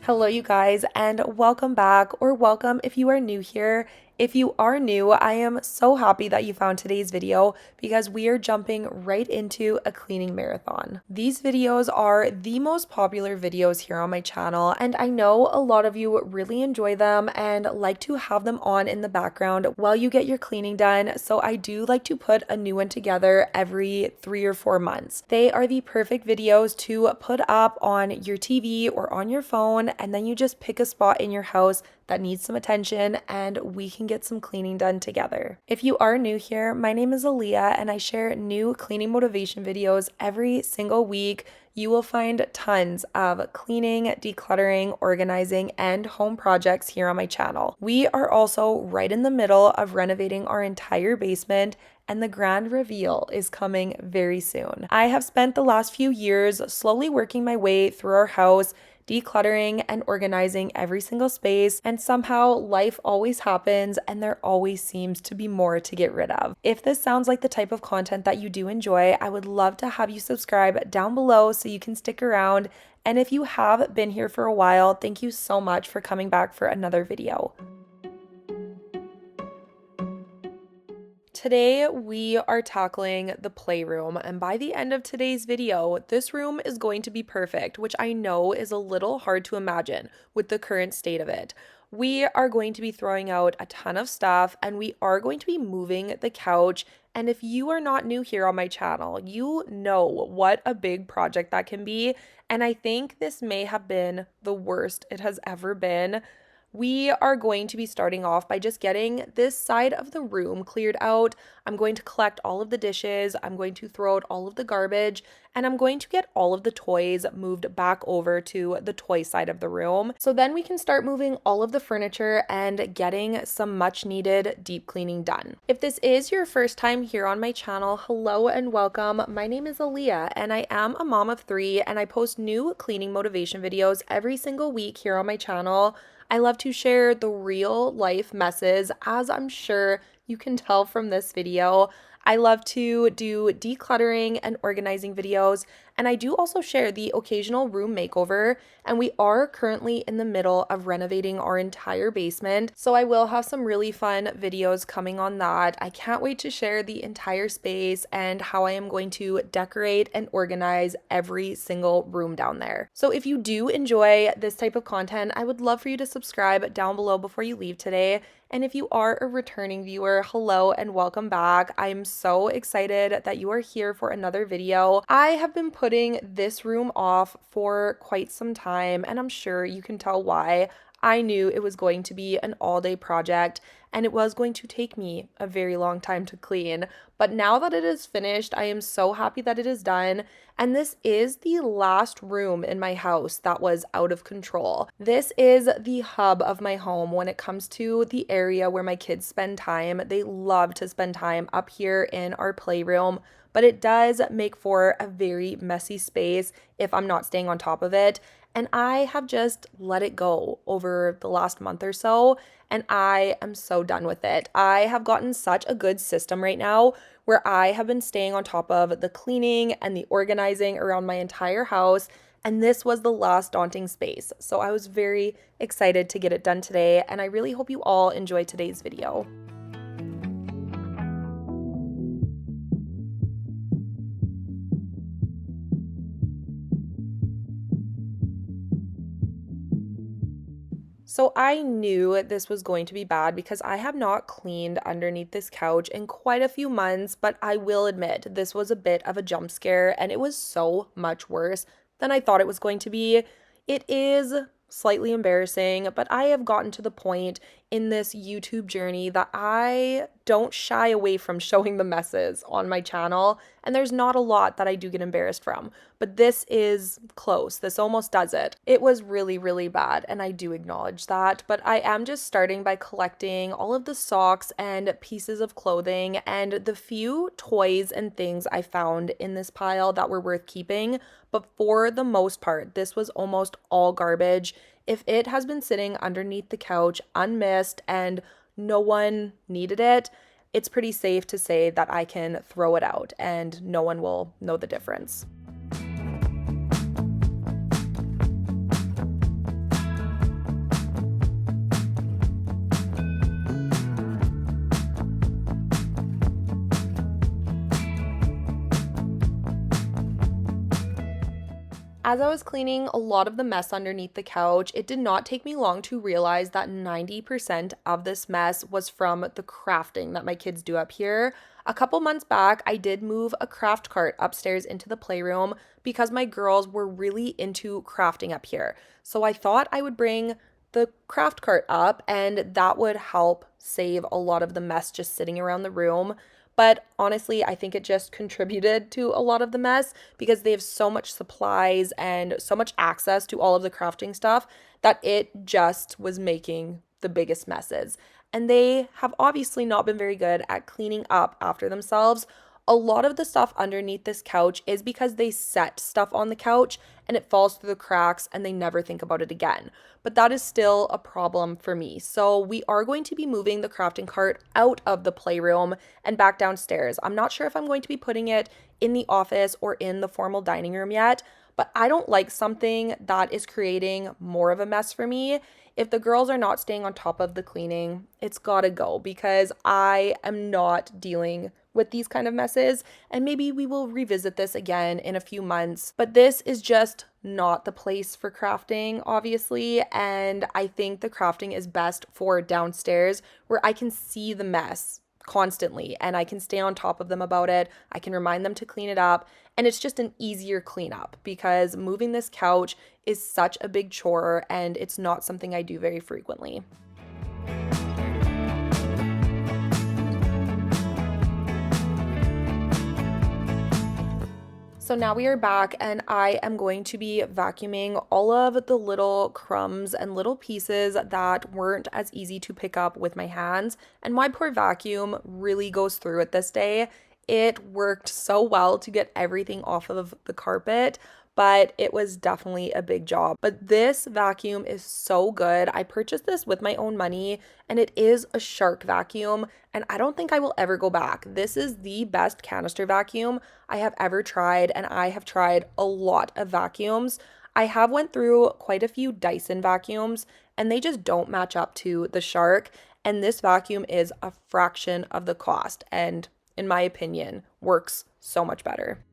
Hello, you guys, and welcome back, or welcome if you are new here. If you are new, I am so happy that you found today's video because we are jumping right into a cleaning marathon. These videos are the most popular videos here on my channel, and I know a lot of you really enjoy them and like to have them on in the background while you get your cleaning done. So I do like to put a new one together every 3 or 4 months. They are the perfect videos to put up on your TV or on your phone, and then you just pick a spot in your house that needs some attention and we can get some cleaning done together. If you are new here, my name is Aleah and I share new cleaning motivation videos every single week. You will find tons of cleaning, decluttering, organizing, and home projects here on my channel. We are also right in the middle of renovating our entire basement, and the grand reveal is coming very soon. I have spent the last few years slowly working my way through our house, decluttering and organizing every single space, and somehow life always happens and there always seems to be more to get rid of. If this sounds like the type of content that you do enjoy, I would love to have you subscribe down below so you can stick around. And if you have been here for a while, thank you so much for coming back for another video. Today we are tackling the playroom, and by the end of today's video, this room is going to be perfect, which I know is a little hard to imagine with the current state of it. We are going to be throwing out a ton of stuff, and we are going to be moving the couch. And if you are not new here on my channel, you know what a big project that can be, and I think this may have been the worst it has ever been. We are going to be starting off by just getting this side of the room cleared out. I'm going to collect all of the dishes, I'm going to throw out all of the garbage, and I'm going to get all of the toys moved back over to the toy side of the room. So then we can start moving all of the furniture and getting some much needed deep cleaning done. If this is your first time here on my channel, hello and welcome. My name is Aleah and I am a mom of 3, and I post new cleaning motivation videos every single week here on my channel. I love to share the real life messes, as I'm sure you can tell from this video. I love to do decluttering and organizing videos, and I do also share the occasional room makeover, and we are currently in the middle of renovating our entire basement, so I will have some really fun videos coming on that. I can't wait to share the entire space and how I am going to decorate and organize every single room down there. So if you do enjoy this type of content, I would love for you to subscribe down below before you leave today. And if you are a returning viewer, hello and welcome back. I'm so excited that you are here for another video. I have been putting this room off for quite some time, and I'm sure you can tell why. I knew it was going to be an all-day project, and it was going to take me a very long time to clean. But now that it is finished, I am so happy that it is done. And this is the last room in my house that was out of control. This is the hub of my home when it comes to the area where my kids spend time. They love to spend time up here in our playroom, but it does make for a very messy space if I'm not staying on top of it. And I have just let it go over the last month or so, and I am so done with it. I have gotten such a good system right now where I have been staying on top of the cleaning and the organizing around my entire house, and this was the last daunting space. So I was very excited to get it done today, and I really hope you all enjoy today's video. So I knew this was going to be bad because I have not cleaned underneath this couch in quite a few months, but I will admit this was a bit of a jump scare, and it was so much worse than I thought it was going to be. It is slightly embarrassing, but I have gotten to the point in this YouTube journey that I don't shy away from showing the messes on my channel, and there's not a lot that I do get embarrassed from, but this is close. This almost does it. It was really, really bad, and I do acknowledge that, but I am just starting by collecting all of the socks and pieces of clothing and the few toys and things I found in this pile that were worth keeping, but for the most part, this was almost all garbage. If it has been sitting underneath the couch unmissed and no one needed it, it's pretty safe to say that I can throw it out and no one will know the difference. As I was cleaning a lot of the mess underneath the couch, it did not take me long to realize that 90% of this mess was from the crafting that my kids do up here. A couple months back, I did move a craft cart upstairs into the playroom because my girls were really into crafting up here. So I thought I would bring the craft cart up and that would help save a lot of the mess just sitting around the room. But honestly, I think it just contributed to a lot of the mess because they have so much supplies and so much access to all of the crafting stuff that it just was making the biggest messes. And they have obviously not been very good at cleaning up after themselves. A lot of the stuff underneath this couch is because they set stuff on the couch and it falls through the cracks and they never think about it again. But that is still a problem for me. So we are going to be moving the crafting cart out of the playroom and back downstairs. I'm not sure if I'm going to be putting it in the office or in the formal dining room yet, but I don't like something that is creating more of a mess for me. If the girls are not staying on top of the cleaning, it's gotta go because I am not dealing with these kind of messes, and maybe we will revisit this again in a few months. But this is just not the place for crafting, obviously, and I think the crafting is best for downstairs where I can see the mess constantly and I can stay on top of them about it. I can remind them to clean it up, and it's just an easier cleanup because moving this couch is such a big chore and it's not something I do very frequently. So now we are back and I am going to be vacuuming all of the little crumbs and little pieces that weren't as easy to pick up with my hands. And my poor vacuum really goes through it this day. It worked so well to get everything off of the carpet, but it was definitely a big job. But this vacuum is so good. I purchased this with my own money and it is a Shark vacuum and I don't think I will ever go back. This is the best canister vacuum I have ever tried and I have tried a lot of vacuums. I have went through quite a few Dyson vacuums and they just don't match up to the Shark, and this vacuum is a fraction of the cost and in my opinion works so much better.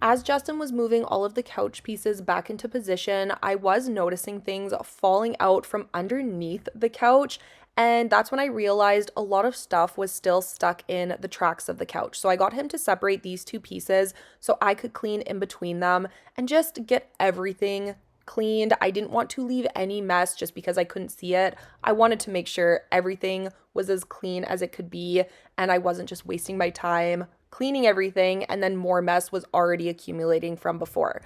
As Justin was moving all of the couch pieces back into position, I was noticing things falling out from underneath the couch, and that's when I realized a lot of stuff was still stuck in the tracks of the couch. So I got him to separate these two pieces so I could clean in between them and just get everything cleaned. I didn't want to leave any mess just because I couldn't see it. I wanted to make sure everything was as clean as it could be, and I wasn't just wasting my time cleaning everything and then more mess was already accumulating from before.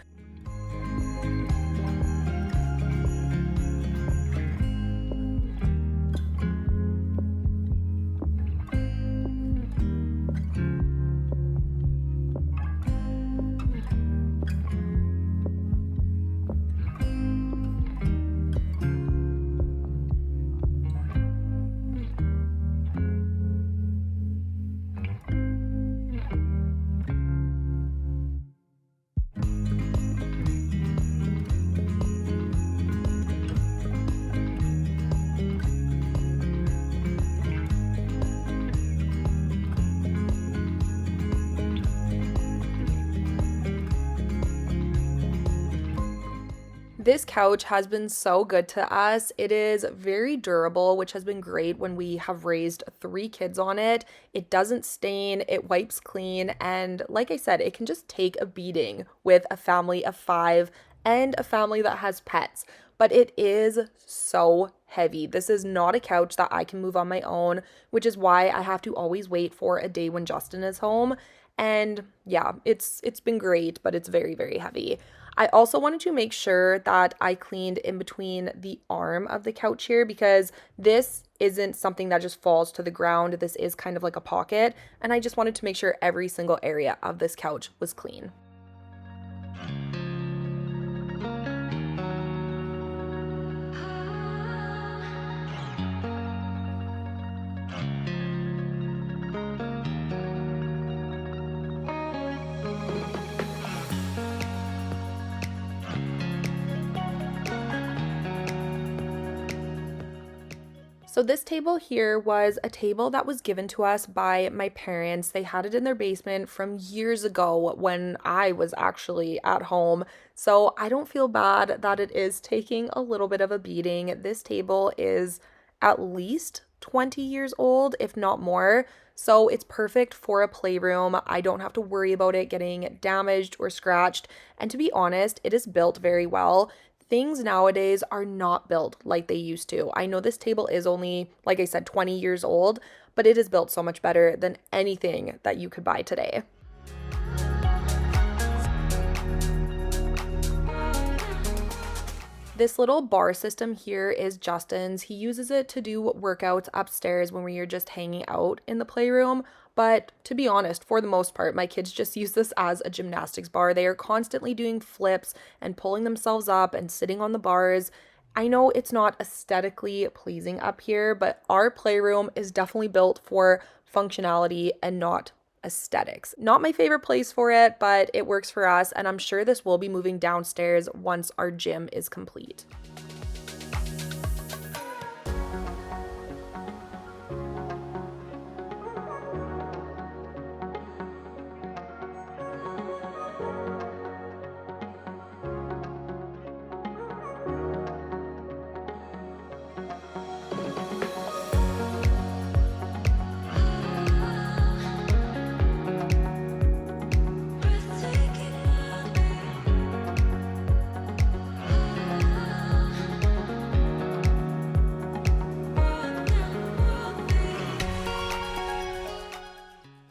This couch has been so good to us. It is very durable, which has been great when we have raised 3 kids on it. It doesn't stain, it wipes clean, and like I said, it can just take a beating with a family of 5 and a family that has pets. But it is so heavy. This is not a couch that I can move on my own, which is why I have to always wait for a day when Justin is home. And yeah, it's been great, but it's very, very heavy. I also wanted to make sure that I cleaned in between the arm of the couch here, because this isn't something that just falls to the ground. This is kind of like a pocket, and I just wanted to make sure every single area of this couch was clean. So this table here was a table that was given to us by my parents. They had it in their basement from years ago when I was actually at home. So I don't feel bad that it is taking a little bit of a beating. This table is at least 20 years old, if not more. So it's perfect for a playroom. I don't have to worry about it getting damaged or scratched. And to be honest, it is built very well. Things nowadays are not built like they used to. I know this table is only, like I said, 20 years old, but it is built so much better than anything that you could buy today. This little bar system here is Justin's. He uses it to do workouts upstairs when we are just hanging out in the playroom. But to be honest, for the most part, my kids just use this as a gymnastics bar. They are constantly doing flips and pulling themselves up and sitting on the bars. I know it's not aesthetically pleasing up here, but our playroom is definitely built for functionality and not aesthetics. Not my favorite place for it, but it works for us, and I'm sure this will be moving downstairs once our gym is complete.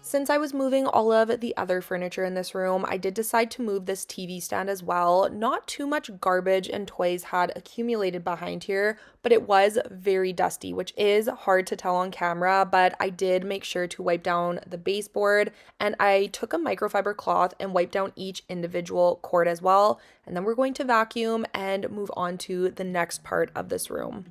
Since I was moving all of the other furniture in this room, I did decide to move this TV stand as well. Not too much garbage and toys had accumulated behind here, but it was very dusty, which is hard to tell on camera, but I did make sure to wipe down the baseboard, and I took a microfiber cloth and wiped down each individual cord as well. And then we're going to vacuum and move on to the next part of this room.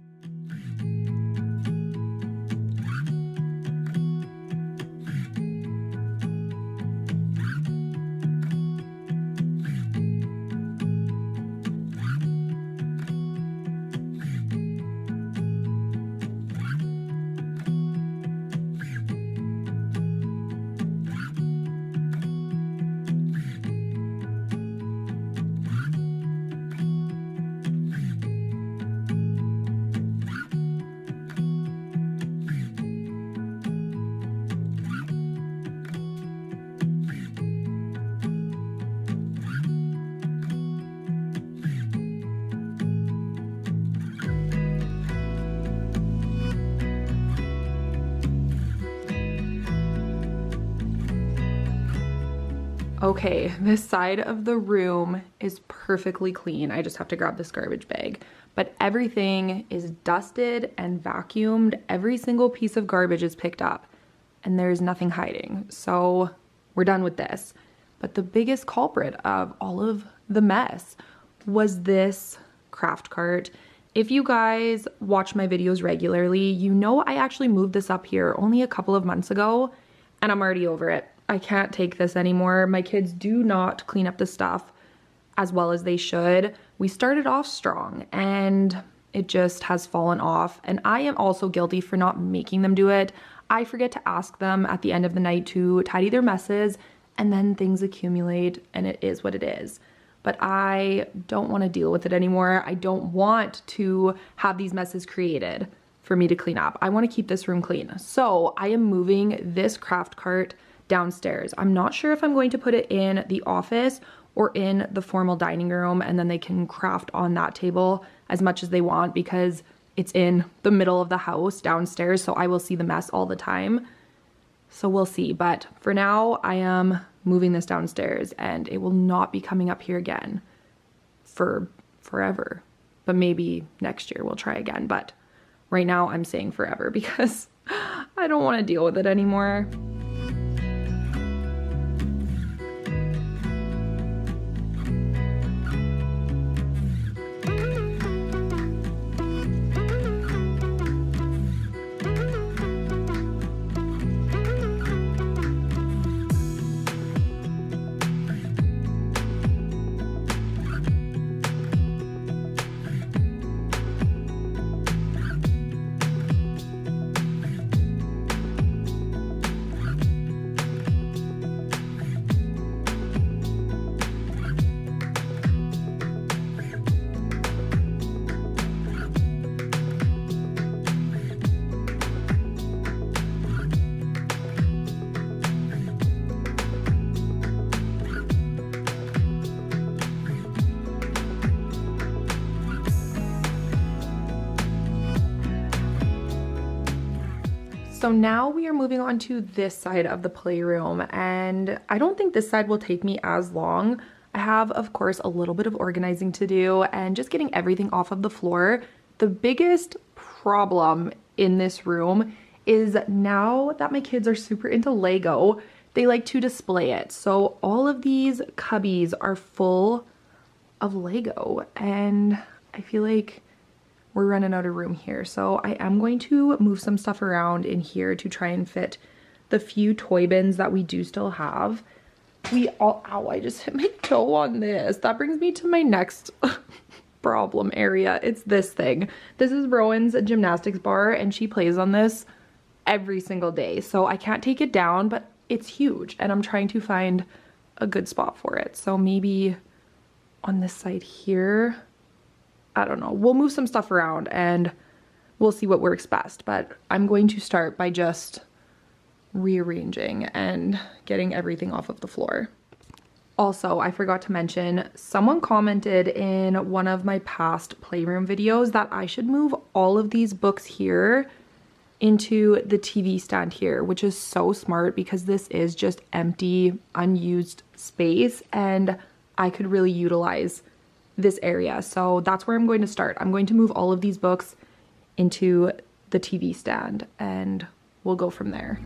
Okay, this side of the room is perfectly clean. I just have to grab this garbage bag. But everything is dusted and vacuumed. Every single piece of garbage is picked up and there's nothing hiding. So we're done with this. But the biggest culprit of all of the mess was this craft cart. If you guys watch my videos regularly, you know I actually moved this up here only a couple of months ago and I'm already over it. I can't take this anymore. My kids do not clean up the stuff as well as they should. We started off strong and it just has fallen off. And I am also guilty for not making them do it. I forget to ask them at the end of the night to tidy their messes, and then things accumulate and it is what it is. But I don't want to deal with it anymore. I don't want to have these messes created for me to clean up. I want to keep this room clean. So I am moving this craft cart downstairs. I'm not sure if I'm going to put it in the office or in the formal dining room, and then they can craft on that table as much as they want, because it's in the middle of the house downstairs, so I will see the mess all the time. So we'll see. But for now, I am moving this downstairs and it will not be coming up here again for forever. But maybe next year we'll try again. But right now I'm saying forever because I don't want to deal with it anymore. So now we are moving on to this side of the playroom, and I don't think this side will take me as long. I have, of course, a little bit of organizing to do and just getting everything off of the floor. The biggest problem in this room is now that my kids are super into Lego, they like to display it. So all of these cubbies are full of Lego, and I feel like we're running out of room here. So I am going to move some stuff around in here to try and fit the few toy bins that we do still have. Ow, I just hit my toe on this. That brings me to my next problem area. It's this thing. This is Rowan's gymnastics bar and she plays on this every single day. So I can't take it down, but it's huge and I'm trying to find a good spot for it. So maybe on this side here, I don't know. We'll move some stuff around and we'll see what works best. But I'm going to start by just rearranging and getting everything off of the floor. Also, I forgot to mention, someone commented in one of my past playroom videos that I should move all of these books here into the TV stand here, which is so smart because this is just empty, unused space and I could really utilize this area. So that's where I'm going to start. I'm going to move all of these books into the TV stand and we'll go from there.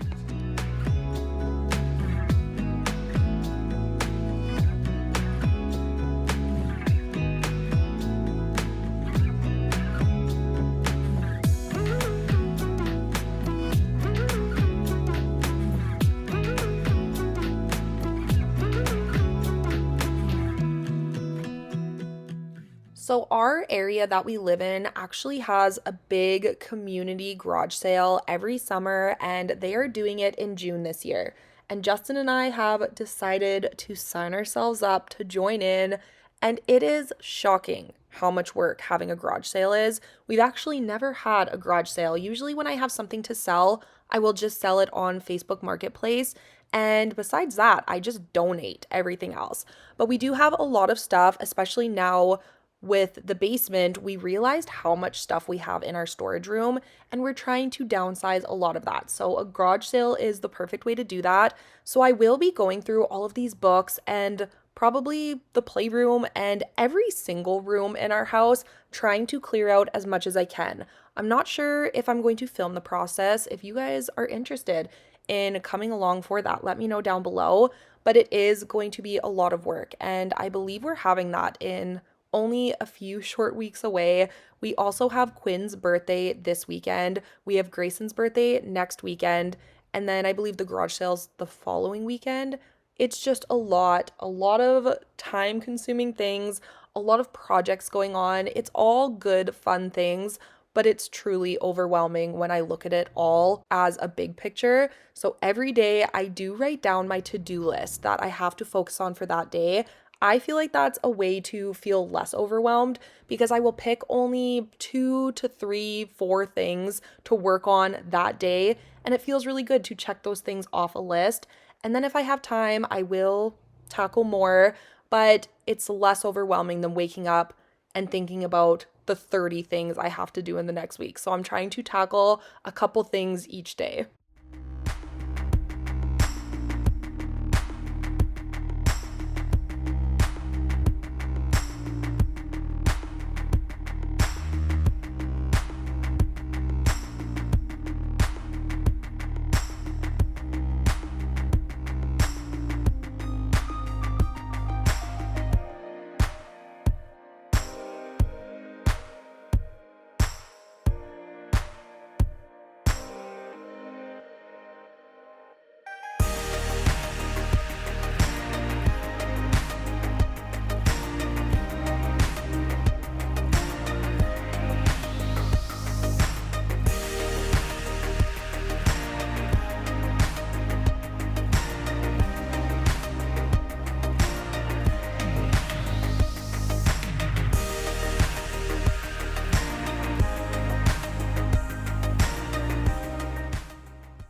So our area that we live in actually has a big community garage sale every summer and they are doing it in June this year. And Justin and I have decided to sign ourselves up to join in, and it is shocking how much work having a garage sale is. We've actually never had a garage sale. Usually when I have something to sell, I will just sell it on Facebook Marketplace. And besides that, I just donate everything else. But we do have a lot of stuff, especially now with the basement. We realized how much stuff we have in our storage room and we're trying to downsize a lot of that. So a garage sale is the perfect way to do that. So I will be going through all of these books and probably the playroom and every single room in our house, trying to clear out as much as I can. I'm not sure if I'm going to film the process. If you guys are interested in coming along for that, let me know down below. But it is going to be a lot of work and I believe we're having that in only a few short weeks away. We also have Quinn's birthday this weekend. We have Grayson's birthday next weekend. And then I believe the garage sale's the following weekend. It's just a lot of time consuming things, a lot of projects going on. It's all good, fun things, but it's truly overwhelming when I look at it all as a big picture. So every day I do write down my to-do list that I have to focus on for that day. I feel like that's a way to feel less overwhelmed because I will pick only 2 to 3, 4 things to work on that day. And it feels really good to check those things off a list. And then if I have time, I will tackle more, but it's less overwhelming than waking up and thinking about the 30 things I have to do in the next week. So I'm trying to tackle a couple things each day.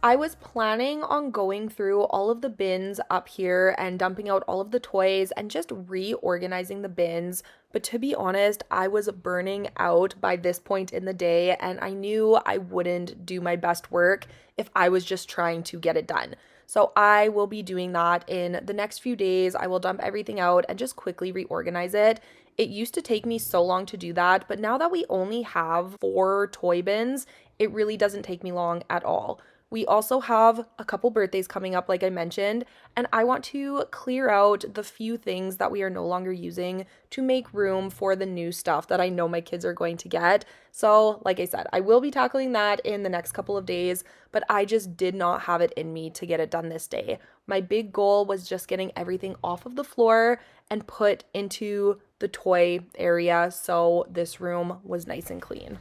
I was planning on going through all of the bins up here and dumping out all of the toys and just reorganizing the bins. But to be honest, I was burning out by this point in the day, and I knew I wouldn't do my best work if I was just trying to get it done. So I will be doing that in the next few days. I will dump everything out and just quickly reorganize it. It used to take me so long to do that, but now that we only have 4 toy bins, it really doesn't take me long at all. We also have a couple birthdays coming up, like I mentioned, and I want to clear out the few things that we are no longer using to make room for the new stuff that I know my kids are going to get. So, like I said, I will be tackling that in the next couple of days, but I just did not have it in me to get it done this day. My big goal was just getting everything off of the floor and put into the toy area so this room was nice and clean.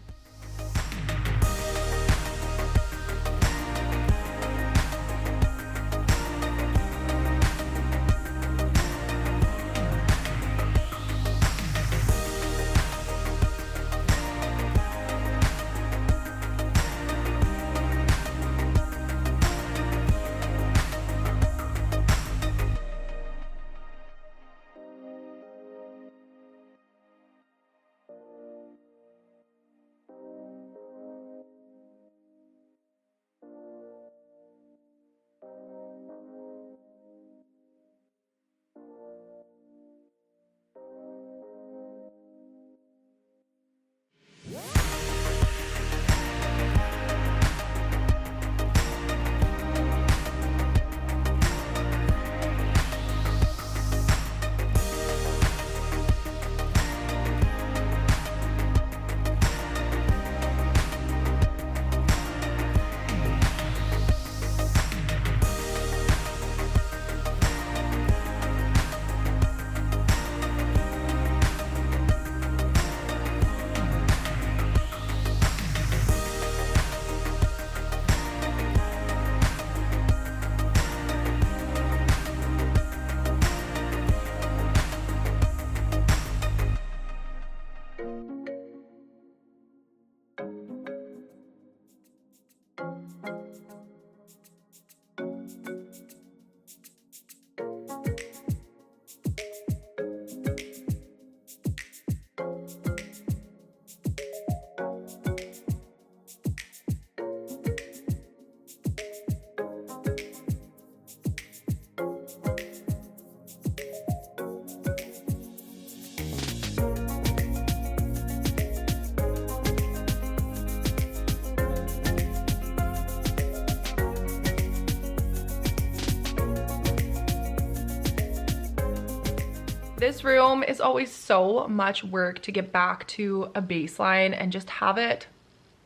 This room is always so much work to get back to a baseline and just have it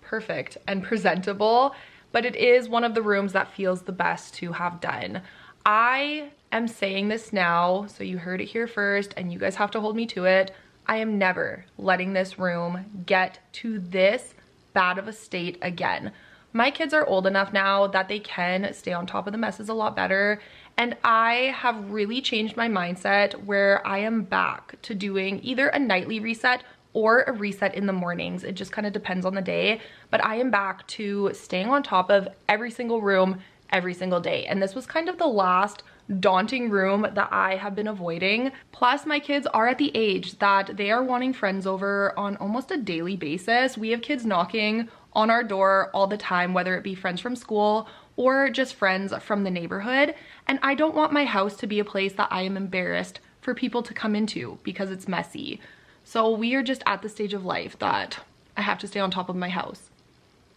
perfect and presentable, but it is one of the rooms that feels the best to have done. I am saying this now, so you heard it here first, and you guys have to hold me to it. I am never letting this room get to this bad of a state again. My kids are old enough now that they can stay on top of the messes a lot better, and I have really changed my mindset where I am back to doing either a nightly reset or a reset in the mornings. It just kind of depends on the day, but I am back to staying on top of every single room every single day. And this was kind of the last daunting room that I have been avoiding. Plus, my kids are at the age that they are wanting friends over on almost a daily basis. We have kids knocking on our door all the time, whether it be friends from school or just friends from the neighborhood. And I don't want my house to be a place that I am embarrassed for people to come into because it's messy. So we are just at the stage of life that I have to stay on top of my house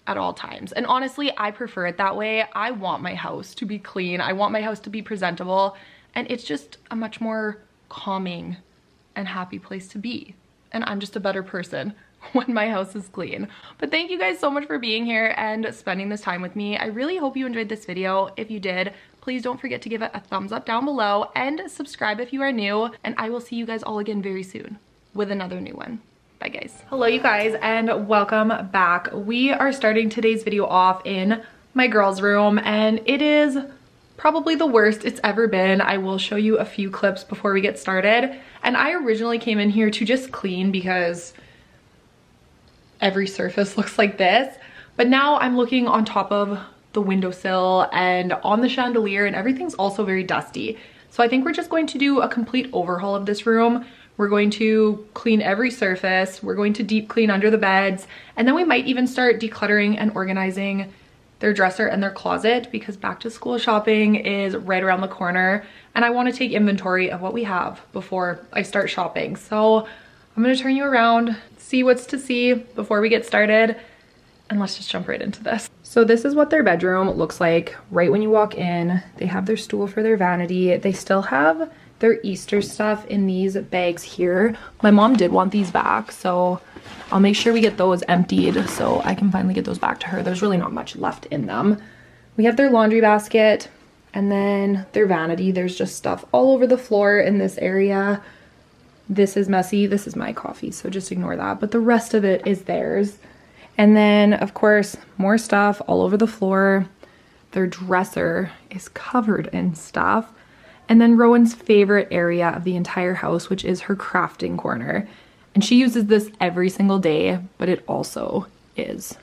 at all times. And honestly, I prefer it that way. I want my house to be clean. I want my house to be presentable. And it's just a much more calming and happy place to be. And I'm just a better person when my house is clean. But thank you guys so much for being here and spending this time with me. I really hope you enjoyed this video. If you did, please don't forget to give it a thumbs up down below and subscribe if you are new. And I will see you guys all again very soon with another new one. Bye guys. Hello you guys and welcome back. We are starting today's video off in my girls' room and it is probably the worst it's ever been. I will show you a few clips before we get started. And I originally came in here to just clean because every surface looks like this. But now I'm looking on top of the windowsill and on the chandelier and everything's also very dusty. So I think we're just going to do a complete overhaul of this room. We're going to clean every surface. We're going to deep clean under the beds. And then we might even start decluttering and organizing their dresser and their closet because back to school shopping is right around the corner. And I want to take inventory of what we have before I start shopping. So I'm going to turn you around, see what's to see before we get started. And let's just jump right into this. So this is what their bedroom looks like right when you walk in. They have their stool for their vanity. They still have their Easter stuff in these bags here. My mom did want these back, so I'll make sure we get those emptied so I can finally get those back to her. There's really not much left in them. We have their laundry basket and then their vanity. There's just stuff all over the floor in this area. This is messy. This is my coffee, so just ignore that. But the rest of it is theirs. And then, of course, more stuff all over the floor. Their dresser is covered in stuff. And then Rowan's favorite area of the entire house, which is her crafting corner. And she uses this every single day, but it also is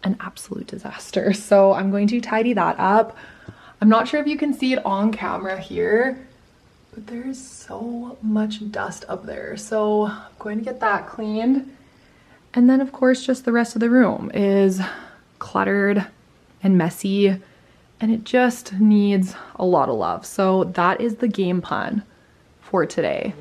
an absolute disaster. So I'm going to tidy that up. I'm not sure if you can see it on camera here, but there's so much dust up there. So I'm going to get that cleaned. And then of course, just the rest of the room is cluttered and messy. And it just needs a lot of love. So that is the game plan for today.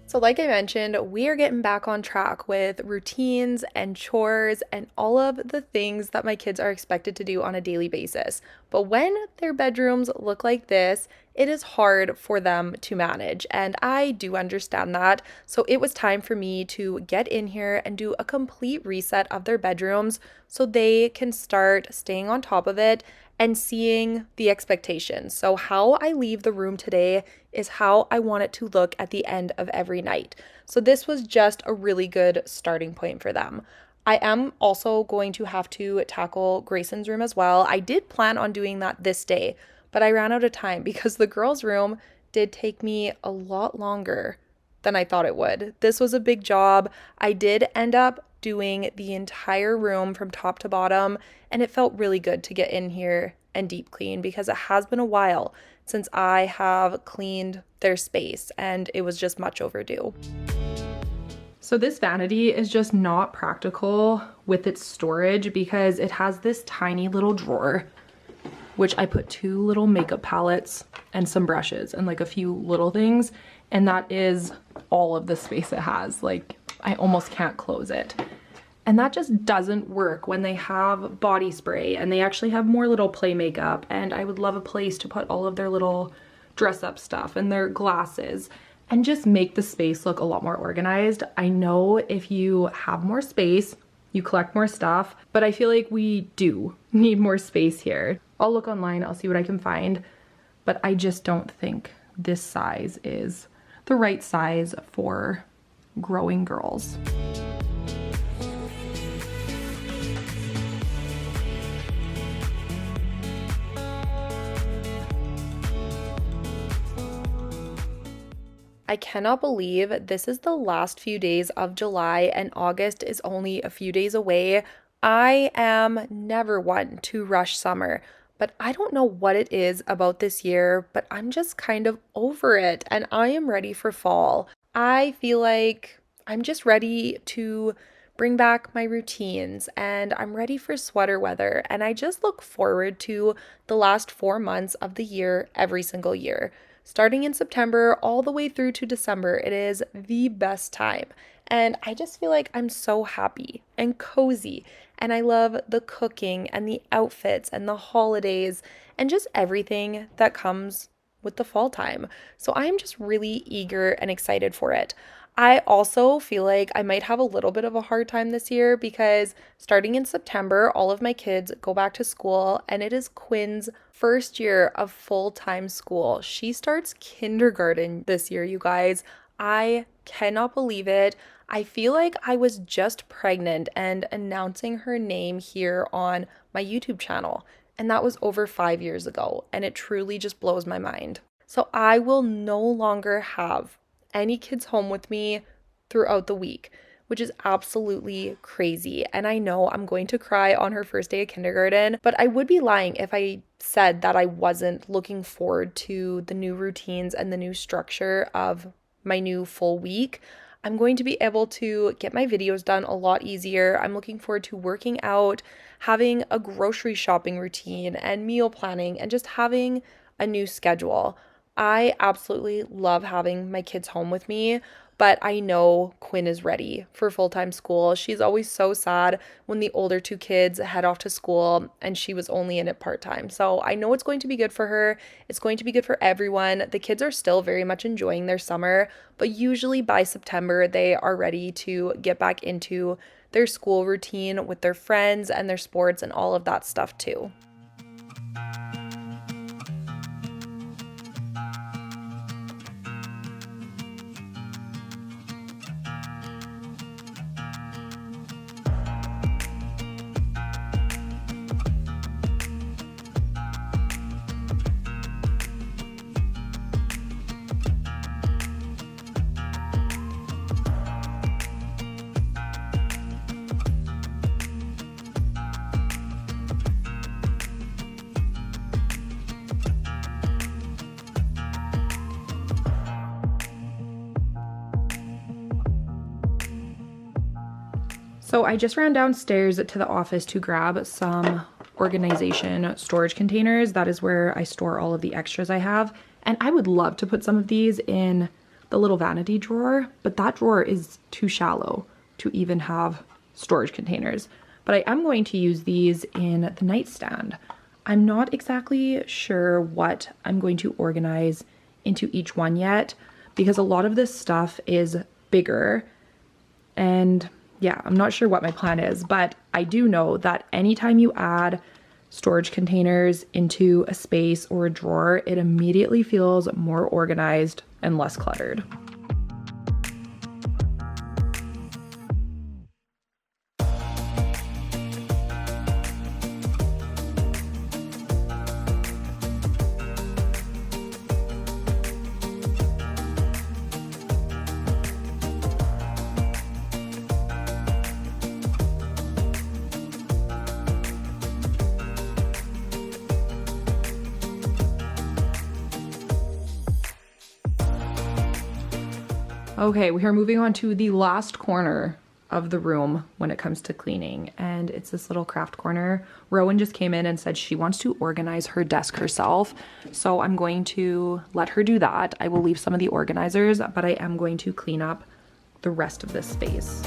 So like I mentioned, we are getting back on track with routines and chores and all of the things that my kids are expected to do on a daily basis. But when their bedrooms look like this, it is hard for them to manage, and I do understand that. So it was time for me to get in here and do a complete reset of their bedrooms so they can start staying on top of it and seeing the expectations. So how I leave the room today is how I want it to look at the end of every night. So this was just a really good starting point for them. I am also going to have to tackle Grayson's room as well. I did plan on doing that this day, but I ran out of time because the girls' room did take me a lot longer than I thought it would. This was a big job. I did end up doing the entire room from top to bottom, and it felt really good to get in here and deep clean because it has been a while since I have cleaned their space and it was just much overdue. So this vanity is just not practical with its storage because it has this tiny little drawer, which I put 2 little makeup palettes and some brushes and like a few little things, and that is all of the space it has. Like, I almost can't close it. And that just doesn't work when they have body spray and they actually have more little play makeup, and I would love a place to put all of their little dress up stuff and their glasses and just make the space look a lot more organized. I know if you have more space, you collect more stuff, but I feel like we do need more space here. I'll look online, I'll see what I can find, but I just don't think this size is the right size for growing girls. I cannot believe this is the last few days of July and August is only a few days away. I am never one to rush summer, but I don't know what it is about this year, but I'm just kind of over it and I am ready for fall. I feel like I'm just ready to bring back my routines and I'm ready for sweater weather, and I just look forward to the last 4 months of the year every single year. Starting in September all the way through to December, it is the best time. And I just feel like I'm so happy and cozy. And I love the cooking and the outfits and the holidays and just everything that comes with the fall time. So I am just really eager and excited for it. I also feel like I might have a little bit of a hard time this year because starting in September, all of my kids go back to school and it is Quinn's first year of full-time school. She starts kindergarten this year, you guys. I cannot believe it. I feel like I was just pregnant and announcing her name here on my YouTube channel, and that was over 5 years ago, and it truly just blows my mind. So I will no longer have any kids home with me throughout the week, which is absolutely crazy. And I know I'm going to cry on her first day of kindergarten, but I would be lying if I said that I wasn't looking forward to the new routines and the new structure of my new full week. I'm going to be able to get my videos done a lot easier. I'm looking forward to working out, having a grocery shopping routine and meal planning, and just having a new schedule. I absolutely love having my kids home with me, but I know Quinn is ready for full-time school. She's always so sad when the older two kids head off to school and she was only in it part-time. So I know it's going to be good for her. It's going to be good for everyone. The kids are still very much enjoying their summer, but usually by September, they are ready to get back into their school routine with their friends and their sports and all of that stuff too. So I just ran downstairs to the office to grab some organization storage containers. That is where I store all of the extras I have. And I would love to put some of these in the little vanity drawer, but that drawer is too shallow to even have storage containers. But I am going to use these in the nightstand. I'm not exactly sure what I'm going to organize into each one yet, because a lot of this stuff is bigger, and yeah, I'm not sure what my plan is, but I do know that anytime you add storage containers into a space or a drawer, it immediately feels more organized and less cluttered. Okay, we are moving on to the last corner of the room when it comes to cleaning, and it's this little craft corner. Rowan just came in and said she wants to organize her desk herself, so I'm going to let her do that. I will leave some of the organizers, but I am going to clean up the rest of this space.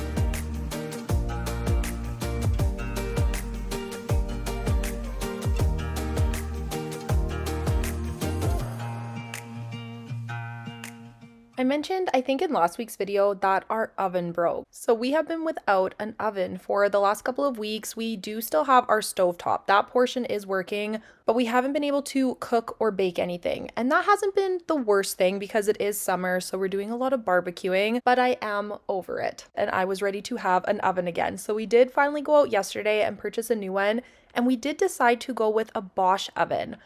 I mentioned, I think in last week's video, that our oven broke. So we have been without an oven for the last couple of weeks. We do still have our stovetop. That portion is working, but we haven't been able to cook or bake anything. And that hasn't been the worst thing because it is summer, so we're doing a lot of barbecuing, but I am over it. And I was ready to have an oven again. So we did finally go out yesterday and purchase a new one, and we did decide to go with a Bosch oven.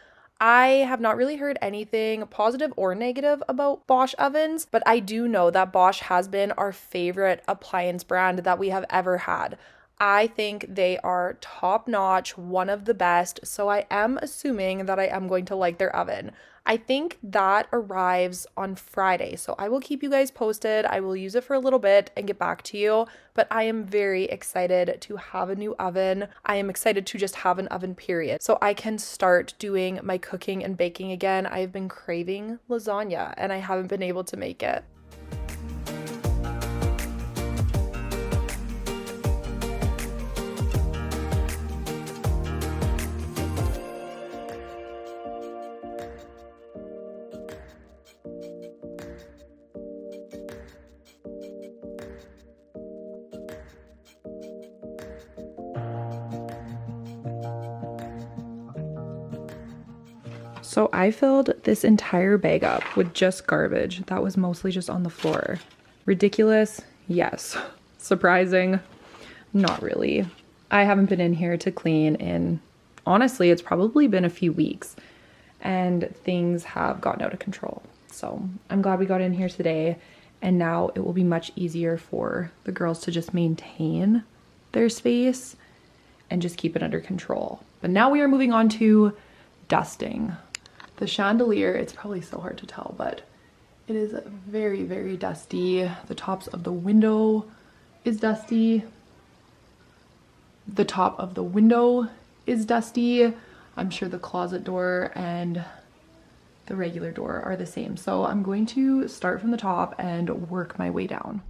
I have not really heard anything positive or negative about Bosch ovens, but I do know that Bosch has been our favorite appliance brand that we have ever had. I think they are top notch, one of the best, so I am assuming that I am going to like their oven. I think that arrives on Friday, so I will keep you guys posted. I will use it for a little bit and get back to you, but I am very excited to have a new oven. I am excited to just have an oven, period, so I can start doing my cooking and baking again. I've been craving lasagna and I haven't been able to make it. So I filled this entire bag up with just garbage that was mostly just on the floor. Ridiculous? Yes. Surprising? Not really. I haven't been in here to clean in, honestly, it's probably been a few weeks, and things have gotten out of control. So I'm glad we got in here today, and now it will be much easier for the girls to just maintain their space and just keep it under control. But now we are moving on to dusting. The chandelier, it's probably so hard to tell, but it is very, very dusty. The tops of the window is dusty. The top of the window is dusty. I'm sure the closet door and the regular door are the same. So I'm going to start from the top and work my way down.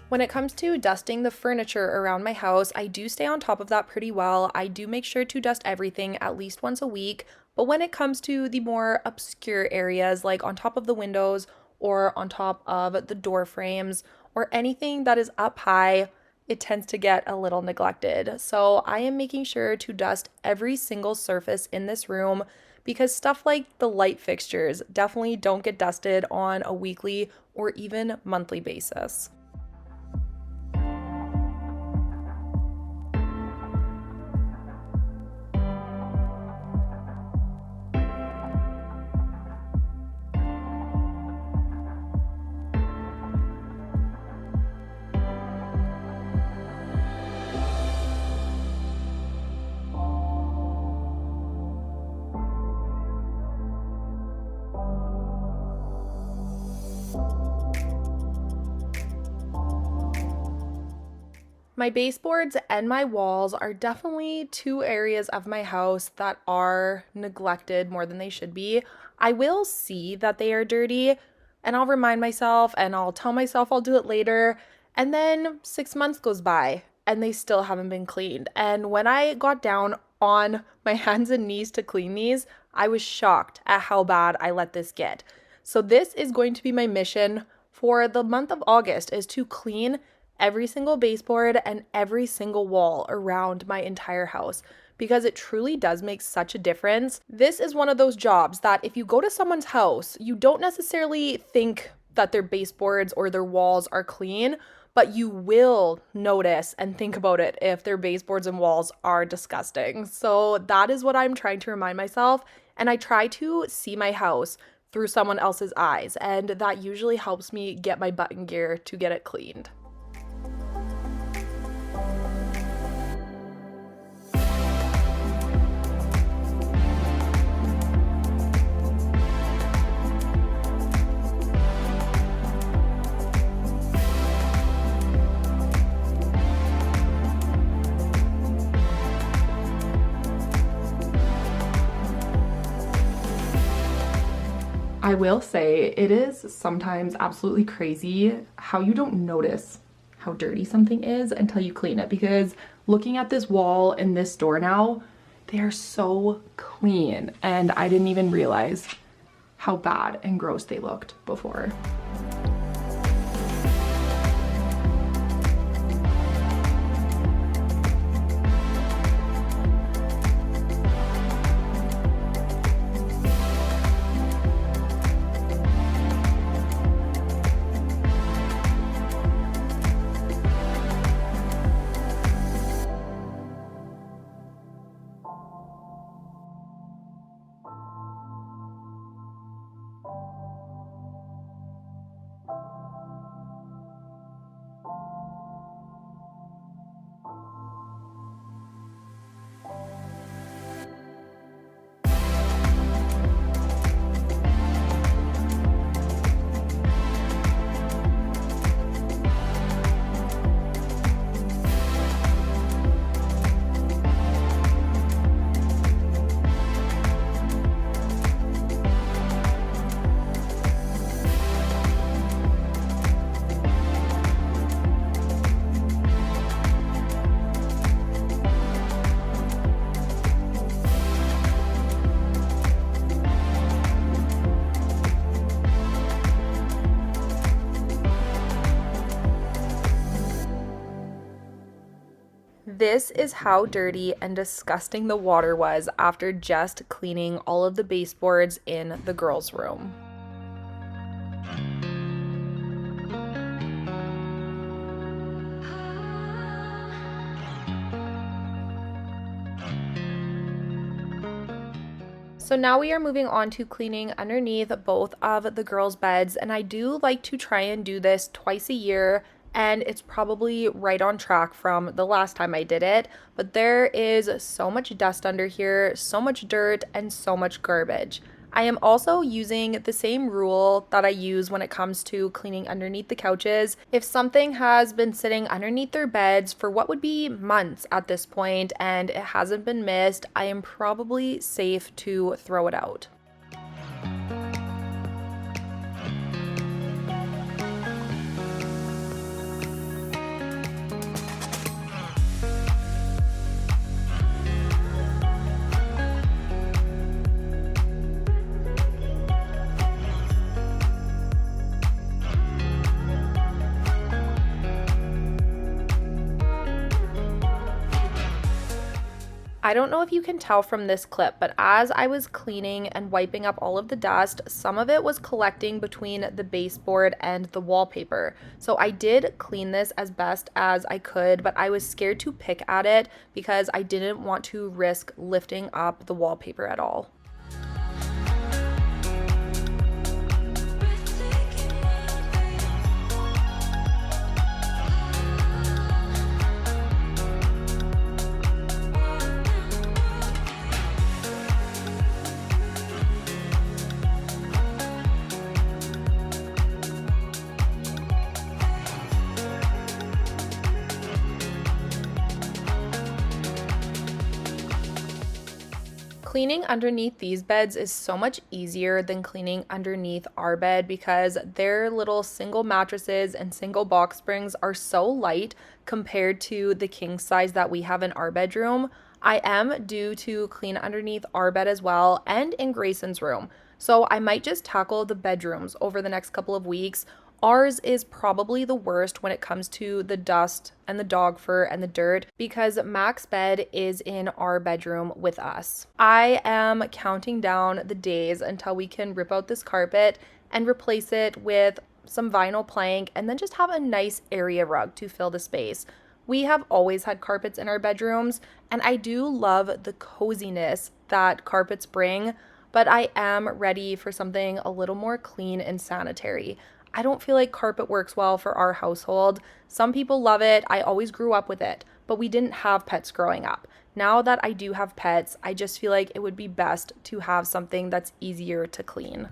When it comes to dusting the furniture around my house, I do stay on top of that pretty well. I do make sure to dust everything at least once a week. But when it comes to the more obscure areas, like on top of the windows or on top of the door frames or anything that is up high, it tends to get a little neglected. So I am making sure to dust every single surface in this room because stuff like the light fixtures definitely don't get dusted on a weekly or even monthly basis. My baseboards and my walls are definitely two areas of my house that are neglected more than they should be. I will see that they are dirty and I'll remind myself and I'll tell myself I'll do it later. And then 6 months goes by and they still haven't been cleaned. And when I got down on my hands and knees to clean these, I was shocked at how bad I let this get. So this is going to be my mission for the month of August, is to clean every single baseboard and every single wall around my entire house, because it truly does make such a difference. This is one of those jobs that if you go to someone's house, you don't necessarily think that their baseboards or their walls are clean, but you will notice and think about it if their baseboards and walls are disgusting. So that is what I'm trying to remind myself, and I try to see my house through someone else's eyes, and that usually helps me get my butt in gear to get it cleaned. I will say it is sometimes absolutely crazy how you don't notice how dirty something is until you clean it, because Looking at this wall and this door now, they are so clean, and I didn't even realize how bad and gross they looked before. This is how dirty and disgusting the water was after just cleaning all of the baseboards in the girls' room. So now we are moving on to cleaning underneath both of the girls' beds, and I do like to try and do this twice a year, and it's probably right on track from the last time I did it, but there is so much dust under here, so much dirt, and so much garbage. I am also using the same rule that I use when it comes to cleaning underneath the couches. If something has been sitting underneath their beds for what would be months at this point and it hasn't been missed, I am probably safe to throw it out. I don't know if you can tell from this clip, but as I was cleaning and wiping up all of the dust, some of it was collecting between the baseboard and the wallpaper. So I did clean this as best as I could, but I was scared to pick at it because I didn't want to risk lifting up the wallpaper at all. Cleaning underneath these beds is so much easier than cleaning underneath our bed because their little single mattresses and single box springs are so light compared to the king size that we have in our bedroom. I am due to clean underneath our bed as well and in Grayson's room, so I might just tackle the bedrooms over the next couple of weeks. Ours is probably the worst when it comes to the dust and the dog fur and the dirt because Mac's bed is in our bedroom with us. I am counting down the days until we can rip out this carpet and replace it with some vinyl plank and then just have a nice area rug to fill the space. We have always had carpets in our bedrooms, and I do love the coziness that carpets bring, but I am ready for something a little more clean and sanitary. I don't feel like carpet works well for our household. Some people love it. I always grew up with it, but we didn't have pets growing up. Now that I do have pets, I just feel like it would be best to have something that's easier to clean.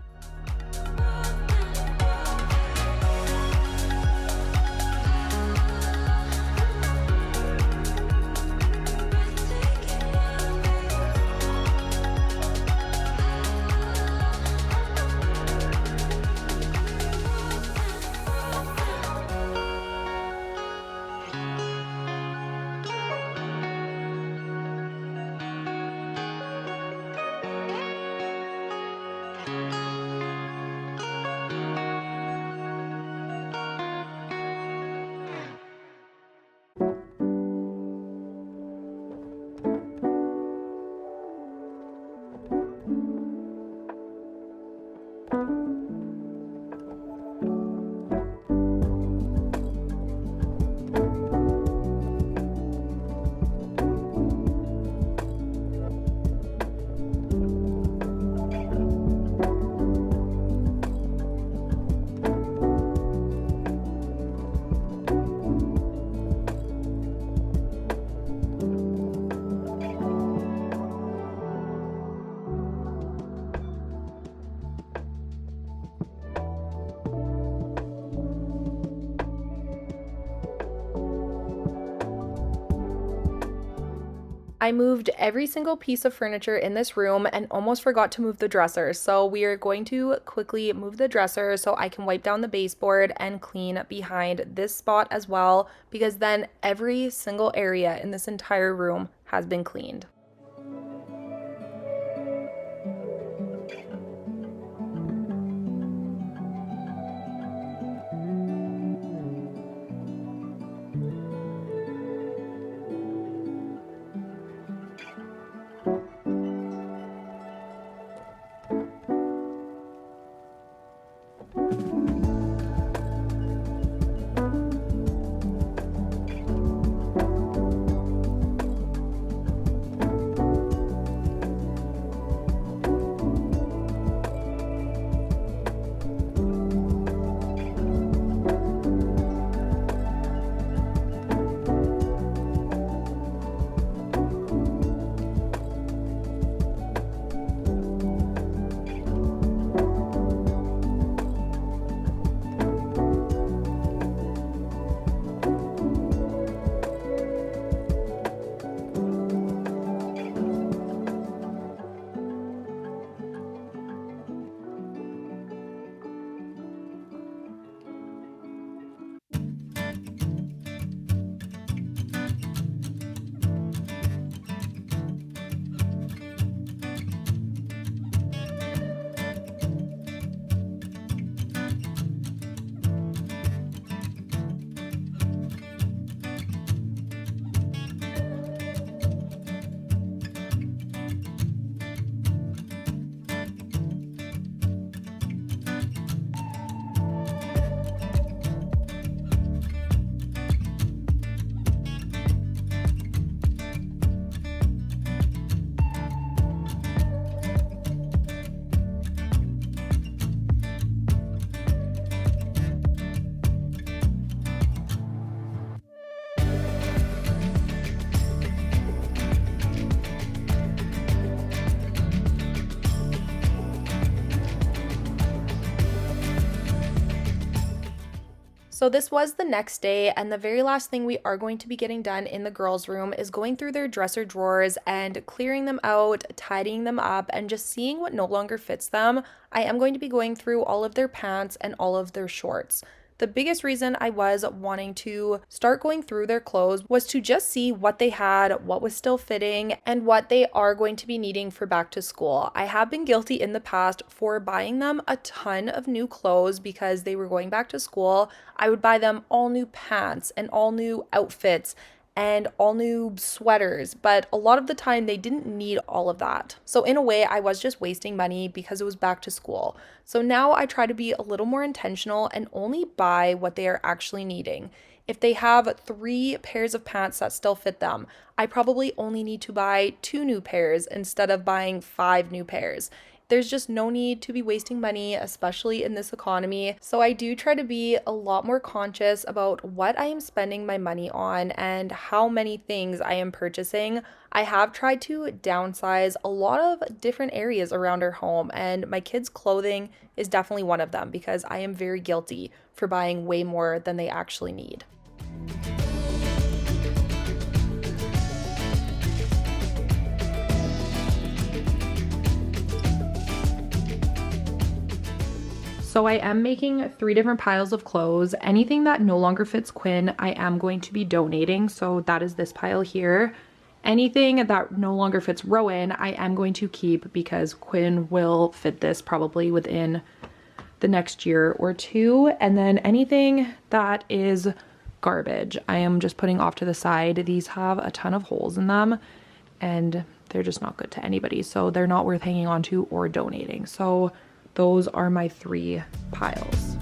I moved every single piece of furniture in this room and almost forgot to move the dresser. So we are going to quickly move the dresser so I can wipe down the baseboard and clean behind this spot as well, because then every single area in this entire room has been cleaned. So this was the next day, and the very last thing we are going to be getting done in the girls' room is going through their dresser drawers and clearing them out, tidying them up, and just seeing what no longer fits them. I am going to be going through all of their pants and all of their shorts. The biggest reason I was wanting to start going through their clothes was to just see what they had, what was still fitting, and what they are going to be needing for back to school. I have been guilty in the past for buying them a ton of new clothes because they were going back to school. I would buy them all new pants and all new outfits and all new sweaters, but a lot of the time they didn't need all of that. So in a way, I was just wasting money because it was back to school. So now I try to be a little more intentional and only buy what they are actually needing. If they have 3 pairs of pants that still fit them, I probably only need to buy 2 new pairs instead of buying 5 new pairs. There's just no need to be wasting money, especially in this economy. So I do try to be a lot more conscious about what I am spending my money on and how many things I am purchasing. I have tried to downsize a lot of different areas around our home, and my kids' clothing is definitely one of them because I am very guilty for buying way more than they actually need. So I am making 3 different piles of clothes. Anything that no longer fits Quinn, I am going to be donating. So that is this pile here. Anything that no longer fits Rowan, I am going to keep because Quinn will fit this probably within the next year or 2. And then anything that is garbage, I am just putting off to the side. These have a ton of holes in them and they're just not good to anybody. So they're not worth hanging on to or donating. So those are my 3 piles.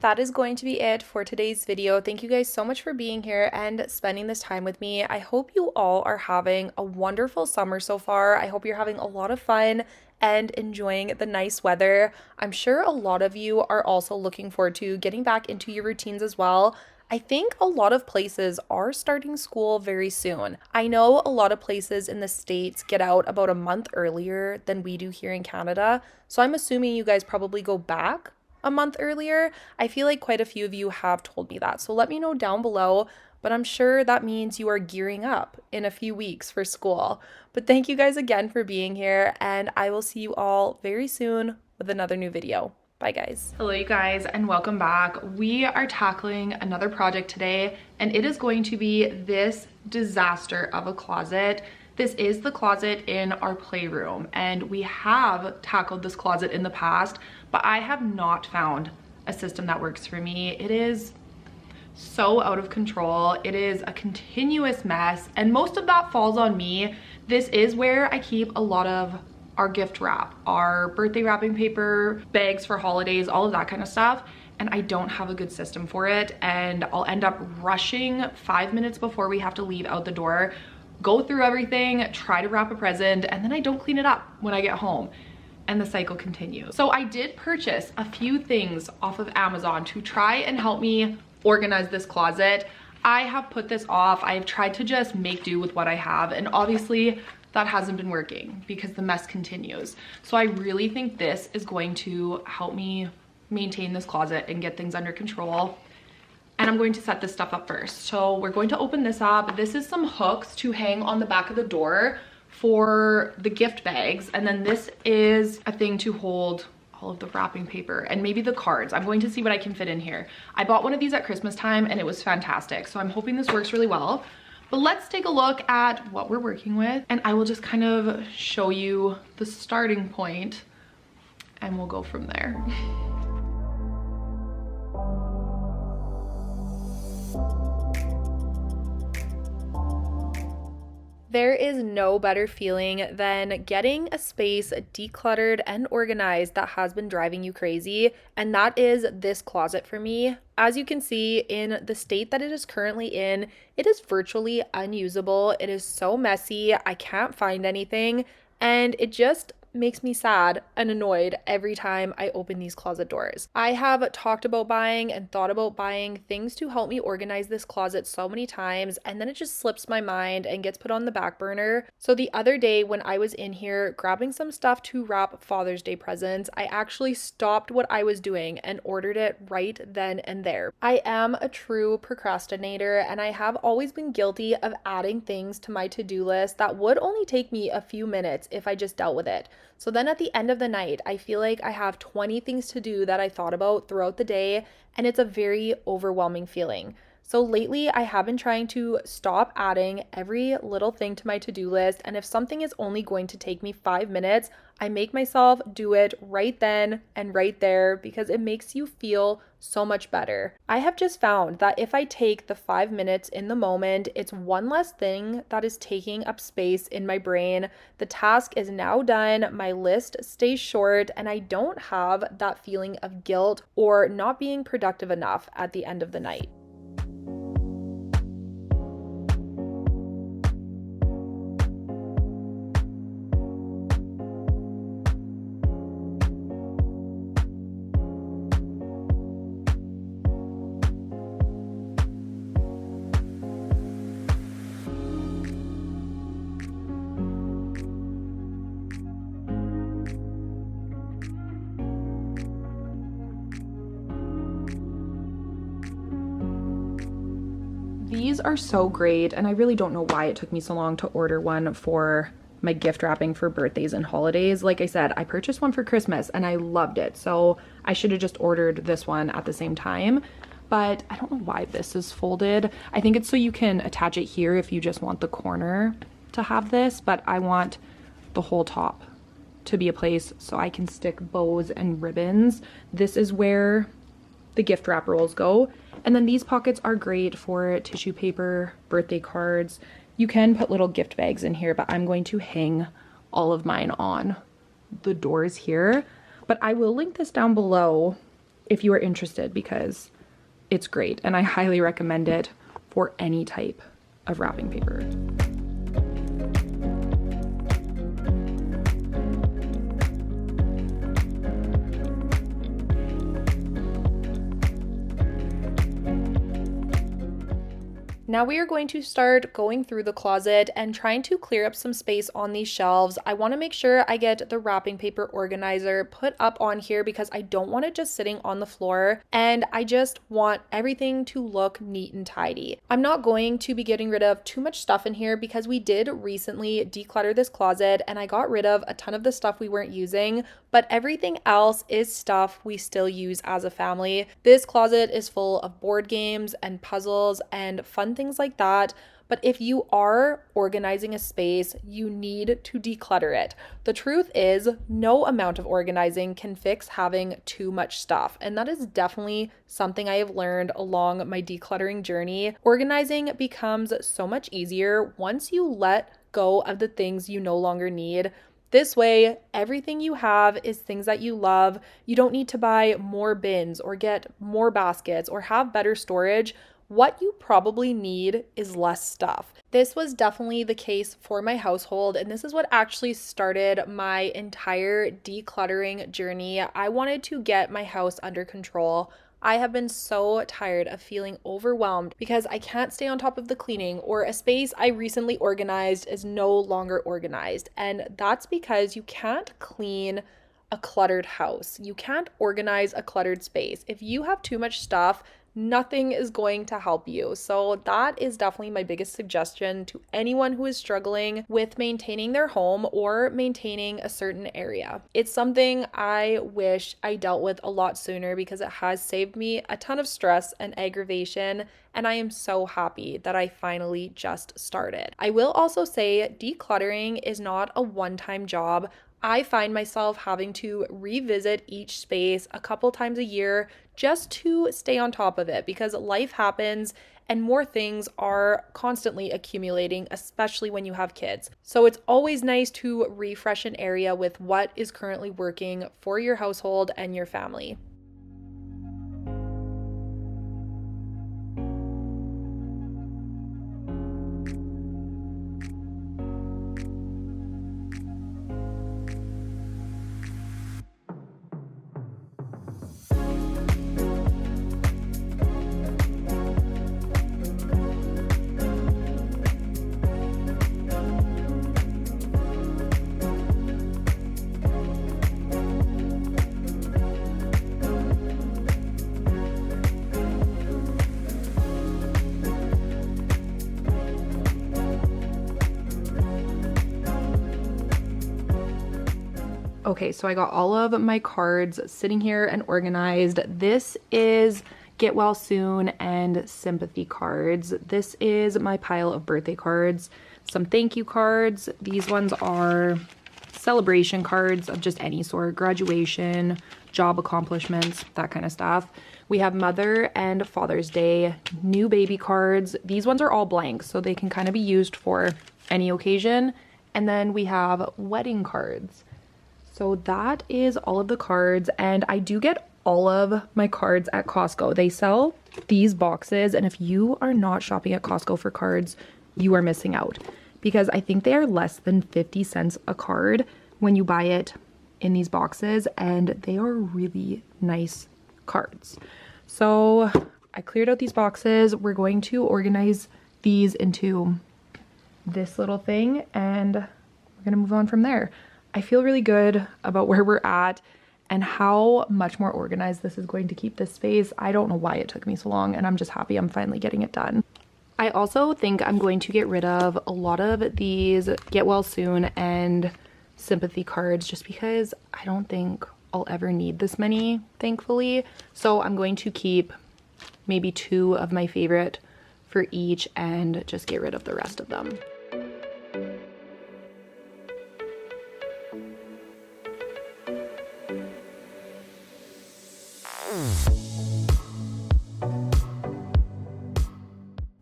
That is going to be it for today's video. Thank you guys so much for being here and spending this time with me. I hope you all are having a wonderful summer so far. I hope you're having a lot of fun and enjoying the nice weather. I'm sure a lot of you are also looking forward to getting back into your routines as well. I think a lot of places are starting school very soon. I know a lot of places in the States get out about a month earlier than we do here in Canada, so I'm assuming you guys probably go back a month earlier. I feel like quite a few of you have told me that, so let me know down below. But I'm sure that means you are gearing up in a few weeks for school. But thank you guys again for being here, and I will see you all very soon with another new video. Bye guys. Hello you guys, and welcome back. We are tackling another project today, and it is going to be this disaster of a closet. This is the closet in our playroom, and we have tackled this closet in the past, but I have not found a system that works for me. It is so out of control. It is a continuous mess, and most of that falls on me. This is where I keep a lot of our gift wrap, our birthday wrapping paper, bags for holidays, all of that kind of stuff, and I don't have a good system for it, and I'll end up rushing 5 minutes before we have to leave out the door, go through everything, try to wrap a present, and then I don't clean it up when I get home, and the cycle continues. So I did purchase a few things off of Amazon to try and help me organize this closet. I have put this off. I've tried to just make do with what I have, and obviously that hasn't been working because the mess continues. So I really think this is going to help me maintain this closet and get things under control. And I'm going to set this stuff up first. So we're going to open this up. This is some hooks to hang on the back of the door for the gift bags. And then this is a thing to hold all of the wrapping paper and maybe the cards. I'm going to see what I can fit in here. I bought one of these at Christmas time and it was fantastic. So I'm hoping this works really well. But let's take a look at what we're working with, and I will just kind of show you the starting point and we'll go from there. There is no better feeling than getting a space decluttered and organized that has been driving you crazy, and that is this closet for me. As you can see, in the state that it is currently in, it is virtually unusable. It is so messy, I can't find anything, and it just makes me sad and annoyed every time I open these closet doors. I have talked about buying and thought about buying things to help me organize this closet so many times, and then it just slips my mind and gets put on the back burner. So the other day when I was in here grabbing some stuff to wrap Father's Day presents, I actually stopped what I was doing and ordered it right then and there. I am a true procrastinator, and I have always been guilty of adding things to my to-do list that would only take me a few minutes if I just dealt with it. So then at the end of the night, I feel like I have 20 things to do that I thought about throughout the day, and it's a very overwhelming feeling. So lately, I have been trying to stop adding every little thing to my to-do list, and if something is only going to take me 5 minutes, I make myself do it right then and right there because it makes you feel so much better. I have just found that if I take the 5 minutes in the moment, it's one less thing that is taking up space in my brain. The task is now done, my list stays short, and I don't have that feeling of guilt or not being productive enough at the end of the night. These are so great, and I really don't know why it took me so long to order one for my gift wrapping for birthdays and holidays. Like I said, I purchased one for Christmas and I loved it, so I should have just ordered this one at the same time. But I don't know why this is folded. I think it's so you can attach it here if you just want the corner to have this, but I want the whole top to be a place so I can stick bows and ribbons. This is where the gift wrap rolls go. And then these pockets are great for tissue paper, birthday cards. You can put little gift bags in here, but I'm going to hang all of mine on the doors here. But I will link this down below if you are interested because it's great and I highly recommend it for any type of wrapping paper. Now we are going to start going through the closet and trying to clear up some space on these shelves. I want to make sure I get the wrapping paper organizer put up on here because I don't want it just sitting on the floor, and I just want everything to look neat and tidy. I'm not going to be getting rid of too much stuff in here because we did recently declutter this closet and I got rid of a ton of the stuff we weren't using, but everything else is stuff we still use as a family. This closet is full of board games and puzzles and fun things like that. But if you are organizing a space, you need to declutter it. The truth is, no amount of organizing can fix having too much stuff. And that is definitely something I have learned along my decluttering journey. Organizing becomes so much easier once you let go of the things you no longer need. This way, everything you have is things that you love. You don't need to buy more bins or get more baskets or have better storage. What you probably need is less stuff. This was definitely the case for my household, and this is what actually started my entire decluttering journey. I wanted to get my house under control. I have been so tired of feeling overwhelmed because I can't stay on top of the cleaning, or a space I recently organized is no longer organized. And that's because you can't clean a cluttered house. You can't organize a cluttered space. If you have too much stuff, nothing is going to help you. So that is definitely my biggest suggestion to anyone who is struggling with maintaining their home or maintaining a certain area. It's something I wish I dealt with a lot sooner because it has saved me a ton of stress and aggravation, and I am so happy that I finally just started. I will also say decluttering is not a one-time job. I find myself having to revisit each space a couple times a year just to stay on top of it because life happens and more things are constantly accumulating, especially when you have kids. So it's always nice to refresh an area with what is currently working for your household and your family. Okay, so I got all of my cards sitting here and organized. This is Get Well Soon and sympathy cards. This is my pile of birthday cards, some thank you cards. These ones are celebration cards of just any sort, graduation, job accomplishments, that kind of stuff. We have Mother and Father's Day, new baby cards. These ones are all blank, so they can kind of be used for any occasion. And then we have wedding cards. So that is all of the cards, and I do get all of my cards at Costco. They sell these boxes, and if you are not shopping at Costco for cards, you are missing out because I think they are less than 50 cents a card when you buy it in these boxes, and they are really nice cards. So I cleared out these boxes. We're going to organize these into this little thing, and we're gonna move on from there. I feel really good about where we're at and how much more organized this is going to keep this space. I don't know why it took me so long, and I'm just happy I'm finally getting it done. I also think I'm going to get rid of a lot of these Get Well Soon and sympathy cards just because I don't think I'll ever need this many, thankfully. So I'm going to keep maybe 2 of my favorite for each and just get rid of the rest of them.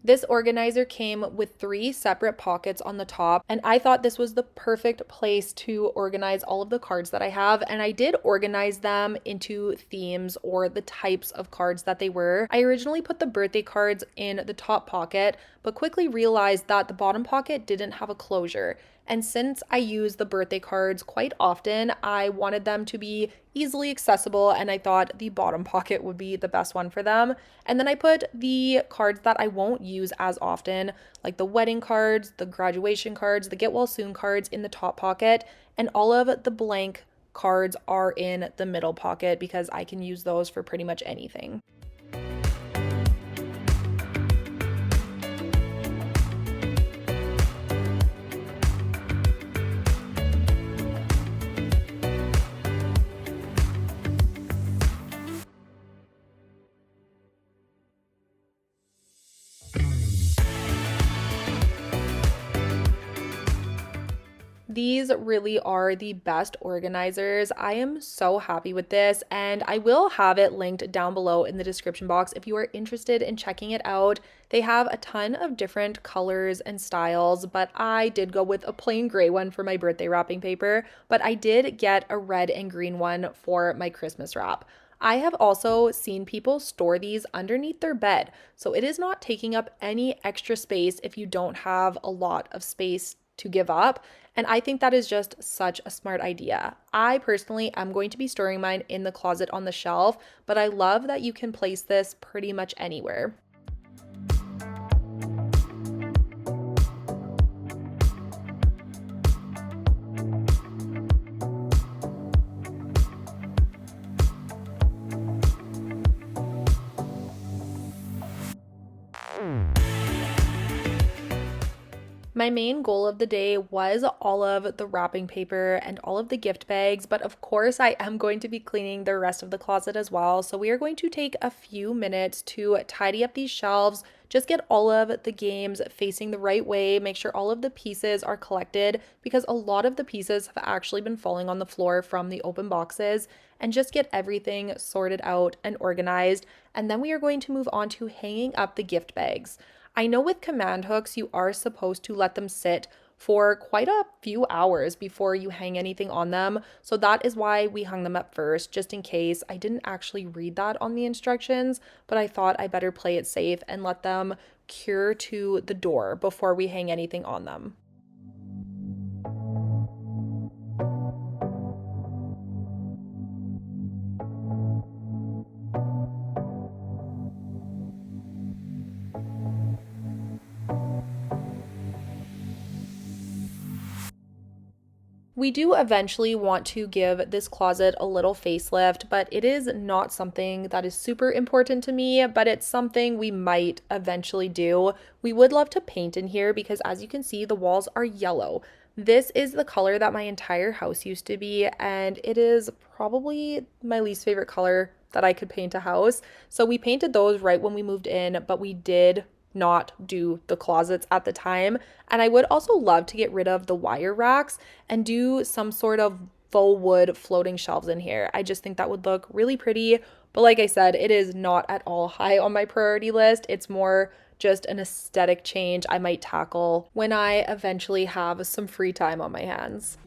This organizer came with 3 separate pockets on the top, and I thought this was the perfect place to organize all of the cards that I have, and I did organize them into themes or the types of cards that they were. I originally put the birthday cards in the top pocket, but quickly realized that the bottom pocket didn't have a closure, And since I use the birthday cards quite often, I wanted them to be easily accessible, and I thought the bottom pocket would be the best one for them. And then I put the cards that I won't use as often, like the wedding cards, the graduation cards, the get well soon cards, in the top pocket, and all of the blank cards are in the middle pocket because I can use those for pretty much anything. These really are the best organizers. I am so happy with this, and I will have it linked down below in the description box if you are interested in checking it out. They have a ton of different colors and styles, but I did go with a plain gray one for my birthday wrapping paper, but I did get a red and green one for my Christmas wrap. I have also seen people store these underneath their bed, so it is not taking up any extra space if you don't have a lot of space to give up. And I think that is just such a smart idea. I personally am going to be storing mine in the closet on the shelf, but I love that you can place this pretty much anywhere. My main goal of the day was all of the wrapping paper and all of the gift bags, but of course I am going to be cleaning the rest of the closet as well. So we are going to take a few minutes to tidy up these shelves, just get all of the games facing the right way, make sure all of the pieces are collected because a lot of the pieces have actually been falling on the floor from the open boxes, and just get everything sorted out and organized. And then we are going to move on to hanging up the gift bags. I know with command hooks, you are supposed to let them sit for quite a few hours before you hang anything on them. So that is why we hung them up first, just in case. I didn't actually read that on the instructions, but I thought I better play it safe and let them cure to the door before we hang anything on them. We do eventually want to give this closet a little facelift, but it is not something that is super important to me, but it's something we might eventually do. We would love to paint in here because, as you can see, the walls are yellow. This is the color that my entire house used to be, and it is probably my least favorite color that I could paint a house. So we painted those right when we moved in, but we did not do the closets at the time. And I would also love to get rid of the wire racks and do some sort of faux wood floating shelves in here. I just think that would look really pretty. But like I said, it is not at all high on my priority list. It's more just an aesthetic change I might tackle when I eventually have some free time on my hands.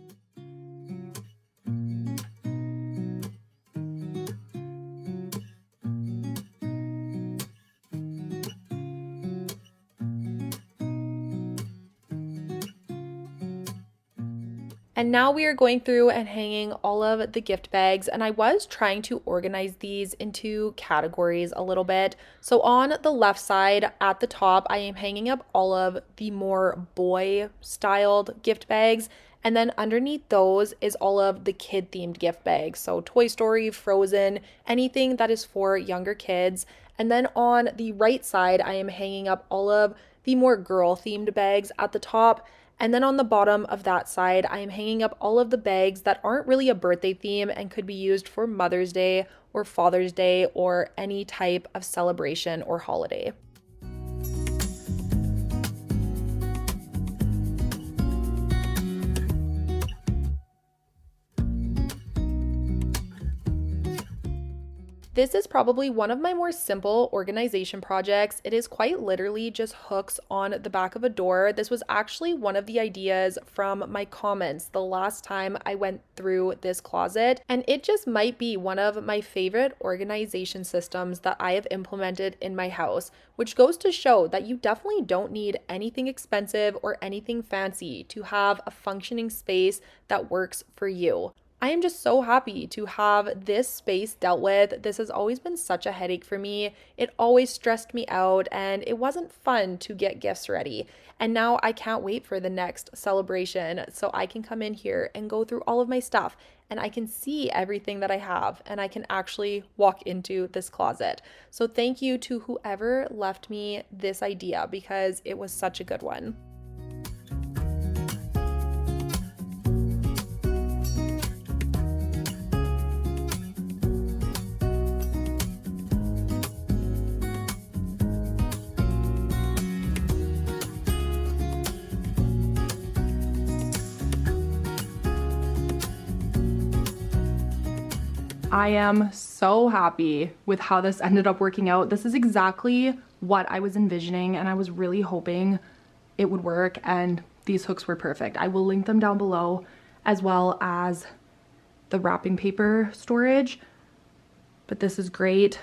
And now we are going through and hanging all of the gift bags, and I was trying to organize these into categories a little bit. So on the left side at the top, I am hanging up all of the more boy styled gift bags, and then underneath those is all of the kid themed gift bags. So Toy Story, Frozen, anything that is for younger kids. And then on the right side, I am hanging up all of the more girl themed bags at the top. And then on the bottom of that side, I am hanging up all of the bags that aren't really a birthday theme and could be used for Mother's Day or Father's Day or any type of celebration or holiday. This is probably one of my more simple organization projects. It is quite literally just hooks on the back of a door. This was actually one of the ideas from my comments the last time I went through this closet, and it just might be one of my favorite organization systems that I have implemented in my house, which goes to show that you definitely don't need anything expensive or anything fancy to have a functioning space that works for you. I am just so happy to have this space dealt with. This has always been such a headache for me. It always stressed me out and it wasn't fun to get gifts ready. And now I can't wait for the next celebration so I can come in here and go through all of my stuff and I can see everything that I have and I can actually walk into this closet. So thank you to whoever left me this idea because it was such a good one. I am so happy with how this ended up working out. This is exactly what I was envisioning and I was really hoping it would work, and these hooks were perfect. I will link them down below as well as the wrapping paper storage, but this is great.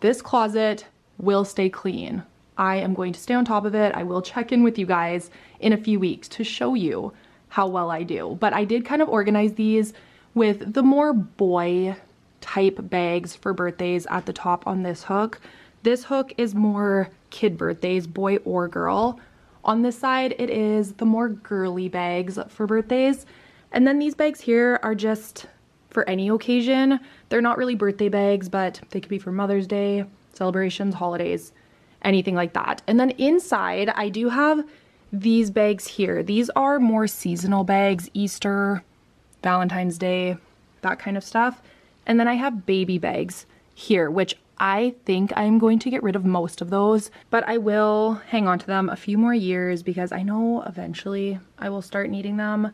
This closet will stay clean. I am going to stay on top of it. I will check in with you guys in a few weeks to show you how well I do, but I did kind of organize these with the more boy type bags for birthdays at the top on this hook. This hook is more kid birthdays, boy or girl. On this side, it is the more girly bags for birthdays. And then these bags here are just for any occasion. They're not really birthday bags, but they could be for Mother's Day, celebrations, holidays, anything like that. And then inside, I do have these bags here. These are more seasonal bags, Easter, Valentine's Day, that kind of stuff. And then I have baby bags here, which I think I'm going to get rid of most of those, but I will hang on to them a few more years because I know eventually I will start needing them,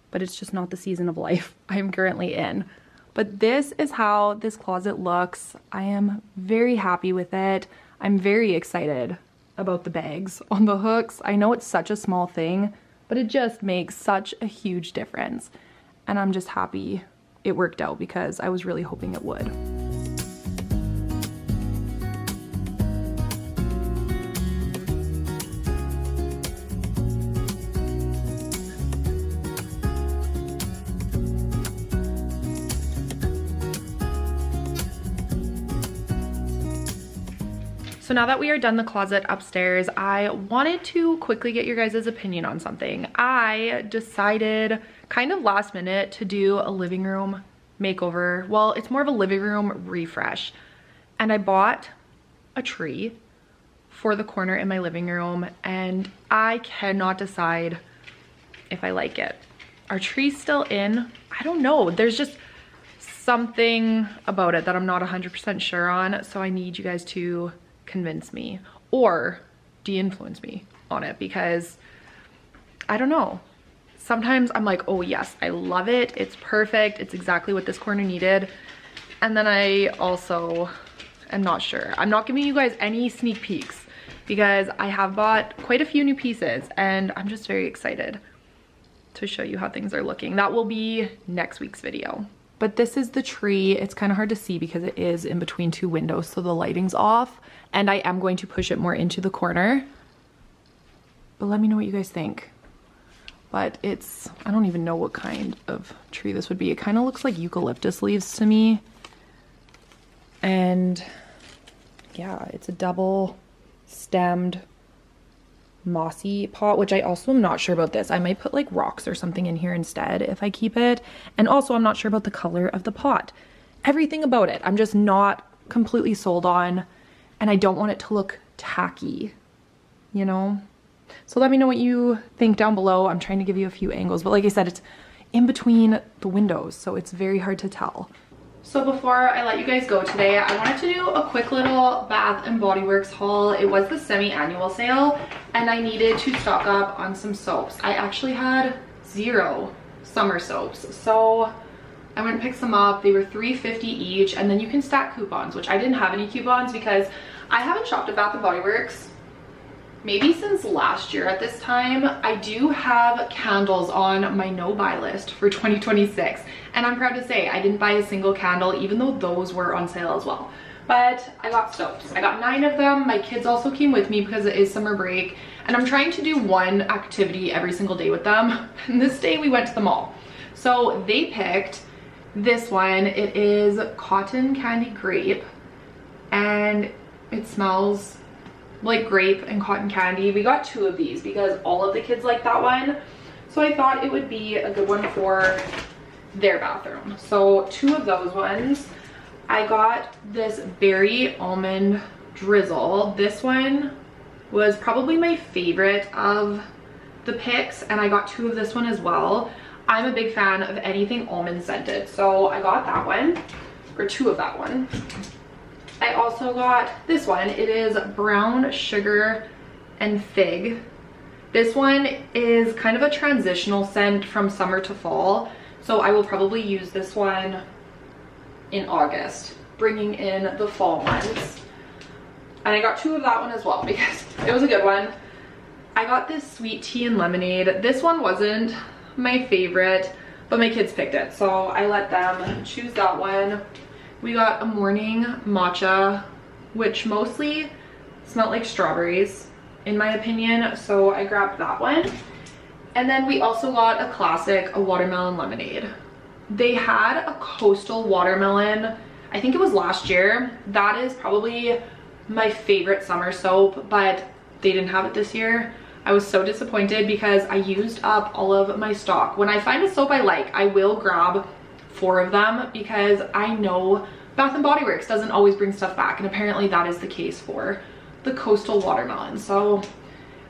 but it's just not the season of life I'm currently in. But this is how this closet looks. I am very happy with it. I'm very excited about the bags on the hooks. I know it's such a small thing, but it just makes such a huge difference. And I'm just happy it worked out because I was really hoping it would. So now that we are done the closet upstairs, I wanted to quickly get your guys' opinion on something. I decided kind of last minute to do a living room makeover. Well, it's more of a living room refresh. And I bought a tree for the corner in my living room and I cannot decide if I like it. Our tree's still in. I don't know. There's just something about it that I'm not 100% sure on. So I need you guys to convince me or de-influence me on it because I don't know. Sometimes I'm like, oh yes, I love it. It's perfect. It's exactly what this corner needed. And then I also am not sure. I'm not giving you guys any sneak peeks because I have bought quite a few new pieces and I'm just very excited to show you how things are looking. That will be next week's video. But this is the tree. It's kind of hard to see because it is in between two windows, so the lighting's off. And I am going to push it more into the corner. But let me know what you guys think. But it's, I don't even know what kind of tree this would be. It kind of looks like eucalyptus leaves to me. And yeah, it's a double stemmed mossy pot, which I also am not sure about this. I might put like rocks or something in here instead if I keep it. And also I'm not sure about the color of the pot. Everything about it I'm just not completely sold on, and I don't want it to look tacky, you know? So let me know what you think down below. I'm trying to give you a few angles, but like I said, it's in between the windows, so it's very hard to tell. So before I let you guys go today, I wanted to do a quick little Bath & Body Works haul. It was the semi-annual sale and I needed to stock up on some soaps. I actually had 0 summer soaps. So I went and picked some up. They were $3.50 each, and then you can stack coupons, which I didn't have any coupons because I haven't shopped at Bath & Body Works maybe since last year at this time. I do have candles on my no buy list for 2026, and I'm proud to say I didn't buy a single candle, even though those were on sale as well. But I got soaps. I got 9 of them. My kids also came with me because it is summer break, and I'm trying to do one activity every single day with them. And this day we went to the mall. So they picked this one. It is cotton candy grape, and it smells like grape and cotton candy. We got 2 of these because all of the kids like that one, so I thought it would be a good one for their bathroom. So 2 of those ones. I got this berry almond drizzle. This one was probably my favorite of the picks, and I got 2 of this one as well. I'm a big fan of anything almond scented, so I got that one, or 2 of that one. I also got this one. It is brown sugar and fig. This one is kind of a transitional scent from summer to fall, so I will probably use this one in August, bringing in the fall ones. And I got 2 of that one as well because it was a good one. I got this sweet tea and lemonade. This one wasn't my favorite, but my kids picked it, so I let them choose that one. We got a morning matcha, which mostly smelled like strawberries in my opinion, so I grabbed that one. And then we also got a classic, a watermelon lemonade. They had a coastal watermelon, I think it was last year. That is probably my favorite summer soap, but they didn't have it this year. I was so disappointed because I used up all of my stock. When I find a soap I like, I will grab 4 of them because I know Bath & Body Works doesn't always bring stuff back, and apparently that is the case for the coastal watermelon. So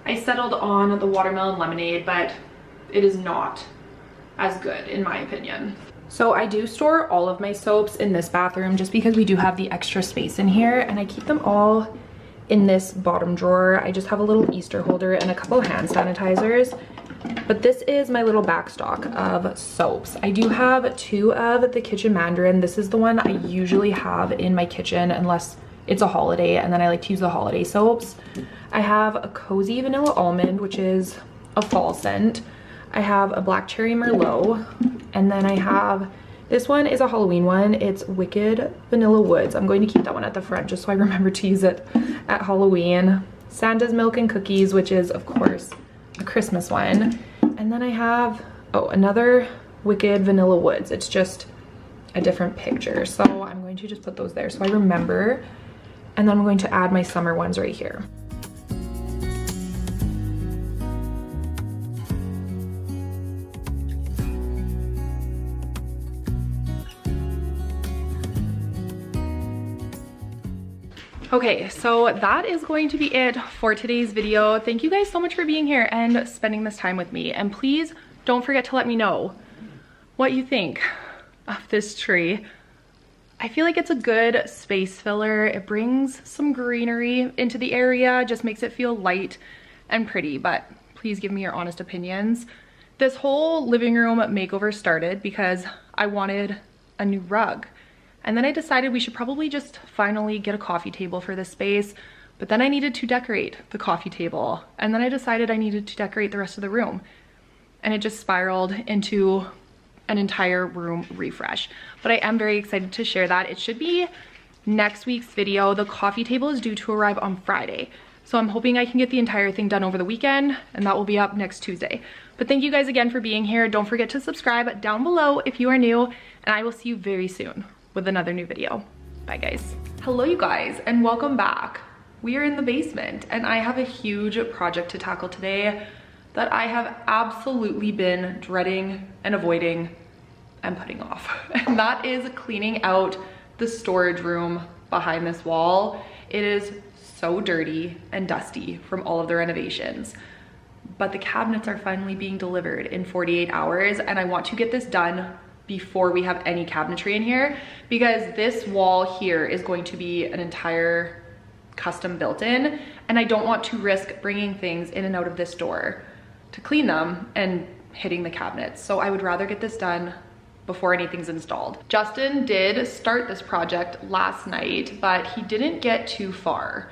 I settled on the watermelon lemonade, but it is not as good in my opinion. So I do store all of my soaps in this bathroom just because we do have the extra space in here, and I keep them all in this bottom drawer. I just have a little Easter holder and a couple hand sanitizers. But this is my little back stock of soaps. I do have 2 of the Kitchen Mandarin. This is the one I usually have in my kitchen unless it's a holiday, and then I like to use the holiday soaps. I have a Cozy Vanilla Almond, which is a fall scent. I have a Black Cherry Merlot, and then I have, this one is a Halloween one. It's Wicked Vanilla Woods. I'm going to keep that one at the front just so I remember to use it at Halloween. Santa's Milk and Cookies, which is of course a Christmas one. And then I have, oh, another Wicked Vanilla Woods. It's just a different picture. So I'm going to just put those there so I remember. And then I'm going to add my summer ones right here. Okay, so that is going to be it for today's video. Thank you guys so much for being here and spending this time with me. And please don't forget to let me know what you think of this tree. I feel like it's a good space filler. It brings some greenery into the area, just makes it feel light and pretty, but please give me your honest opinions. This whole living room makeover started because I wanted a new rug. And then I decided we should probably just finally get a coffee table for this space, but then I needed to decorate the coffee table. And then I decided I needed to decorate the rest of the room. And it just spiraled into an entire room refresh. But I am very excited to share that. It should be next week's video. The coffee table is due to arrive on Friday. So I'm hoping I can get the entire thing done over the weekend, and that will be up next Tuesday. But thank you guys again for being here. Don't forget to subscribe down below if you are new, and I will see you very soon with another new video. Bye guys. Hello you guys, and welcome back. We are in the basement, and I have a huge project to tackle today that I have absolutely been dreading and avoiding and putting off. And that is cleaning out the storage room behind this wall. It is so dirty and dusty from all of the renovations, but the cabinets are finally being delivered in 48 hours, and I want to get this done before we have any cabinetry in here, because this wall here is going to be an entire custom built in, and I don't want to risk bringing things in and out of this door to clean them and hitting the cabinets. So I would rather get this done before anything's installed. Justin did start this project last night, but he didn't get too far.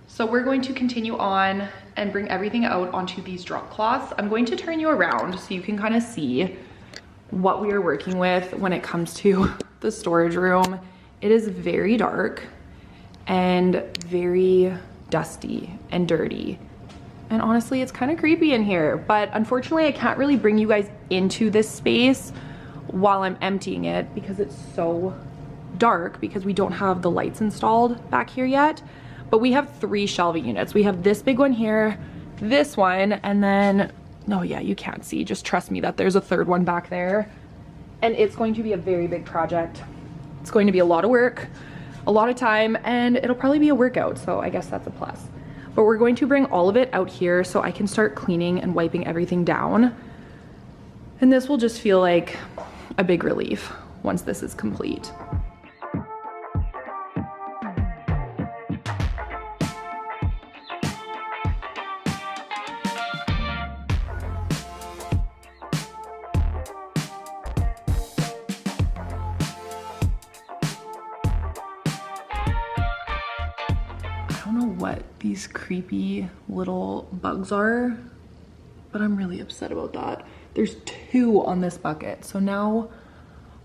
So we're going to continue on and bring everything out onto these drop cloths. I'm going to turn you around so you can kind of see what we are working with when it comes to the storage room. It is very dark and very dusty and dirty. And honestly, it's kind of creepy in here, but unfortunately I can't really bring you guys into this space while I'm emptying it because it's so dark because we don't have the lights installed back here yet. But we have 3 shelving units. We have this big one here, this one, and then, oh yeah, you can't see, just trust me that there's a 3rd one back there. And it's going to be a very big project. It's going to be a lot of work, a lot of time, and it'll probably be a workout, so I guess that's a plus. But we're going to bring all of it out here so I can start cleaning and wiping everything down. And this will just feel like a big relief once this is complete. I don't know what these creepy little bugs are, but I'm really upset about that. There's 2 on this bucket, so now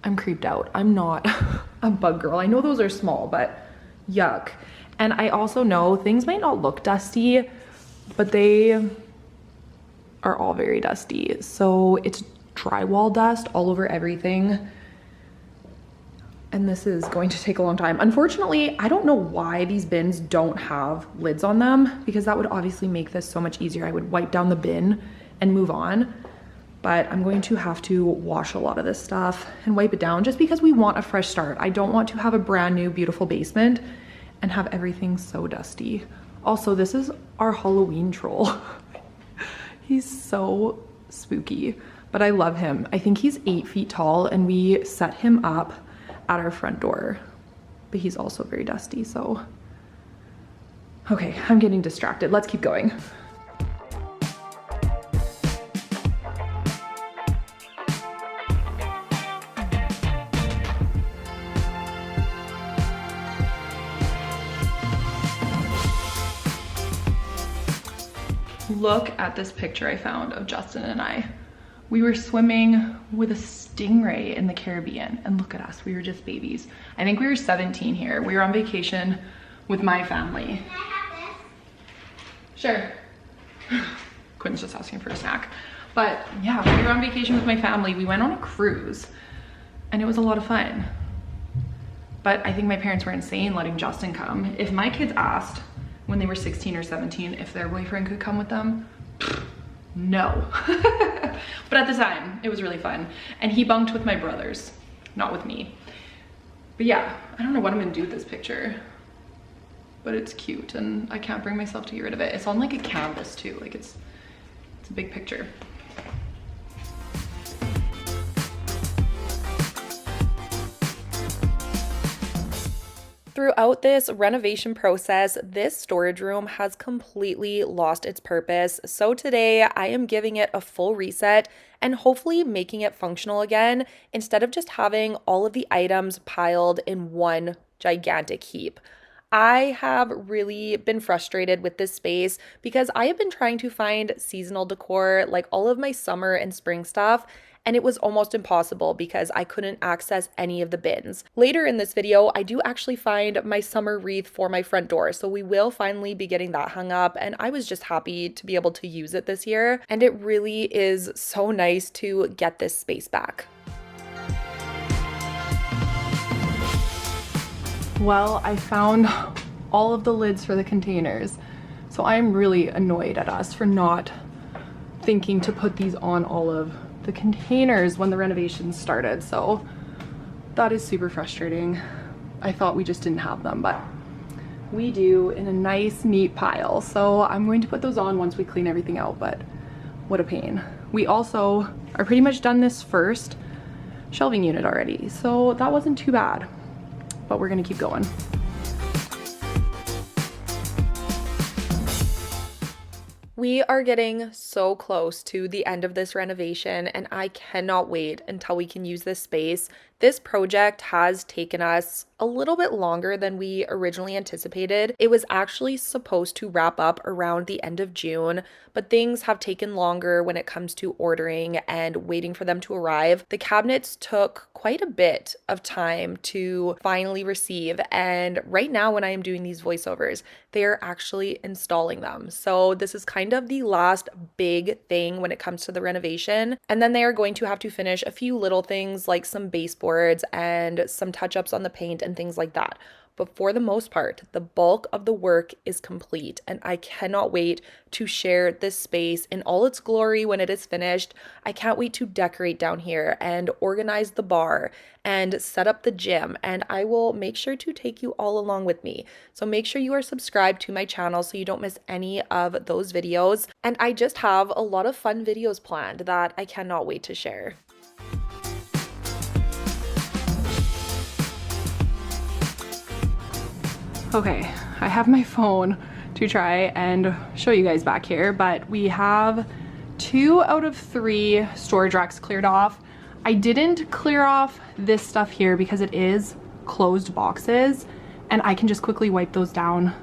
I'm creeped out. I'm not a bug girl. I know those are small, but yuck. And I also know things might not look dusty, but they are all very dusty. So it's drywall dust all over everything. And this is going to take a long time. Unfortunately, I don't know why these bins don't have lids on them because that would obviously make this so much easier. I would wipe down the bin and move on. But I'm going to have to wash a lot of this stuff and wipe it down just because we want a fresh start. I don't want to have a brand new, beautiful basement and have everything so dusty. Also, this is our Halloween troll. He's so spooky, but I love him. I think he's 8 feet tall and we set him up at our front door, but he's also very dusty, so. Okay, I'm getting distracted. Let's keep going. Look at this picture I found of Justin and I. We were swimming with a stingray in the Caribbean, and look at us, we were just babies. I think we were 17 here. We were on vacation with my family. Can I have this? Sure. Quinn's just asking for a snack. But yeah, we were on vacation with my family. We went on a cruise, and it was a lot of fun. But I think my parents were insane letting Justin come. If my kids asked when they were 16 or 17 if their boyfriend could come with them, no. But at the time, it was really fun. And he bunked with my brothers, not with me. But yeah, I don't know what I'm gonna do with this picture, but it's cute and I can't bring myself to get rid of it. It's on like a canvas too, like it's a big picture. Throughout this renovation process, this storage room has completely lost its purpose. So today I am giving it a full reset and hopefully making it functional again instead of just having all of the items piled in one gigantic heap. I have really been frustrated with this space because I have been trying to find seasonal decor, like all of my summer and spring stuff, and it was almost impossible because I couldn't access any of the bins. Later in this video, I do actually find my summer wreath for my front door, so we will finally be getting that hung up, and I was just happy to be able to use it this year, and it really is so nice to get this space back. Well, I found all of the lids for the containers, so I'm really annoyed at us for not thinking to put these on all of the containers when the renovations started, so that is super frustrating. I thought we just didn't have them, but we do in a nice neat pile, so I'm going to put those on once we clean everything out, but what a pain. We also are pretty much done this first shelving unit already, so that wasn't too bad, but we're gonna keep going. We are getting so close to the end of this renovation, and I cannot wait until we can use this space. This project has taken us a little bit longer than we originally anticipated. It was actually supposed to wrap up around the end of June, but things have taken longer when it comes to ordering and waiting for them to arrive. The cabinets took quite a bit of time to finally receive, and right now when I am doing these voiceovers, they are actually installing them. So this is kind of the last big thing when it comes to the renovation, and then they are going to have to finish a few little things like some baseboards and some touch-ups on the paint and things like that. But for the most part, the bulk of the work is complete, and I cannot wait to share this space in all its glory when it is finished. I can't wait to decorate down here and organize the bar and set up the gym, and I will make sure to take you all along with me. So make sure you are subscribed to my channel so you don't miss any of those videos. And I just have a lot of fun videos planned that I cannot wait to share. Okay, I have my phone to try and show you guys back here, but we have 2 out of 3 storage racks cleared off. I didn't clear off this stuff here because it is closed boxes, and I can just quickly wipe those down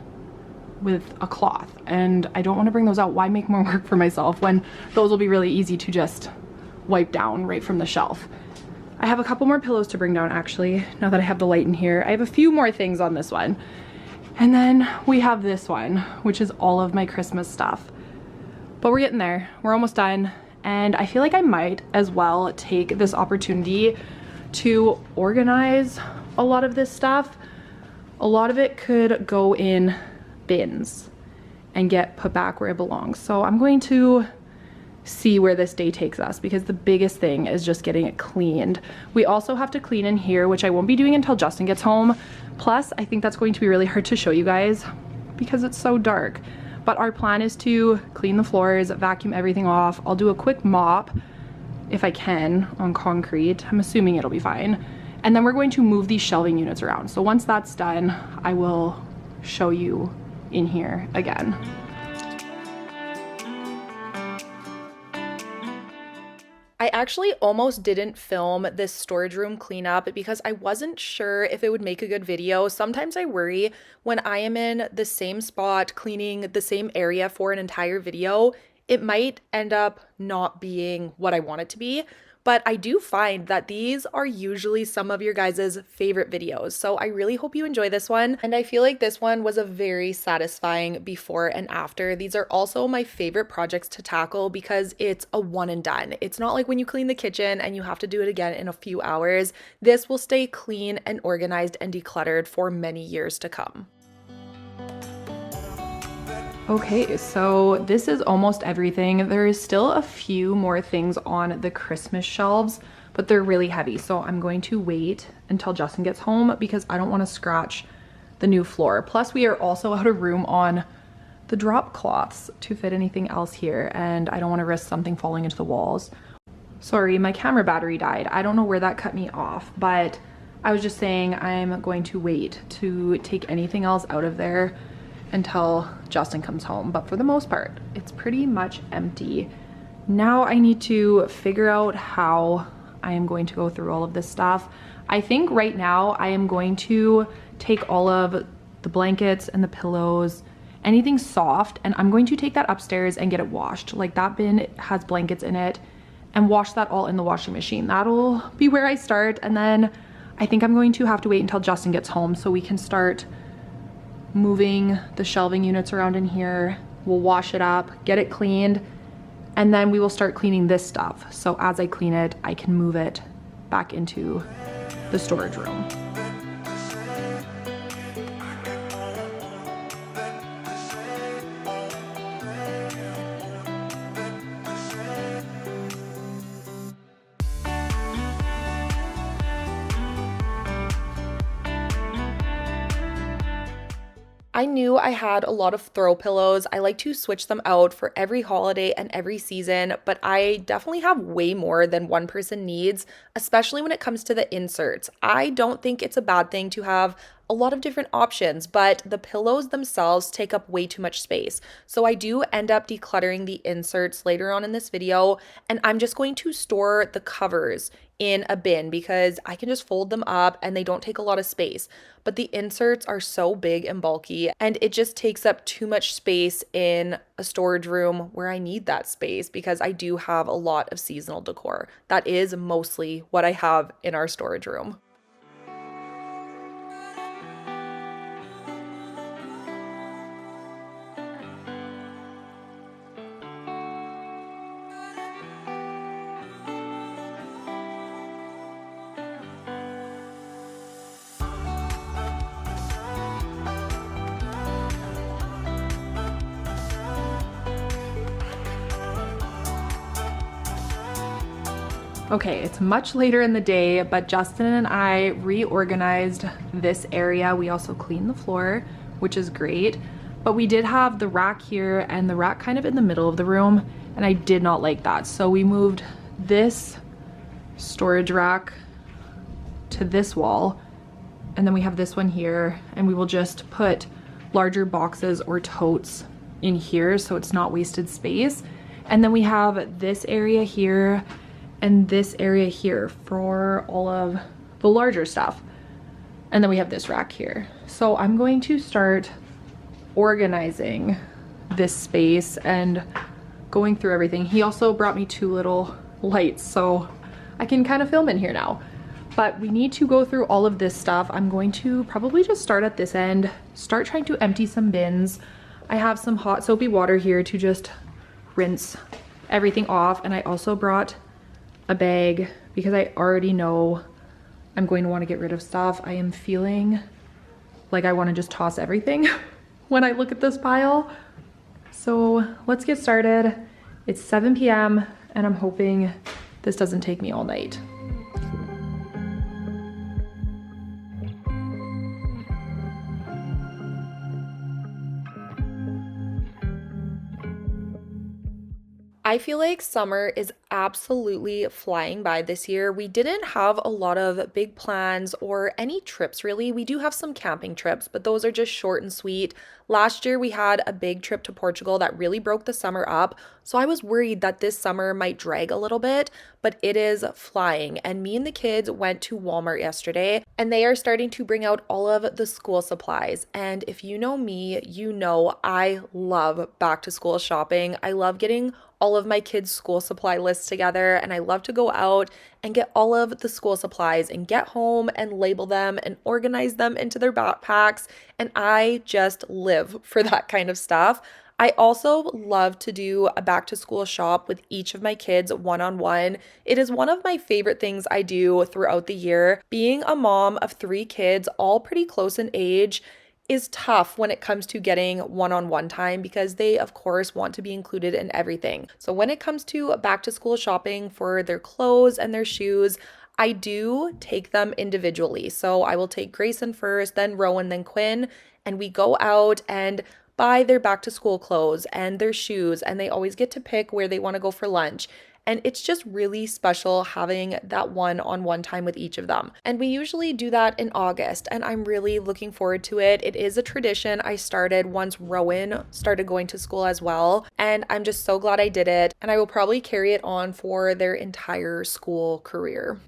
with a cloth, and I don't want to bring those out. Why make more work for myself when those will be really easy to just wipe down right from the shelf? I have a couple more pillows to bring down actually, now that I have the light in here. I have a few more things on this one. And then we have this one, which is all of my Christmas stuff. But we're getting there. We're almost done. And I feel like I might as well take this opportunity to organize a lot of this stuff. A lot of it could go in bins and get put back where it belongs. So I'm going to see where this day takes us, because the biggest thing is just getting it cleaned. We also have to clean in here, which I won't be doing until Justin gets home. Plus, I think that's going to be really hard to show you guys because it's so dark. But our plan is to clean the floors, vacuum everything off. I'll do a quick mop if I can on concrete. I'm assuming it'll be fine. And then we're going to move these shelving units around. So once that's done, I will show you in here again. I actually almost didn't film this storage room cleanup because I wasn't sure if it would make a good video. Sometimes I worry when I am in the same spot cleaning the same area for an entire video, it might end up not being what I want it to be. But I do find that these are usually some of your guys' favorite videos. So I really hope you enjoy this one. And I feel like this one was a very satisfying before and after. These are also my favorite projects to tackle because it's a one and done. It's not like when you clean the kitchen and you have to do it again in a few hours. This will stay clean and organized and decluttered for many years to come. Okay, so this is almost everything. There is still a few more things on the Christmas shelves, but they're really heavy. So I'm going to wait until Justin gets home because I don't want to scratch the new floor. Plus we are also out of room on the drop cloths to fit anything else here, and I don't want to risk something falling into the walls. Sorry, my camera battery died. I don't know where that cut me off, but I was just saying I'm going to wait to take anything else out of there until Justin comes home. But for the most part, it's pretty much empty. Now I need to figure out how I am going to go through all of this stuff. I think right now I am going to take all of the blankets and the pillows, anything soft, and I'm going to take that upstairs and get it washed. Like that bin has blankets in it, and wash that all in the washing machine. That'll be where I start. And then I think I'm going to have to wait until Justin gets home so we can start moving the shelving units around in here. We'll wash it up, get it cleaned, and then we will start cleaning this stuff. So as I clean it, I can move it back into the storage room. I knew I had a lot of throw pillows. I like to switch them out for every holiday and every season, but I definitely have way more than one person needs, especially when it comes to the inserts. I don't think it's a bad thing to have a lot of different options, but the pillows themselves take up way too much space. So I do end up decluttering the inserts later on in this video, and I'm just going to store the covers in a bin because I can just fold them up and they don't take a lot of space. But the inserts are so big and bulky, and it just takes up too much space in a storage room where I need that space because I do have a lot of seasonal decor. That is mostly what I have in our storage room. Okay, it's much later in the day, but Justin and I reorganized this area. We also cleaned the floor, which is great, but we did have the rack here and the rack kind of in the middle of the room, and I did not like that. So we moved this storage rack to this wall, and then we have this one here, and we will just put larger boxes or totes in here so it's not wasted space. And then we have this area here and this area here for all of the larger stuff. And then we have this rack here. So I'm going to start organizing this space and going through everything. He also brought me 2 little lights so I can kind of film in here now. But we need to go through all of this stuff. I'm going to probably just start at this end, start trying to empty some bins. I have some hot soapy water here to just rinse everything off. And I also brought a bag because I already know I'm going to want to get rid of stuff. I am feeling like I want to just toss everything when I look at this pile. So let's get started. It's 7 p.m. and I'm hoping this doesn't take me all night. I feel like summer is absolutely flying by this year. We didn't have a lot of big plans or any trips really. We do have some camping trips, but those are just short and sweet. Last year we had a big trip to Portugal that really broke the summer up. So I was worried that this summer might drag a little bit, but it is flying. And me and the kids went to Walmart yesterday and they are starting to bring out all of the school supplies. And if you know me, you know I love back to school shopping. I love getting all of my kids' school supply lists together, and I love to go out and get all of the school supplies and get home and label them and organize them into their backpacks, and I just live for that kind of stuff. I also love to do a back to school shop with each of my kids one-on-one. It is one of my favorite things I do throughout the year. Being a mom of 3 kids, all pretty close in age, is tough when it comes to getting one-on-one time because they of course want to be included in everything. So when it comes to back to school shopping for their clothes and their shoes, I do take them individually. So I will take Grayson first, then Rowan, then Quinn, and we go out and buy their back to school clothes and their shoes, and they always get to pick where they want to go for lunch. And it's just really special having that one-on-one time with each of them. And we usually do that in August, and I'm really looking forward to it. It is a tradition I started once Rowan started going to school as well, and I'm just so glad I did it. And I will probably carry it on for their entire school career.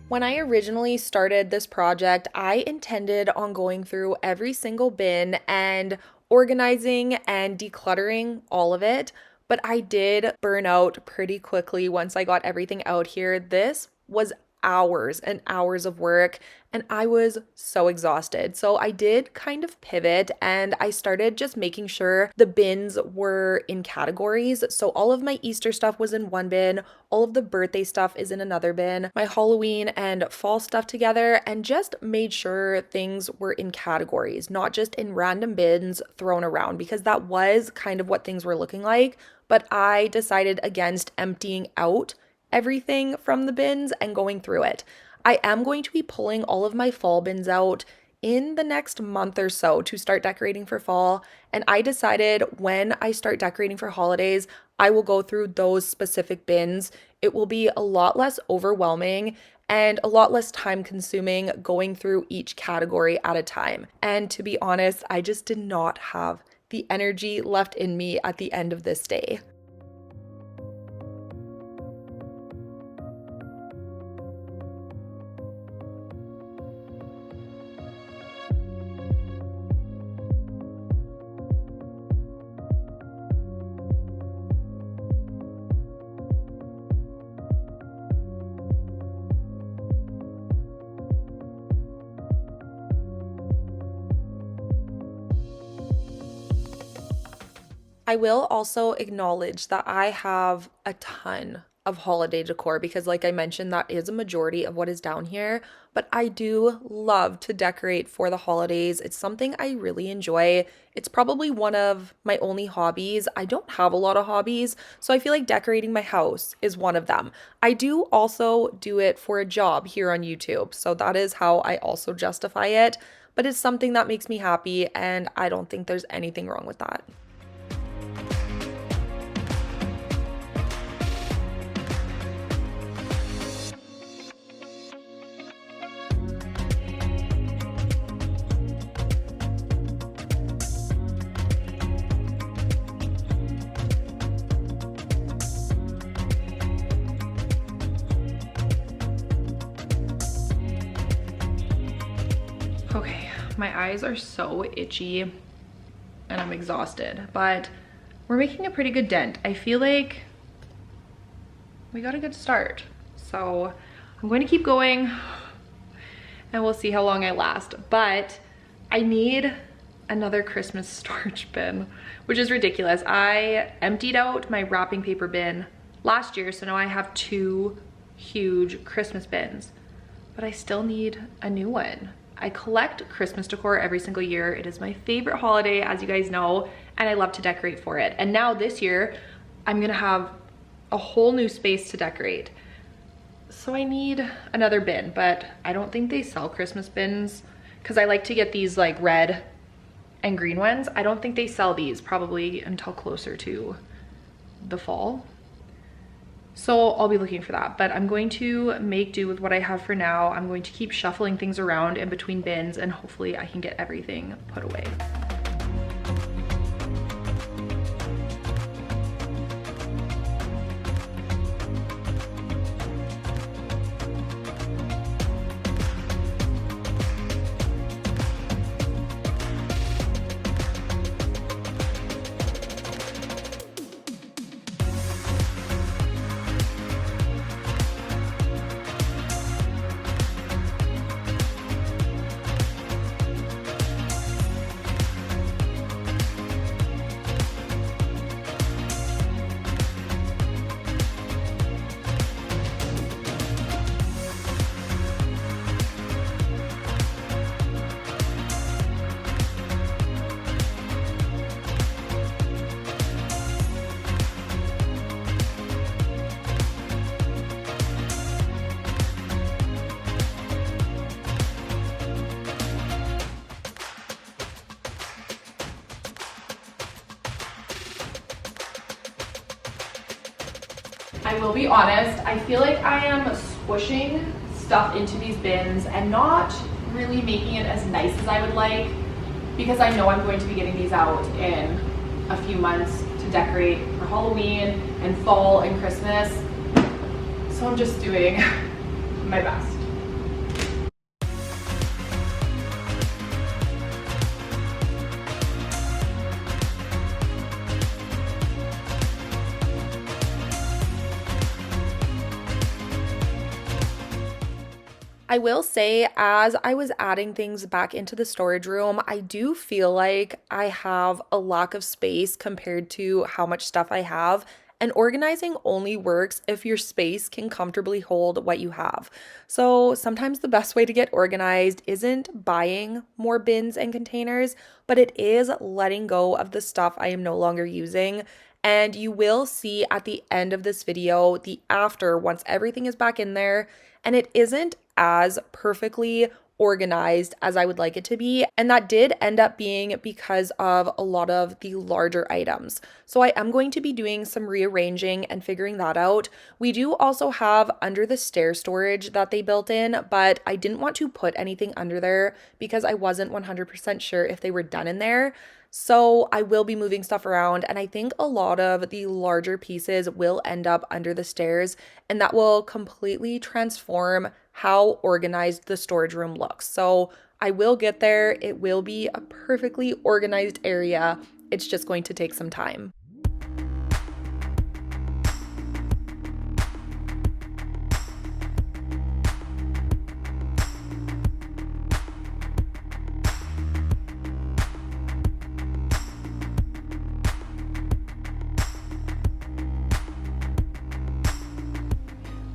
When I originally started this project, I intended on going through every single bin and organizing and decluttering all of it, but I did burn out pretty quickly once I got everything out here. This was hours and hours of work, and I was so exhausted. So I did kind of pivot and I started just making sure the bins were in categories. So all of my Easter stuff was in one bin, all of the birthday stuff is in another bin, my Halloween and fall stuff together, and just made sure things were in categories, not just in random bins thrown around, because that was kind of what things were looking like. But I decided against emptying out everything from the bins and going through it. I am going to be pulling all of my fall bins out in the next month or so to start decorating for fall. And I decided when I start decorating for holidays, I will go through those specific bins. It will be a lot less overwhelming and a lot less time consuming going through each category at a time. And to be honest, I just did not have the energy left in me at the end of this day. I will also acknowledge that I have a ton of holiday decor because, like I mentioned, that is a majority of what is down here. But I do love to decorate for the holidays. It's something I really enjoy. It's probably one of my only hobbies. I don't have a lot of hobbies, so I feel like decorating my house is one of them. I do also do it for a job here on YouTube, so that is how I also justify it. But it's something that makes me happy, and I don't think there's anything wrong with that. Okay, my eyes are so itchy and I'm exhausted, but we're making a pretty good dent. I feel like we got a good start. So I'm going to keep going and we'll see how long I last. But I need another Christmas storage bin, which is ridiculous. I emptied out my wrapping paper bin last year, so now I have 2 huge Christmas bins, but I still need a new one. I collect Christmas decor every single year. It is my favorite holiday, as you guys know, and I love to decorate for it. And now this year, I'm gonna have a whole new space to decorate. So I need another bin, but I don't think they sell Christmas bins because I like to get these like red and green ones. I don't think they sell these probably until closer to the fall. So I'll be looking for that, but I'm going to make do with what I have for now. I'm going to keep shuffling things around in between bins and hopefully I can get everything put away. I will be honest, I feel like I am squishing stuff into these bins and not really making it as nice as I would like, because I know I'm going to be getting these out in a few months to decorate for Halloween and fall and Christmas. So I'm just doing my best. I will say, as I was adding things back into the storage room, I do feel like I have a lack of space compared to how much stuff I have. And organizing only works if your space can comfortably hold what you have. So sometimes the best way to get organized isn't buying more bins and containers, but it is letting go of the stuff I am no longer using And you will see at the end of this video the after once everything is back in there, and it isn't as perfectly organized as I would like it to be. And that did end up being because of a lot of the larger items. So I am going to be doing some rearranging and figuring that out. We do also have under the stair storage that they built in, but I didn't want to put anything under there because I wasn't 100% sure if they were done in there. So I will be moving stuff around, and I think a lot of the larger pieces will end up under the stairs, and that will completely transform how organized the storage room looks. So I will get there. It will be a perfectly organized area. It's just going to take some time.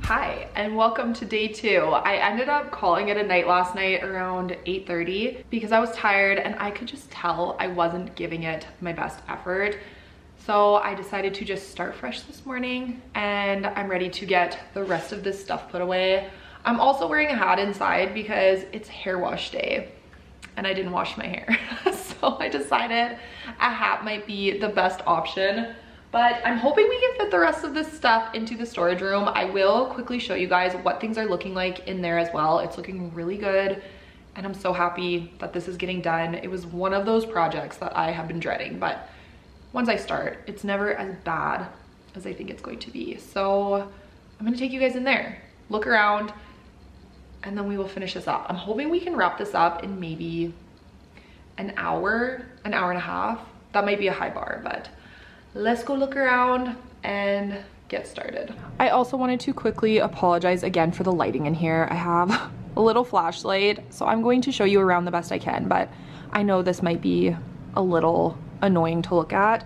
Hi, and welcome to day 2. I ended up calling it a night last night around 8:30 because I was tired and I could just tell I wasn't giving it my best effort. So I decided to just start fresh this morning, and I'm ready to get the rest of this stuff put away. I'm also wearing a hat inside because it's hair wash day and I didn't wash my hair. So I decided a hat might be the best option. But I'm hoping we can fit the rest of this stuff into the storage room. I will quickly show you guys what things are looking like in there as well. It's looking really good, and I'm so happy that this is getting done. It was one of those projects that I have been dreading, but once I start, it's never as bad as I think it's going to be. So I'm gonna take you guys in there, look around, and then we will finish this up. I'm hoping we can wrap this up in maybe an hour and a half. That might be a high bar, but let's go look around and get started. I also wanted to quickly apologize again for the lighting in here. I have a little flashlight, so I'm going to show you around the best I can, but I know this might be a little annoying to look at,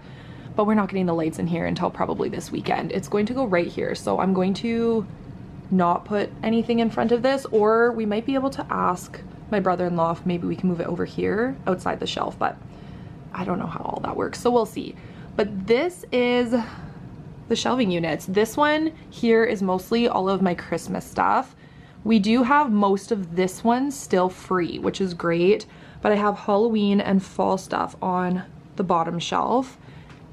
but we're not getting the lights in here until probably this weekend. It's going to go right here, so I'm going to not put anything in front of this, or we might be able to ask my brother-in-law if maybe we can move it over here outside the shelf, but I don't know how all that works, so we'll see. But this is the shelving units. This one here is mostly all of my Christmas stuff. We do have most of this one still free, which is great, but I have Halloween and fall stuff on the bottom shelf.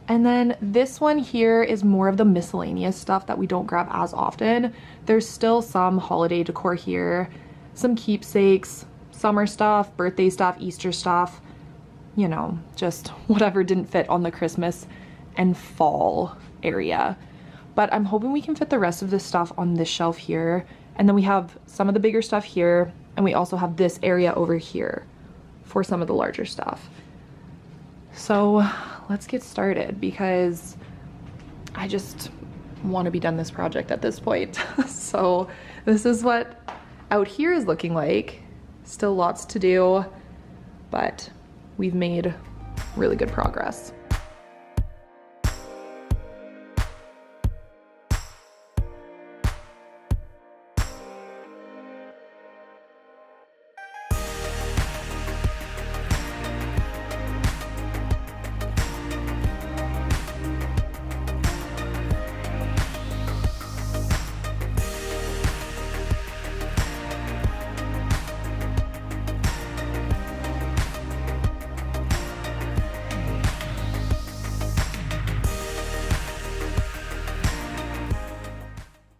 And then this one here is more of the miscellaneous stuff that we don't grab as often. There's still some holiday decor here, some keepsakes, summer stuff, birthday stuff, Easter stuff. You know, just whatever didn't fit on the Christmas and fall area. But I'm hoping we can fit the rest of this stuff on this shelf here. And then we have some of the bigger stuff here, and we also have this area over here for some of the larger stuff. So let's get started because I just want to be done this project at this point. So this is what out here is looking like. Still lots to do, but we've made really good progress.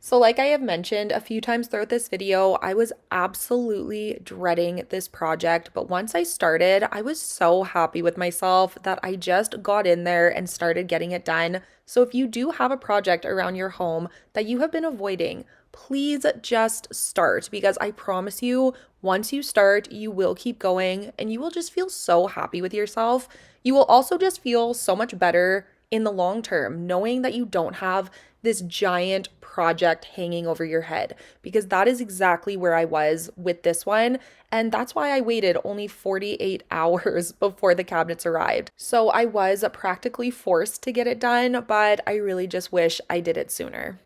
So like I have mentioned a few times throughout this video, I was absolutely dreading this project, but once I started, I was so happy with myself that I just got in there and started getting it done. So if you do have a project around your home that you have been avoiding, please just start, because I promise you, once you start, you will keep going and you will just feel so happy with yourself. You will also just feel so much better in the long term, knowing that you don't have this giant project hanging over your head, because that is exactly where I was with this one. And that's why I waited only 48 hours before the cabinets arrived. So I was practically forced to get it done, but I really just wish I did it sooner.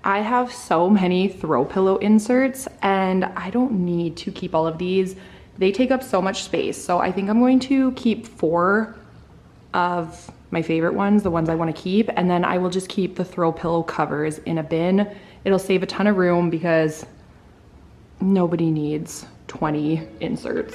I have so many throw pillow inserts and I don't need to keep all of these. They take up so much space. So I think I'm going to keep 4 of my favorite ones, the ones I want to keep, and then I will just keep the throw pillow covers in a bin. It'll save a ton of room because nobody needs 20 inserts.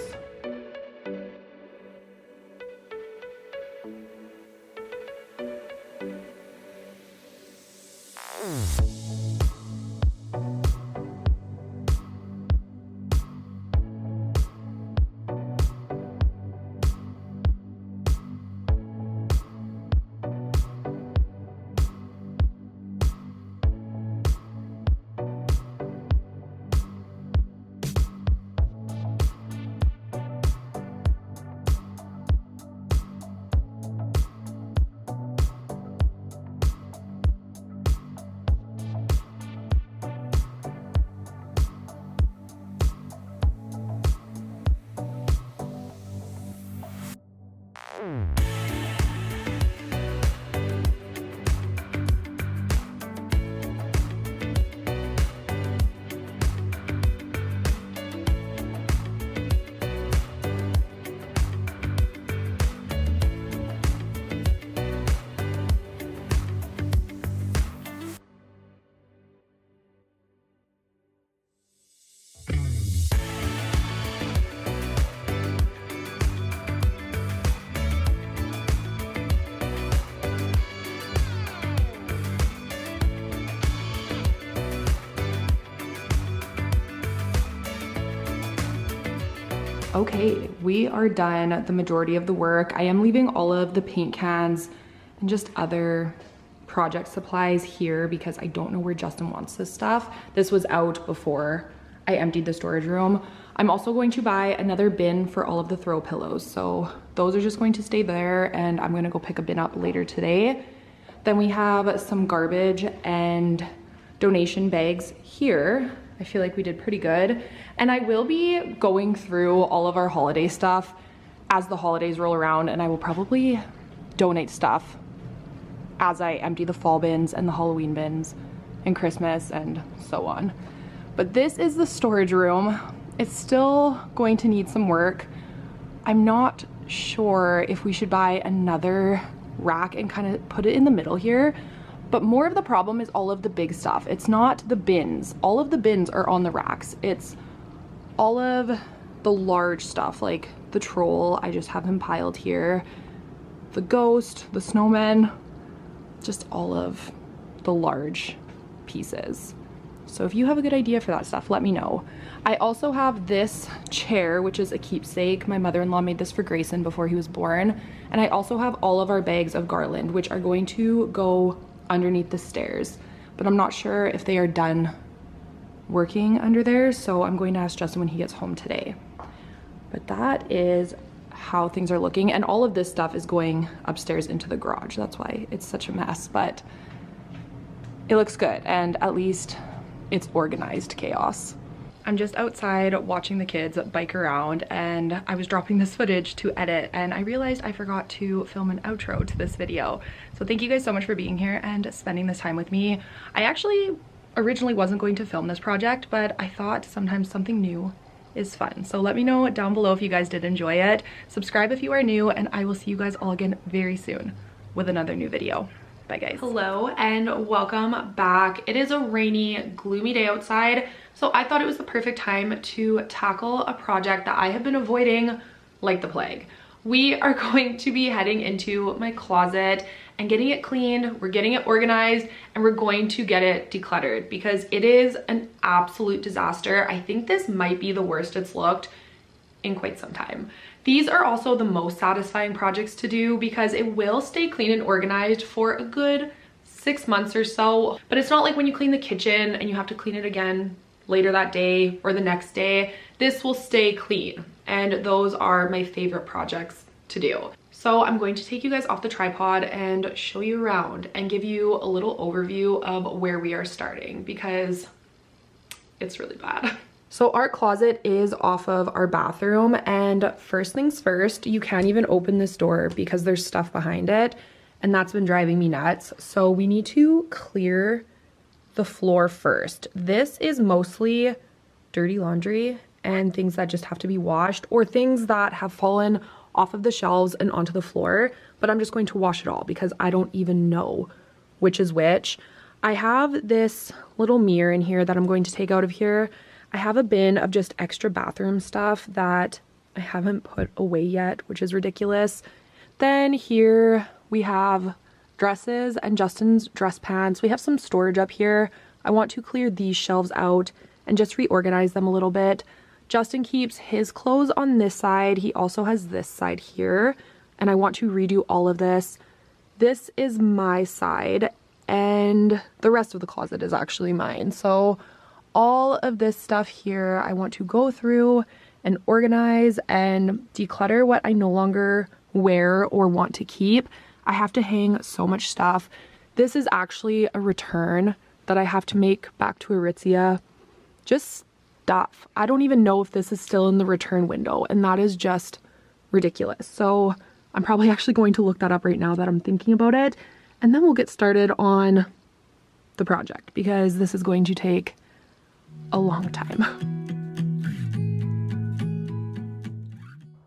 Okay, we are done the majority of the work. I am leaving all of the paint cans and just other project supplies here because I don't know where Justin wants this stuff. This was out before I emptied the storage room. I'm also going to buy another bin for all of the throw pillows. So those are just going to stay there and I'm gonna go pick a bin up later today. Then we have some garbage and donation bags here. I feel like we did pretty good. And I will be going through all of our holiday stuff as the holidays roll around, and I will probably donate stuff as I empty the fall bins and the Halloween bins and Christmas and so on. But this is the storage room. It's still going to need some work. I'm not sure if we should buy another rack and kind of put it in the middle here. But more of the problem is all of the big stuff. It's not the bins. All of the bins are on the racks. It's all of the large stuff, like the troll, I just have him piled here. The ghost, the snowman, just all of the large pieces. So if you have a good idea for that stuff, let me know. I also have this chair, which is a keepsake. My mother-in-law made this for Grayson before he was born. And I also have all of our bags of garland, which are going to go underneath the stairs, but I'm not sure if they are done working under there, so I'm going to ask Justin when he gets home today. But that is how things are looking, and all of this stuff is going upstairs into the garage. That's why it's such a mess, but it looks good, and at least it's organized chaos. I'm just outside watching the kids bike around, and I was dropping this footage to edit, and I realized I forgot to film an outro to this video. So thank you guys so much for being here and spending this time with me. I actually originally wasn't going to film this project, but I thought sometimes something new is fun. So let me know down below if you guys did enjoy it. Subscribe if you are new, and I will see you guys all again very soon with another new video. Bye guys. Hello and welcome back. It is a rainy, gloomy day outside, so I thought it was the perfect time to tackle a project that I have been avoiding like the plague. We are going to be heading into my closet and getting it cleaned, we're getting it organized, and we're going to get it decluttered because it is an absolute disaster. I think this might be the worst it's looked in quite some time. These are also the most satisfying projects to do because it will stay clean and organized for a good 6 months or so. But it's not like when you clean the kitchen and you have to clean it again later that day or the next day. This will stay clean, and those are my favorite projects to do. So I'm going to take you guys off the tripod and show you around and give you a little overview of where we are starting because it's really bad. So our closet is off of our bathroom, and first things first, you can't even open this door because there's stuff behind it, and that's been driving me nuts. So we need to clear the floor first. This is mostly dirty laundry and things that just have to be washed, or things that have fallen off of the shelves and onto the floor, but I'm just going to wash it all because I don't even know which is which. I have this little mirror in here that I'm going to take out of here. I have a bin of just extra bathroom stuff that I haven't put away yet, which is ridiculous. Then here we have dresses and Justin's dress pants. We have some storage up here. I want to clear these shelves out and just reorganize them a little bit. Justin keeps his clothes on this side. He also has this side here, and I want to redo all of this. This is my side, and the rest of the closet is actually mine. So all of this stuff here, I want to go through and organize and declutter what I no longer wear or want to keep. I have to hang so much stuff. This is actually a return that I have to make back to Aritzia. Just stuff. I don't even know if this is still in the return window, and that is just ridiculous. So I'm probably actually going to look that up right now that I'm thinking about it, and then we'll get started on the project because this is going to take a long time.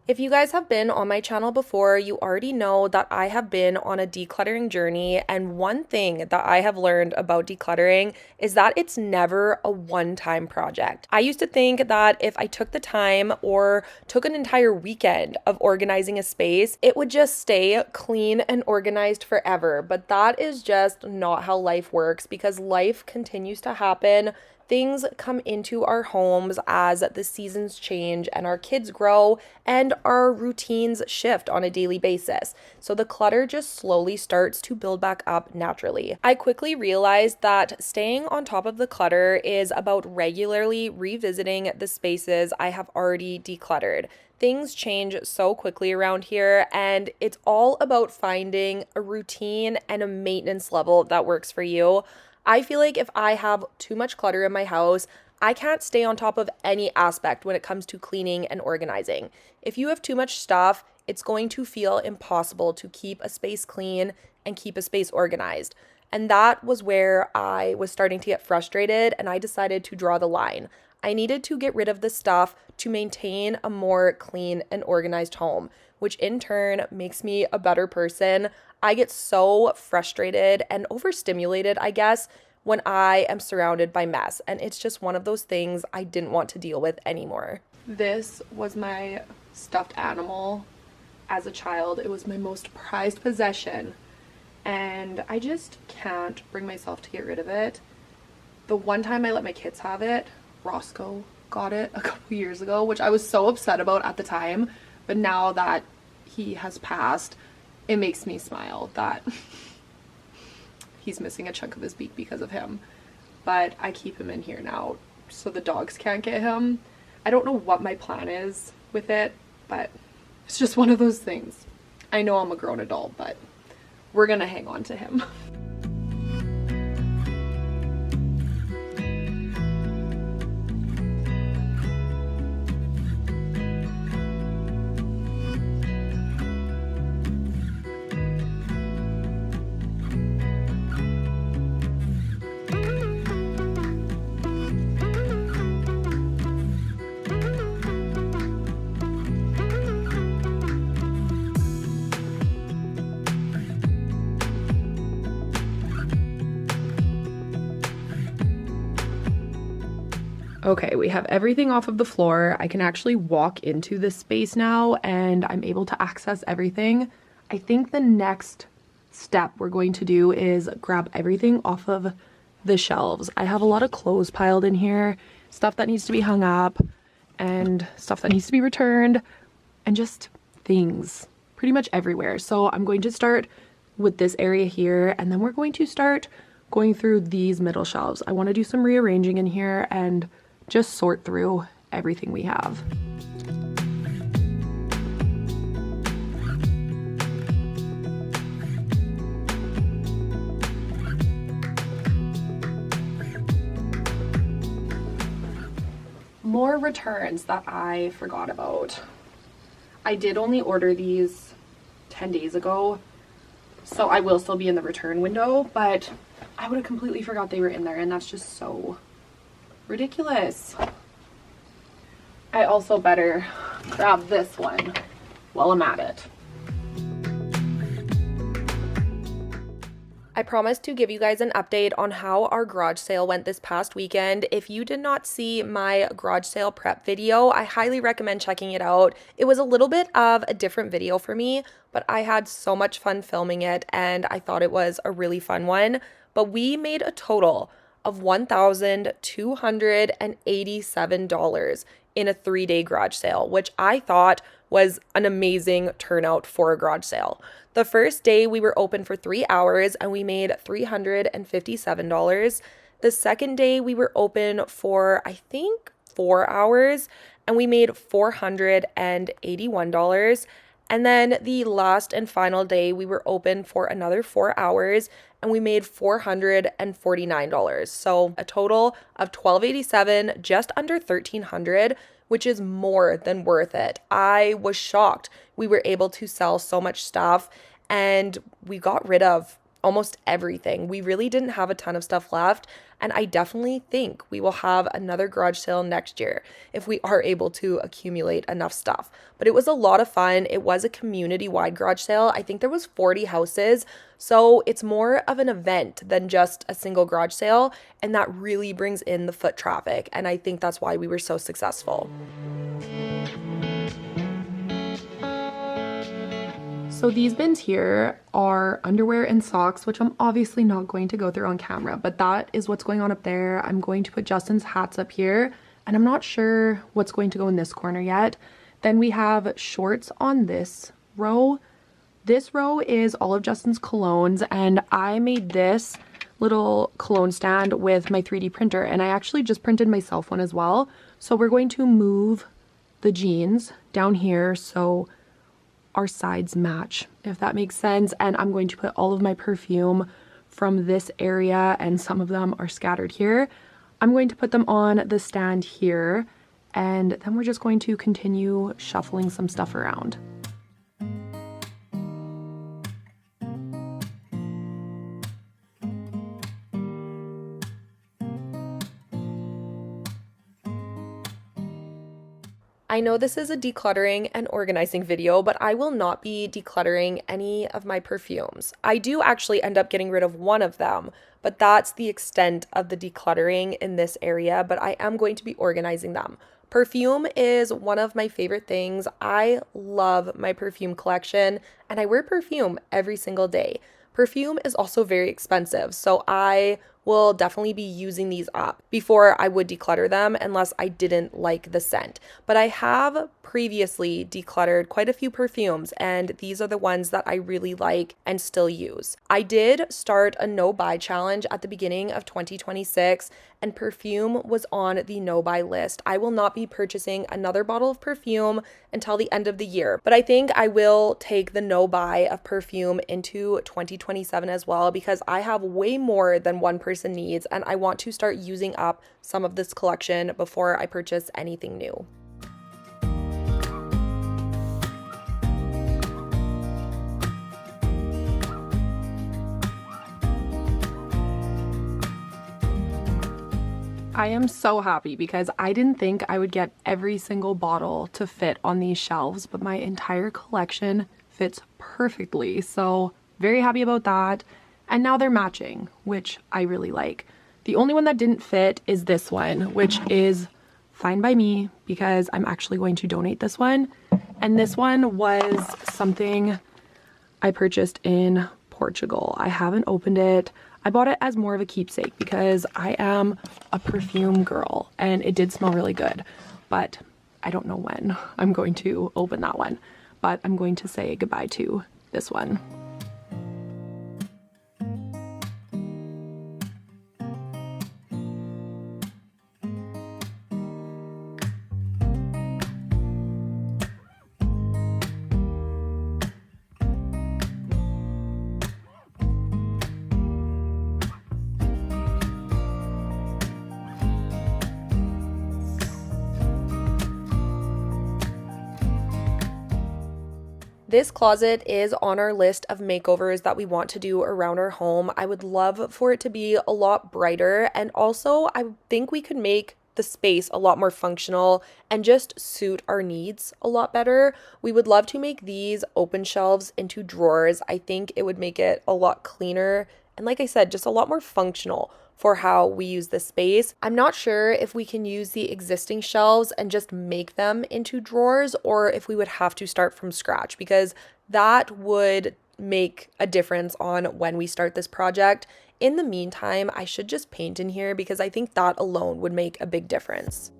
If you guys have been on my channel before, you already know that I have been on a decluttering journey, and one thing that I have learned about decluttering is that it's never a one-time project. I used to think that if I took the time or took an entire weekend of organizing a space, it would just stay clean and organized forever, but that is just not how life works because life continues to happen. Things come into our homes as the seasons change and our kids grow and our routines shift on a daily basis. So the clutter just slowly starts to build back up naturally. I quickly realized that staying on top of the clutter is about regularly revisiting the spaces I have already decluttered. Things change so quickly around here, and it's all about finding a routine and a maintenance level that works for you. I feel like if I have too much clutter in my house, I can't stay on top of any aspect when it comes to cleaning and organizing. If you have too much stuff, it's going to feel impossible to keep a space clean and keep a space organized. And that was where I was starting to get frustrated, and I decided to draw the line. I needed to get rid of the stuff to maintain a more clean and organized home, which in turn makes me a better person. I get so frustrated and overstimulated, I guess, when I am surrounded by mess, and it's just one of those things I didn't want to deal with anymore. This was my stuffed animal as a child. It was my most prized possession, and I just can't bring myself to get rid of it. The one time I let my kids have it, Roscoe got it a couple years ago, which I was so upset about at the time, but now that he has passed, it makes me smile that he's missing a chunk of his beak because of him. But I keep him in here now so the dogs can't get him. I don't know what my plan is with it, but it's just one of those things. I know I'm a grown adult, but we're gonna hang on to him. Okay, we have everything off of the floor. I can actually walk into this space now and I'm able to access everything. I think the next step we're going to do is grab everything off of the shelves. I have a lot of clothes piled in here, stuff that needs to be hung up and stuff that needs to be returned and just things pretty much everywhere. So I'm going to start with this area here and then we're going to start going through these middle shelves. I want to do some rearranging in here and just sort through everything we have. More returns that I forgot about. I did only order these 10 days ago, so I will still be in the return window, but I would have completely forgot they were in there, and that's just so ridiculous. I also better grab this one while I'm at it. I promised to give you guys an update on how our garage sale went this past weekend. If you did not see my garage sale prep video, I highly recommend checking it out. It was a little bit of a different video for me, but I had so much fun filming it and I thought it was a really fun one. But we made a total of $1,287 in a 3-day garage sale, which I thought was an amazing turnout for a garage sale. The first day we were open for 3 hours and we made $357. The second day we were open for, I think, 4 hours and we made $481. And then the last and final day we were open for another 4 hours and we made $449. So a total of $1,287, just under $1,300, which is more than worth it. I was shocked we were able to sell so much stuff and we got rid of almost everything. We really didn't have a ton of stuff left, and I definitely think we will have another garage sale next year if we are able to accumulate enough stuff. But it was a lot of fun. It was a community-wide garage sale. I think there was 40 houses, so it's more of an event than just a single garage sale, and that really brings in the foot traffic, and I think that's why we were so successful. So these bins here are underwear and socks, which I'm obviously not going to go through on camera, but that is what's going on up there. I'm going to put Justin's hats up here, and I'm not sure what's going to go in this corner yet. Then we have shorts on this row. This row is all of Justin's colognes, and I made this little cologne stand with my 3D printer, and I actually just printed myself one as well. So we're going to move the jeans down here so our sides match, if that makes sense. And I'm going to put all of my perfume from this area, and some of them are scattered here. I'm going to put them on the stand here, and then we're just going to continue shuffling some stuff around. I know this is a decluttering and organizing video, but I will not be decluttering any of my perfumes. I do actually end up getting rid of one of them, but that's the extent of the decluttering in this area, but I am going to be organizing them. Perfume is one of my favorite things. I love my perfume collection, and I wear perfume every single day. Perfume is also very expensive, so I will definitely be using these up before I would declutter them unless I didn't like the scent. But I have previously decluttered quite a few perfumes, and these are the ones that I really like and still use. I did start a no buy challenge at the beginning of 2026, and perfume was on the no buy list. I will not be purchasing another bottle of perfume until the end of the year, but I think I will take the no buy of perfume into 2027 as well, because I have way more than one person needs, and I want to start using up some of this collection before I purchase anything new. I am so happy because I didn't think I would get every single bottle to fit on these shelves, but my entire collection fits perfectly. So very happy about that. And now they're matching, which I really like. The only one that didn't fit is this one, which is fine by me because I'm actually going to donate this one. And this one was something I purchased in Portugal. I haven't opened it. I bought it as more of a keepsake because I am a perfume girl and it did smell really good, but I don't know when I'm going to open that one, but I'm going to say goodbye to this one. This closet is on our list of makeovers that we want to do around our home. I would love for it to be a lot brighter, and also I think we could make the space a lot more functional and just suit our needs a lot better. We would love to make these open shelves into drawers. I think it would make it a lot cleaner and, like I said, just a lot more functional for how we use this space. I'm not sure if we can use the existing shelves and just make them into drawers, or if we would have to start from scratch, because that would make a difference on when we start this project. In the meantime, I should just paint in here because I think that alone would make a big difference.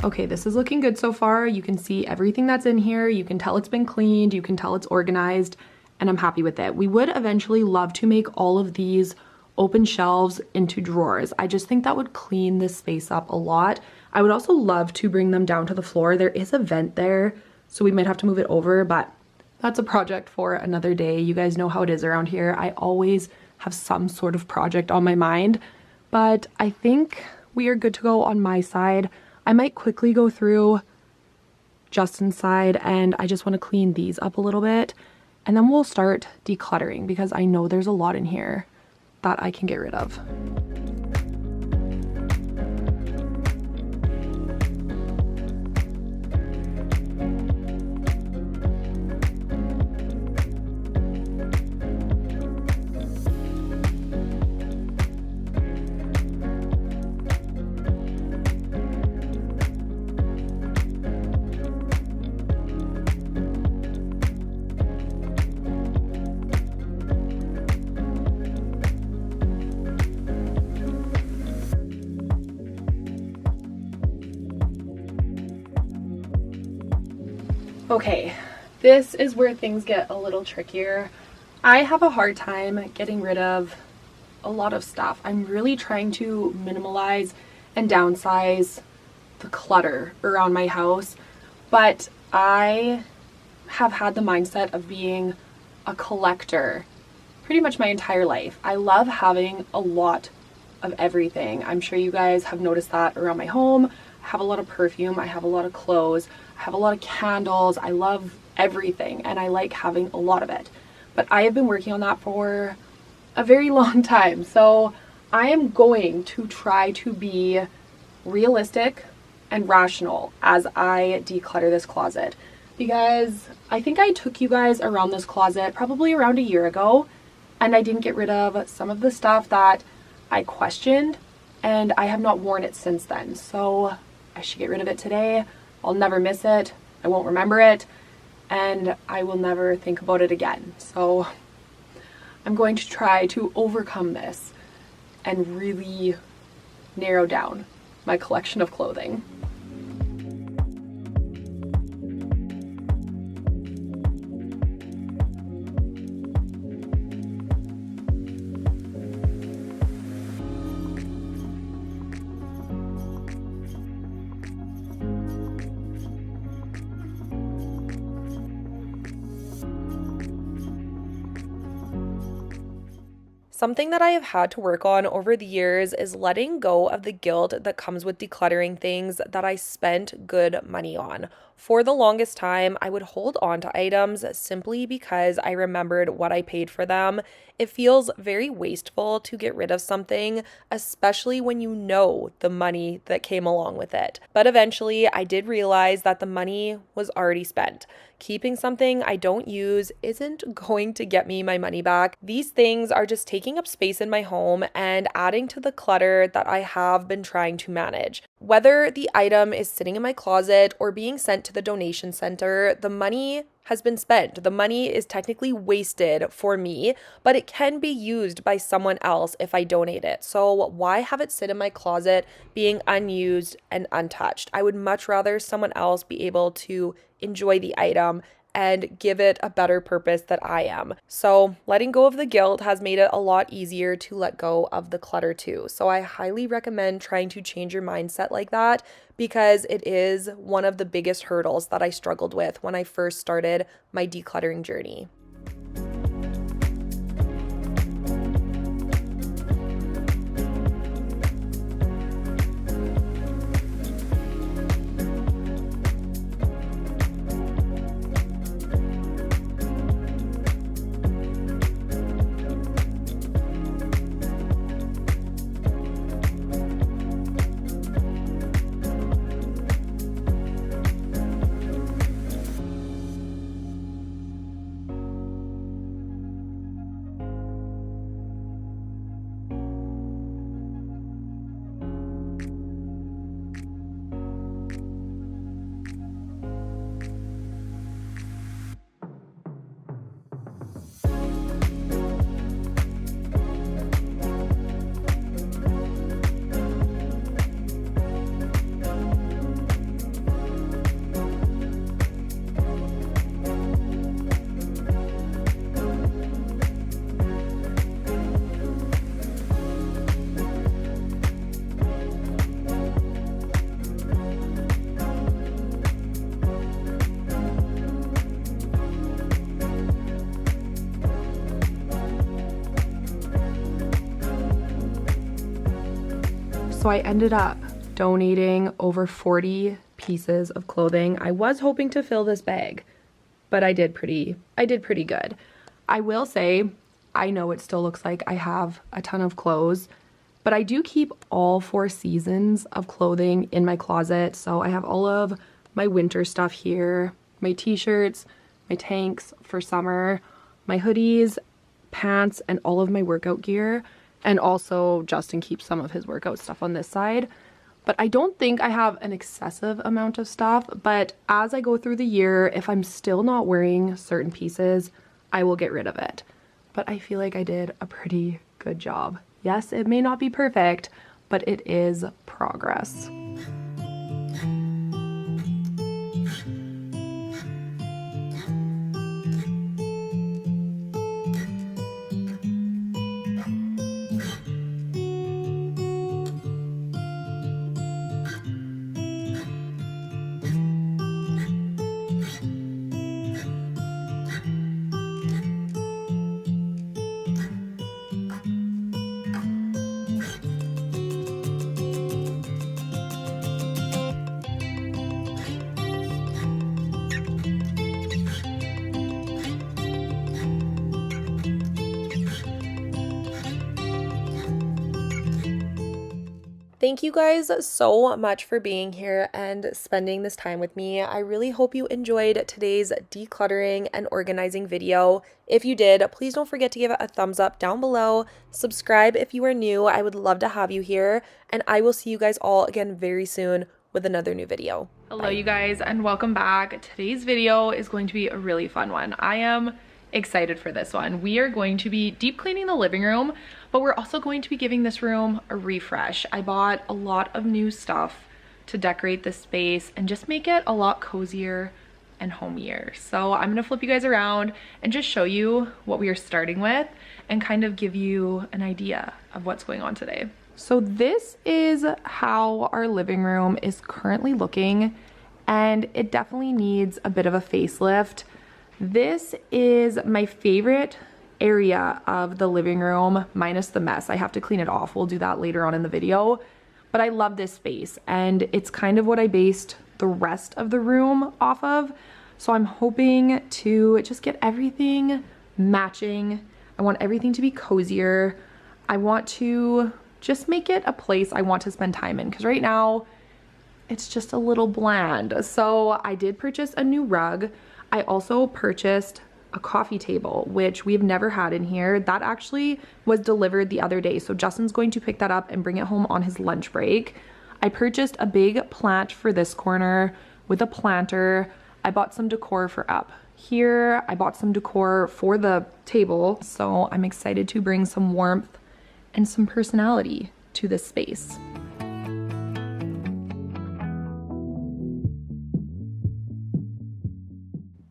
Okay, this is looking good so far. You can see everything that's in here. You can tell it's been cleaned. You can tell it's organized, and I'm happy with it. We would eventually love to make all of these open shelves into drawers. I just think that would clean this space up a lot. I would also love to bring them down to the floor. There is a vent there, so we might have to move it over, but that's a project for another day. You guys know how it is around here. I always have some sort of project on my mind, but I think we are good to go on my side. I might quickly go through Justin's side, and I just want to clean these up a little bit, and then we'll start decluttering because I know there's a lot in here that I can get rid of. Okay, this is where things get a little trickier. I have a hard time getting rid of a lot of stuff. I'm really trying to minimalize and downsize the clutter around my house, but I have had the mindset of being a collector pretty much my entire life. I love having a lot of everything. I'm sure you guys have noticed that around my home. I have a lot of perfume, I have a lot of clothes, I have a lot of candles. I love everything and I like having a lot of it. But I have been working on that for a very long time. So I am going to try to be realistic and rational as I declutter this closet, because I think I took you guys around this closet probably around a year ago, and I didn't get rid of some of the stuff that I questioned, and I have not worn it since then. So I should get rid of it today. I'll never miss it. I won't remember it, and I will never think about it again. So I'm going to try to overcome this and really narrow down my collection of clothing. Something that I have had to work on over the years is letting go of the guilt that comes with decluttering things that I spent good money on. For the longest time, I would hold on to items simply because I remembered what I paid for them. It feels very wasteful to get rid of something, especially when you know the money that came along with it. But eventually, I did realize that the money was already spent. Keeping something I don't use isn't going to get me my money back. These things are just taking up space in my home and adding to the clutter that I have been trying to manage. Whether the item is sitting in my closet or being sent to the donation center, the money has been spent. The money is technically wasted for me, but it can be used by someone else if I donate it. So why have it sit in my closet being unused and untouched? I would much rather someone else be able to enjoy the item and give it a better purpose that I am. So letting go of the guilt has made it a lot easier to let go of the clutter too. So I highly recommend trying to change your mindset like that, because it is one of the biggest hurdles that I struggled with when I first started my decluttering journey. So I ended up donating over 40 pieces of clothing. I was hoping to fill this bag, but I did pretty good. I will say, I know it still looks like I have a ton of clothes, but I do keep all 4 seasons of clothing in my closet. So I have all of my winter stuff here, my t-shirts, my tanks for summer, my hoodies, pants, and all of my workout gear. And also Justin keeps some of his workout stuff on this side. But I don't think I have an excessive amount of stuff. But as I go through the year, if I'm still not wearing certain pieces, I will get rid of it. But I feel like I did a pretty good job. Yes, it may not be perfect, but it is progress. Thank you guys so much for being here and spending this time with me. I really hope you enjoyed today's decluttering and organizing video. If you did, please don't forget to give it a thumbs up down below. Subscribe if you are new. I would love to have you here, and I will see you guys all again very soon with another new video. Hello, you guys, and welcome back. Today's video is going to be a really fun one. I am excited for this one. We are going to be deep cleaning the living room, but we're also going to be giving this room a refresh. I bought a lot of new stuff to decorate this space and just make it a lot cozier and homier. So I'm gonna flip you guys around and just show you what we are starting with and kind of give you an idea of what's going on today. So this is how our living room is currently looking, and it definitely needs a bit of a facelift. This is my favorite area of the living room, minus the mess. I have to clean it off. We'll do that later on in the video. But I love this space, and it's kind of what I based the rest of the room off of. So I'm hoping to just get everything matching. I want everything to be cozier. I want to just make it a place I want to spend time in, because right now it's just a little bland. So I did purchase a new rug. I also purchased a coffee table, which we've never had in here. That actually was delivered the other day. So Justin's going to pick that up and bring it home on his lunch break. I purchased a big plant for this corner, with a planter. I bought some decor for up here. I bought some decor for the table. So I'm excited to bring some warmth and some personality to this space.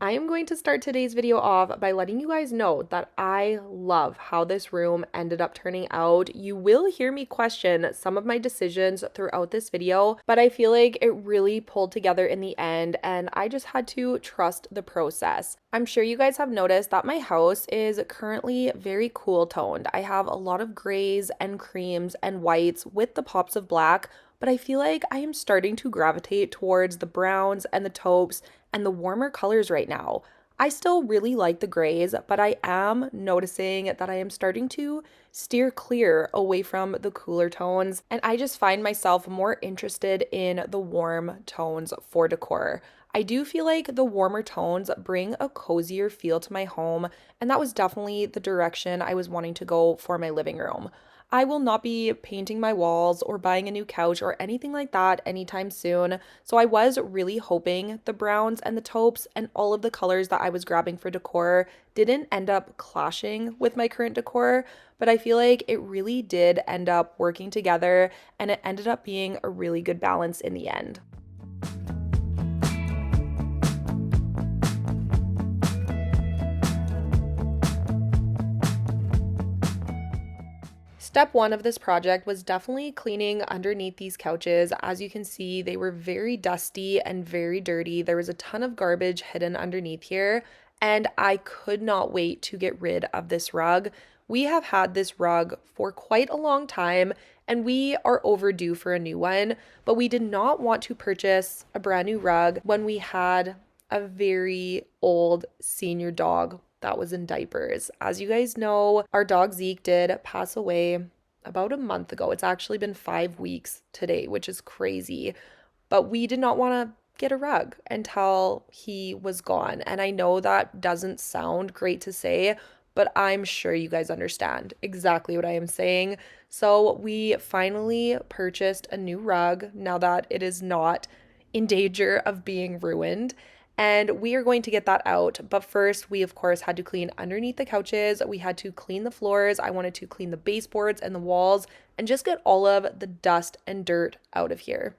I am going to start today's video off by letting you guys know that I love how this room ended up turning out. You will hear me question some of my decisions throughout this video, but I feel like it really pulled together in the end and I just had to trust the process. I'm sure you guys have noticed that my house is currently very cool toned. I have a lot of grays and creams and whites with the pops of black, but I feel like I am starting to gravitate towards the browns and the taupes and the warmer colors right now. I still really like the grays, but I am noticing that I am starting to steer clear away from the cooler tones, and I just find myself more interested in the warm tones for decor. I do feel like the warmer tones bring a cozier feel to my home, and that was definitely the direction I was wanting to go for my living room. I will not be painting my walls or buying a new couch or anything like that anytime soon, so I was really hoping the browns and the taupes and all of the colors that I was grabbing for decor didn't end up clashing with my current decor, but I feel like it really did end up working together and it ended up being a really good balance in the end. Step one of this project was definitely cleaning underneath these couches. As you can see, they were very dusty and very dirty. There was a ton of garbage hidden underneath here, and I could not wait to get rid of this rug. We have had this rug for quite a long time, and we are overdue for a new one, but we did not want to purchase a brand new rug when we had a very old senior dog that was in diapers. As you guys know, our dog Zeke did pass away about a month ago. It's actually been 5 weeks today, which is crazy. But we did not want to get a rug until he was gone. And I know that doesn't sound great to say, but I'm sure you guys understand exactly what I am saying. So we finally purchased a new rug now that it is not in danger of being ruined. And we are going to get that out. But first, we of course had to clean underneath the couches. We had to clean the floors. I wanted to clean the baseboards and the walls and just get all of the dust and dirt out of here.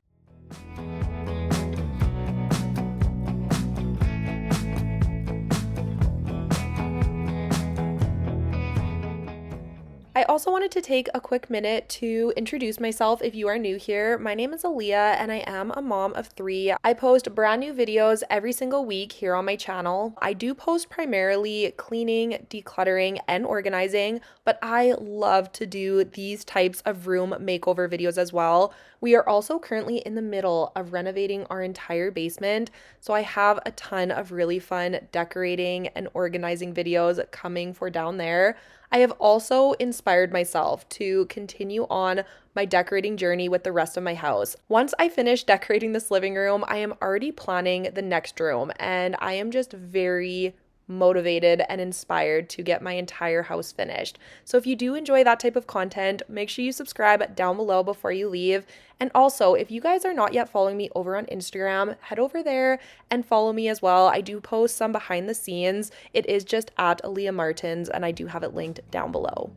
I also wanted to take a quick minute to introduce myself if you are new here. My name is Aleah and I am a mom of 3. I post brand new videos every single week here on my channel. I do post primarily cleaning, decluttering, and organizing, but I love to do these types of room makeover videos as well. We are also currently in the middle of renovating our entire basement, so I have a ton of really fun decorating and organizing videos coming for down there. I have also inspired myself to continue on my decorating journey with the rest of my house. Once I finish decorating this living room, I am already planning the next room, and I am just very motivated and inspired to get my entire house finished. So if you do enjoy that type of content, make sure you subscribe down below before you leave. And also, if you guys are not yet following me over on Instagram, head over there and follow me as well. I do post some behind the scenes. It is just at Aleah Martins, and I do have it linked down below.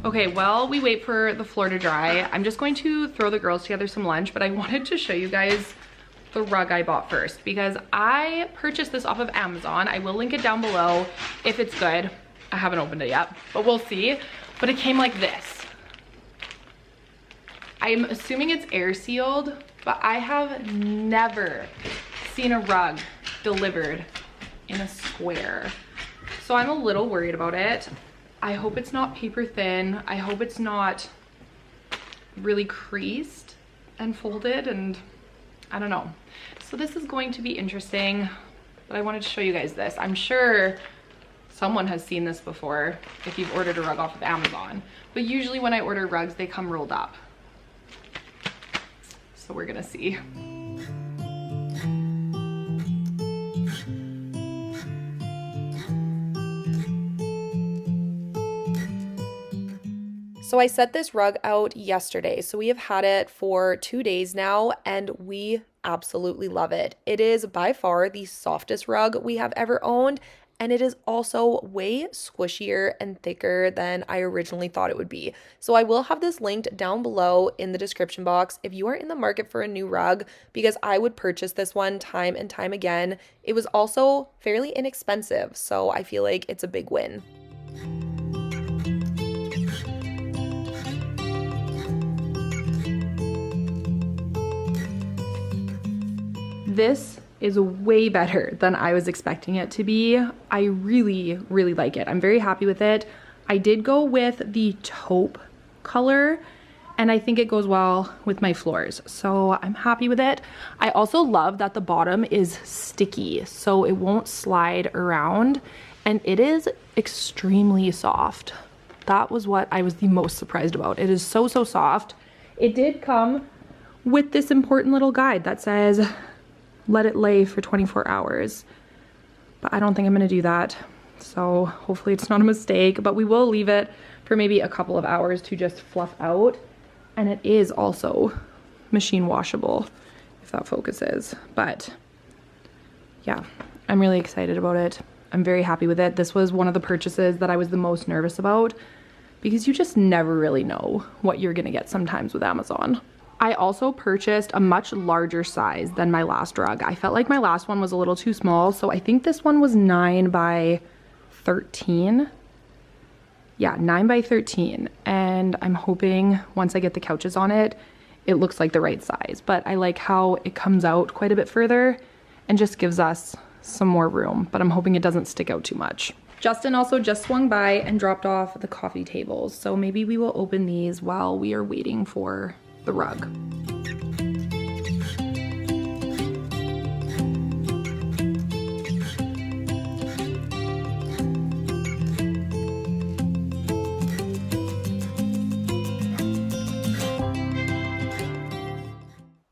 Okay, while we wait for the floor to dry, I'm just going to throw the girls together some lunch, but I wanted to show you guys the rug I bought first because I purchased this off of Amazon. I will link it down below if it's good. I haven't opened it yet, but we'll see. But it came like this. I'm assuming it's air sealed, but I have never seen a rug delivered in a square. So I'm a little worried about it. I hope it's not paper thin. I hope it's not really creased and folded, and I don't know. So this is going to be interesting, but I wanted to show you guys this. I'm sure someone has seen this before if you've ordered a rug off of Amazon, but usually when I order rugs, they come rolled up. So we're gonna see. So I set this rug out yesterday. So we have had it for 2 days now and we absolutely love it. It is by far the softest rug we have ever owned. And it is also way squishier and thicker than I originally thought it would be. So I will have this linked down below in the description box if you are in the market for a new rug, because I would purchase this one time and time again. It was also fairly inexpensive, so I feel like it's a big win. This is way better than I was expecting it to be. I really, really like it. I'm very happy with it. I did go with the taupe color, and I think it goes well with my floors. So I'm happy with it. I also love that the bottom is sticky, so it won't slide around, and it is extremely soft. That was what I was the most surprised about. It is so, so soft. It did come with this important little guide that says, let it lay for 24 hours. But I don't think I'm gonna do that. So hopefully it's not a mistake, but we will leave it for maybe a couple of hours to just fluff out. And it is also machine washable, if that focuses. But yeah, I'm really excited about it. I'm very happy with it. This was one of the purchases that I was the most nervous about because you just never really know what you're gonna get sometimes with Amazon. I also purchased a much larger size than my last rug. I felt like my last one was a little too small, so I think this one was 9 by 13. Yeah, 9 by 13. And I'm hoping once I get the couches on it, it looks like the right size. But I like how it comes out quite a bit further and just gives us some more room. But I'm hoping it doesn't stick out too much. Justin also just swung by and dropped off the coffee tables. So maybe we will open these while we are waiting for the rug.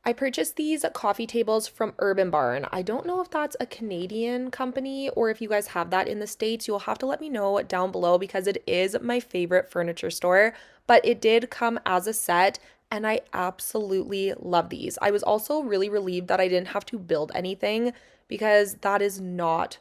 I purchased these coffee tables from Urban Barn. I don't know if that's a Canadian company or if you guys have that in the States. You'll have to let me know down below because it is my favorite furniture store, but it did come as a set and I absolutely love these. I was also really relieved that I didn't have to build anything because that is not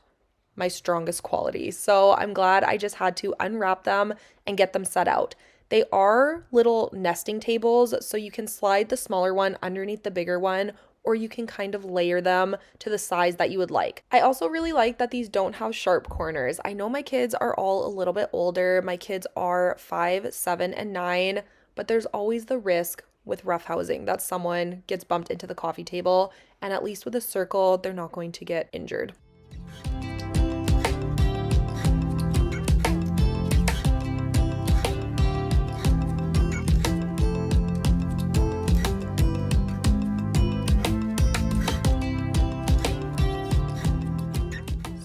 my strongest quality. So I'm glad I just had to unwrap them and get them set out. They are little nesting tables, so you can slide the smaller one underneath the bigger one, or you can kind of layer them to the size that you would like. I also really like that these don't have sharp corners. I know my kids are all a little bit older. My kids are 5, 7, and 9, but there's always the risk with rough housing that someone gets bumped into the coffee table, and at least with a circle, they're not going to get injured.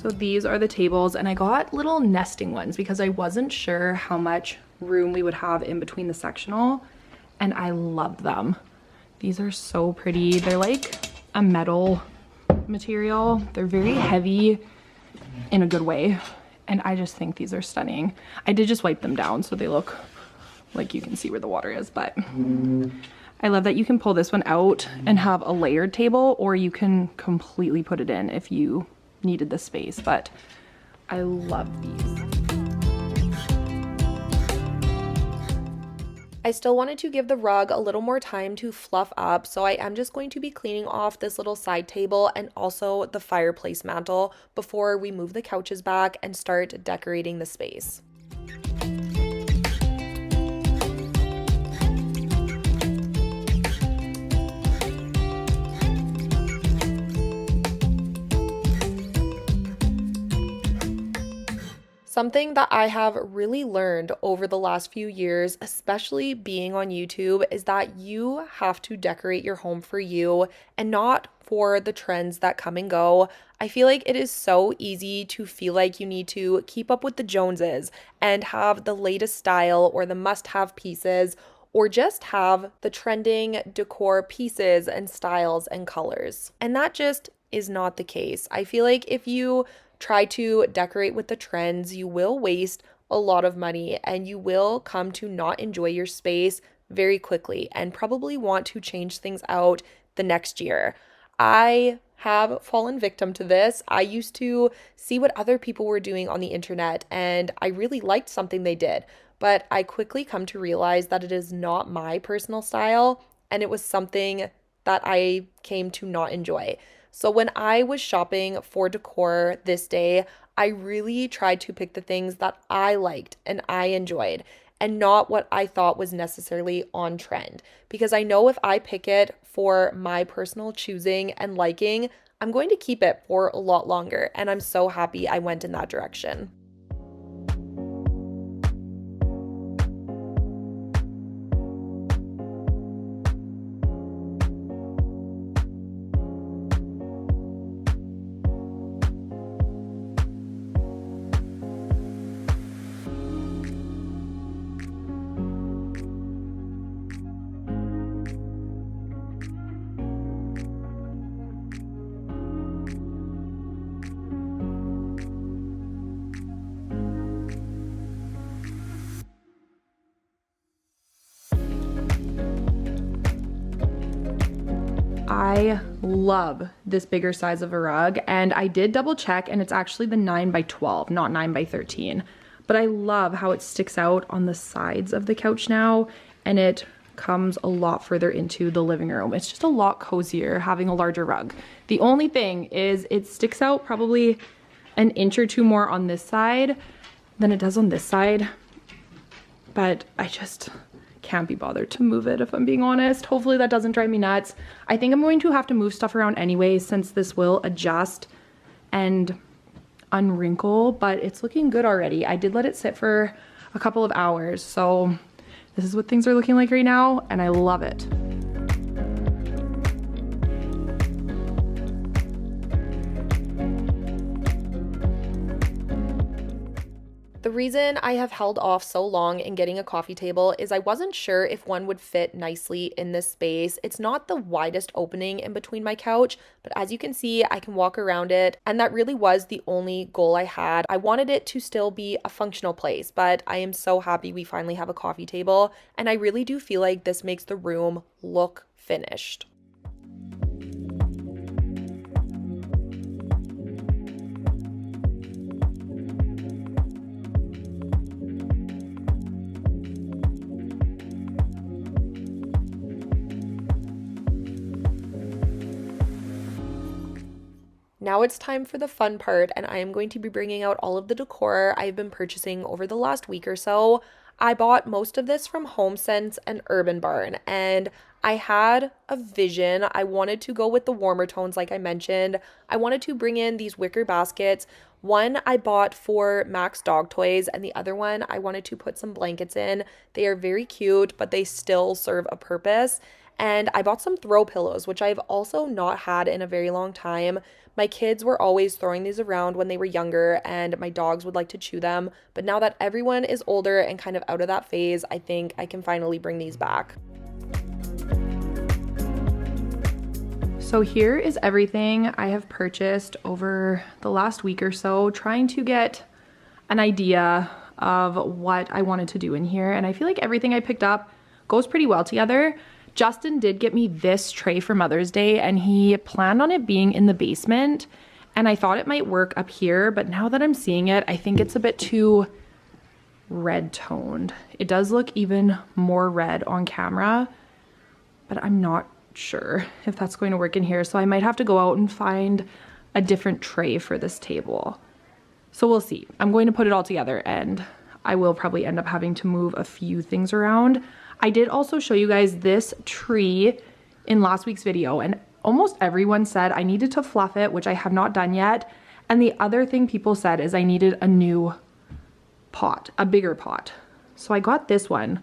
So these are the tables, and I got little nesting ones because I wasn't sure how much room we would have in between the sectional, and I love them. These are so pretty. They're like a metal material. They're very heavy in a good way, and I just think these are stunning. I did just wipe them down so they look like you can see where the water is, but I love that you can pull this one out and have a layered table, or you can completely put it in if you needed the space, but I love these. I still wanted to give the rug a little more time to fluff up, so I am just going to be cleaning off this little side table and also the fireplace mantle before we move the couches back and start decorating the space. Something that I have really learned over the last few years, especially being on YouTube, is that you have to decorate your home for you and not for the trends that come and go. I feel like it is so easy to feel like you need to keep up with the Joneses and have the latest style or the must-have pieces, or just have the trending decor pieces and styles and colors. And that just is not the case. I feel like if you try to decorate with the trends, you will waste a lot of money, and you will come to not enjoy your space very quickly and probably want to change things out the next year. I have fallen victim to this. I used to see what other people were doing on the internet and I really liked something they did, but I quickly come to realize that it is not my personal style and it was something that I came to not enjoy. So when I was shopping for decor this day, I really tried to pick the things that I liked and I enjoyed and not what I thought was necessarily on trend. Because I know if I pick it for my personal choosing and liking, I'm going to keep it for a lot longer. And I'm so happy I went in that direction. I love this bigger size of a rug, and I did double check and it's actually the 9x12, not 9x13. But I love how it sticks out on the sides of the couch now, and it comes a lot further into the living room. It's just a lot cozier having a larger rug. The only thing is it sticks out probably an inch or two more on this side than it does on this side, but I just can't be bothered to move it if I'm being honest. Hopefully that doesn't drive me nuts. I think I'm going to have to move stuff around anyway since this will adjust and unwrinkle, but it's looking good already. I did let it sit for a couple of hours, so this is what things are looking like right now, and I love it. The reason I have held off so long in getting a coffee table is I wasn't sure if one would fit nicely in this space. It's not the widest opening in between my couch, but as you can see, I can walk around it, and that really was the only goal I had. I wanted it to still be a functional place, but I am so happy we finally have a coffee table, and I really do feel like this makes the room look finished. Now it's time for the fun part, and I am going to be bringing out all of the decor I've been purchasing over the last week or so. I bought most of this from HomeSense and Urban Barn, and I had a vision. I wanted to go with the warmer tones like I mentioned. I wanted to bring in these wicker baskets. One I bought for Max dog toys, and the other one I wanted to put some blankets in. They are very cute, but they still serve a purpose. And I bought some throw pillows, which I've also not had in a very long time. My kids were always throwing these around when they were younger, and my dogs would like to chew them. But now that everyone is older and kind of out of that phase, I think I can finally bring these back. So here is everything I have purchased over the last week or so, trying to get an idea of what I wanted to do in here. And I feel like everything I picked up goes pretty well together. Justin did get me this tray for Mother's Day, and he planned on it being in the basement, and I thought it might work up here, but now that I'm seeing it, I think it's a bit too red toned. It does look even more red on camera, but I'm not sure if that's going to work in here, so I might have to go out and find a different tray for this table. So we'll see. I'm going to put it all together, and I will probably end up having to move a few things around. I did also show you guys this tree in last week's video, and almost everyone said I needed to fluff it, which I have not done yet. And the other thing people said is I needed a new pot, a bigger pot. So I got this one,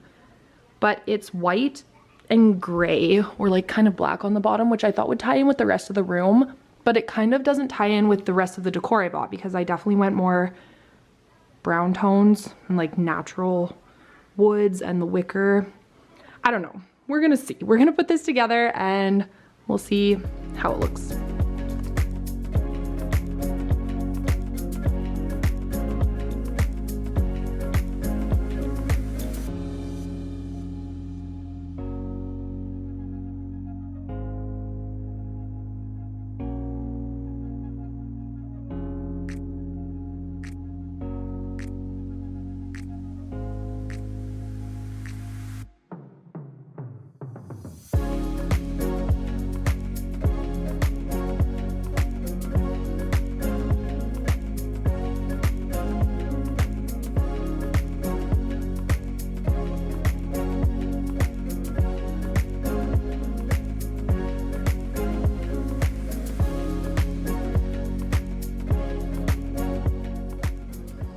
but it's white and gray, or like kind of black on the bottom, which I thought would tie in with the rest of the room, but it kind of doesn't tie in with the rest of the decor I bought because I definitely went more brown tones and like natural woods and the wicker. I don't know. We're gonna see. We're gonna put this together and we'll see how it looks.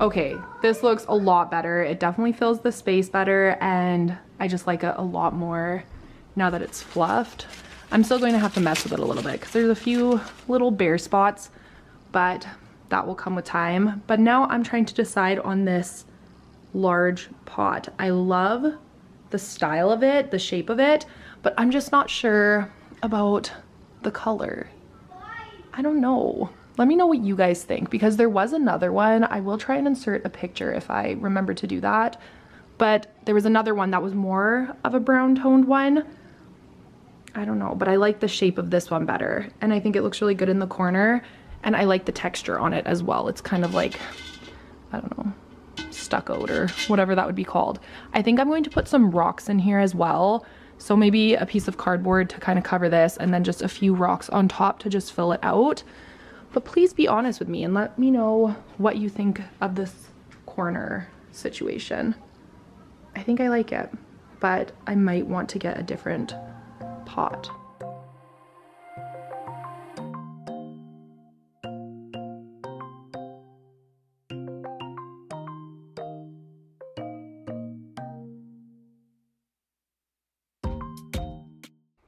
Okay, this looks a lot better. It definitely fills the space better, and I just like it a lot more now that it's fluffed. I'm still going to have to mess with it a little bit because there's a few little bare spots, but that will come with time. But now I'm trying to decide on this large pot. I love the style of it, the shape of it, but I'm just not sure about the color. I don't know. Let me know what you guys think, because there was another one. I will try and insert a picture if I remember to do that. But there was another one that was more of a brown toned one. I don't know, but I like the shape of this one better. And I think it looks really good in the corner. And I like the texture on it as well. It's kind of like, I don't know, stuccoed or whatever that would be called. I think I'm going to put some rocks in here as well. So maybe a piece of cardboard to kind of cover this, and then just a few rocks on top to just fill it out. But please be honest with me and let me know what you think of this corner situation. I think I like it, but I might want to get a different pot.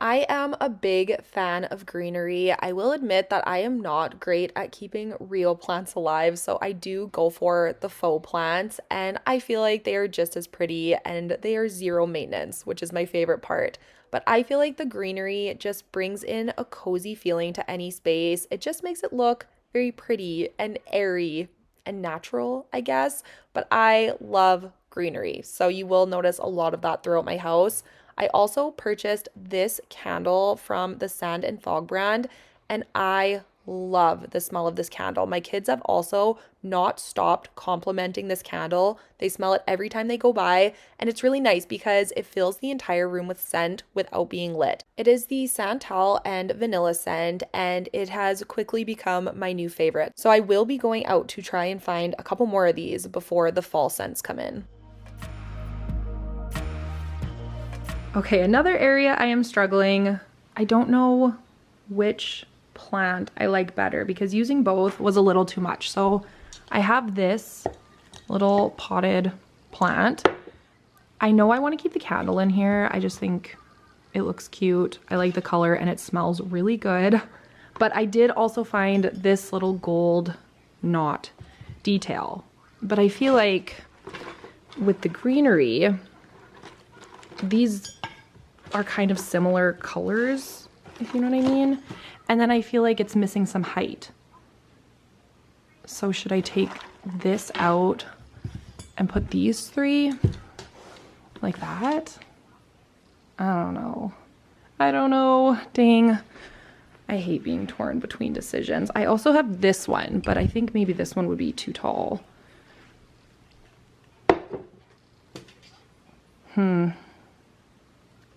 I am a big fan of greenery. I will admit that I am not great at keeping real plants alive, so I do go for the faux plants, and I feel like they are just as pretty and they are zero maintenance, which is my favorite part. But I feel like the greenery just brings in a cozy feeling to any space. It just makes it look very pretty and airy and natural, I guess. But I love greenery, so you will notice a lot of that throughout my house. I also purchased this candle from the Sand and Fog brand, and I love the smell of this candle. My kids have also not stopped complimenting this candle. They smell it every time they go by, and it's really nice because it fills the entire room with scent without being lit. It is the Santal and vanilla scent, and it has quickly become my new favorite. So I will be going out to try and find a couple more of these before the fall scents come in. Okay, another area I am struggling. I don't know which plant I like better because using both was a little too much. So I have this little potted plant. I know I want to keep the candle in here. I just think it looks cute. I like the color and it smells really good. But I did also find this little gold knot detail. But I feel like with the greenery, these are kind of similar colors, if you know what I mean. And then I feel like it's missing some height. So should I take this out and put these three like that? I don't know. I don't know. Dang. I hate being torn between decisions. I also have this one, but I think maybe this one would be too tall.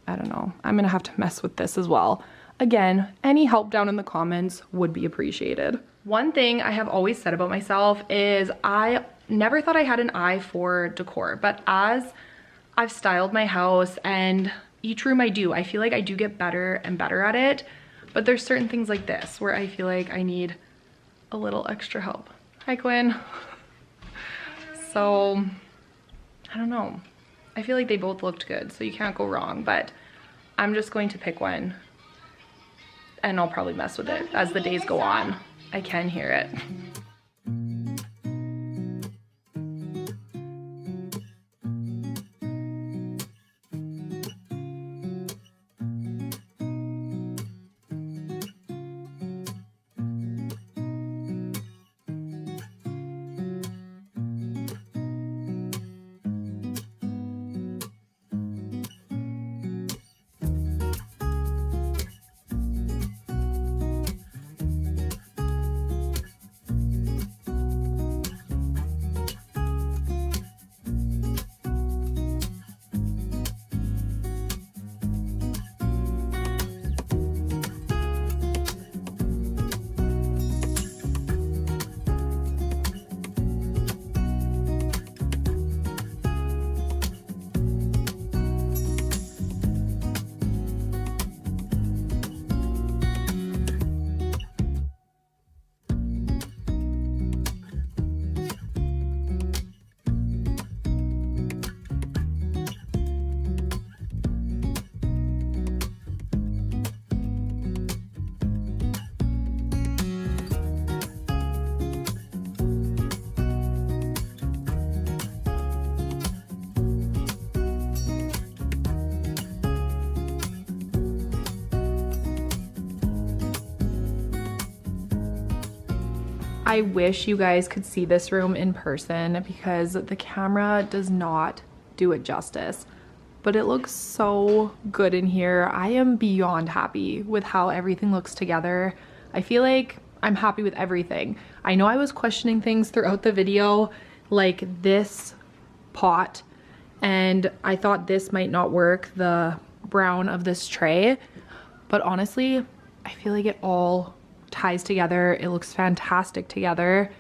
I don't know. I'm gonna have to mess with this as well. Again, any help down in the comments would be appreciated. One thing I have always said about myself is I never thought I had an eye for decor, but as I've styled my house and each room I do, I feel like I do get better and better at it. But there's certain things like this where I feel like I need a little extra help. Hi, Quinn. So, I don't know. I feel like they both looked good, so you can't go wrong, but I'm just going to pick one and I'll probably mess with it as the days go on. I can hear it. I wish you guys could see this room in person because the camera does not do it justice. But it looks so good in here. I am beyond happy with how everything looks together. I feel like I'm happy with everything. I know I was questioning things throughout the video, like this pot, and I thought this might not work, the brown of this tray, but honestly, I feel like it all ties together. It looks fantastic together.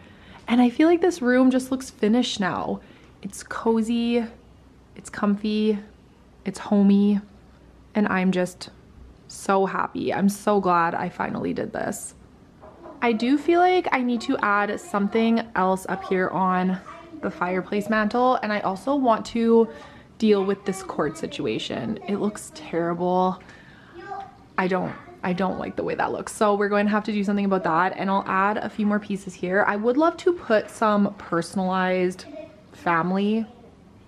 And I feel like this room just looks finished now. It's cozy, it's comfy, it's homey, and I'm just so happy. I'm so glad I finally did this. I do feel like I need to add something else up here on the fireplace mantle, and I also want to deal with this cord situation. It looks terrible. I don't like the way that looks. So we're going to have to do something about that, and I'll add a few more pieces here. I would love to put some personalized family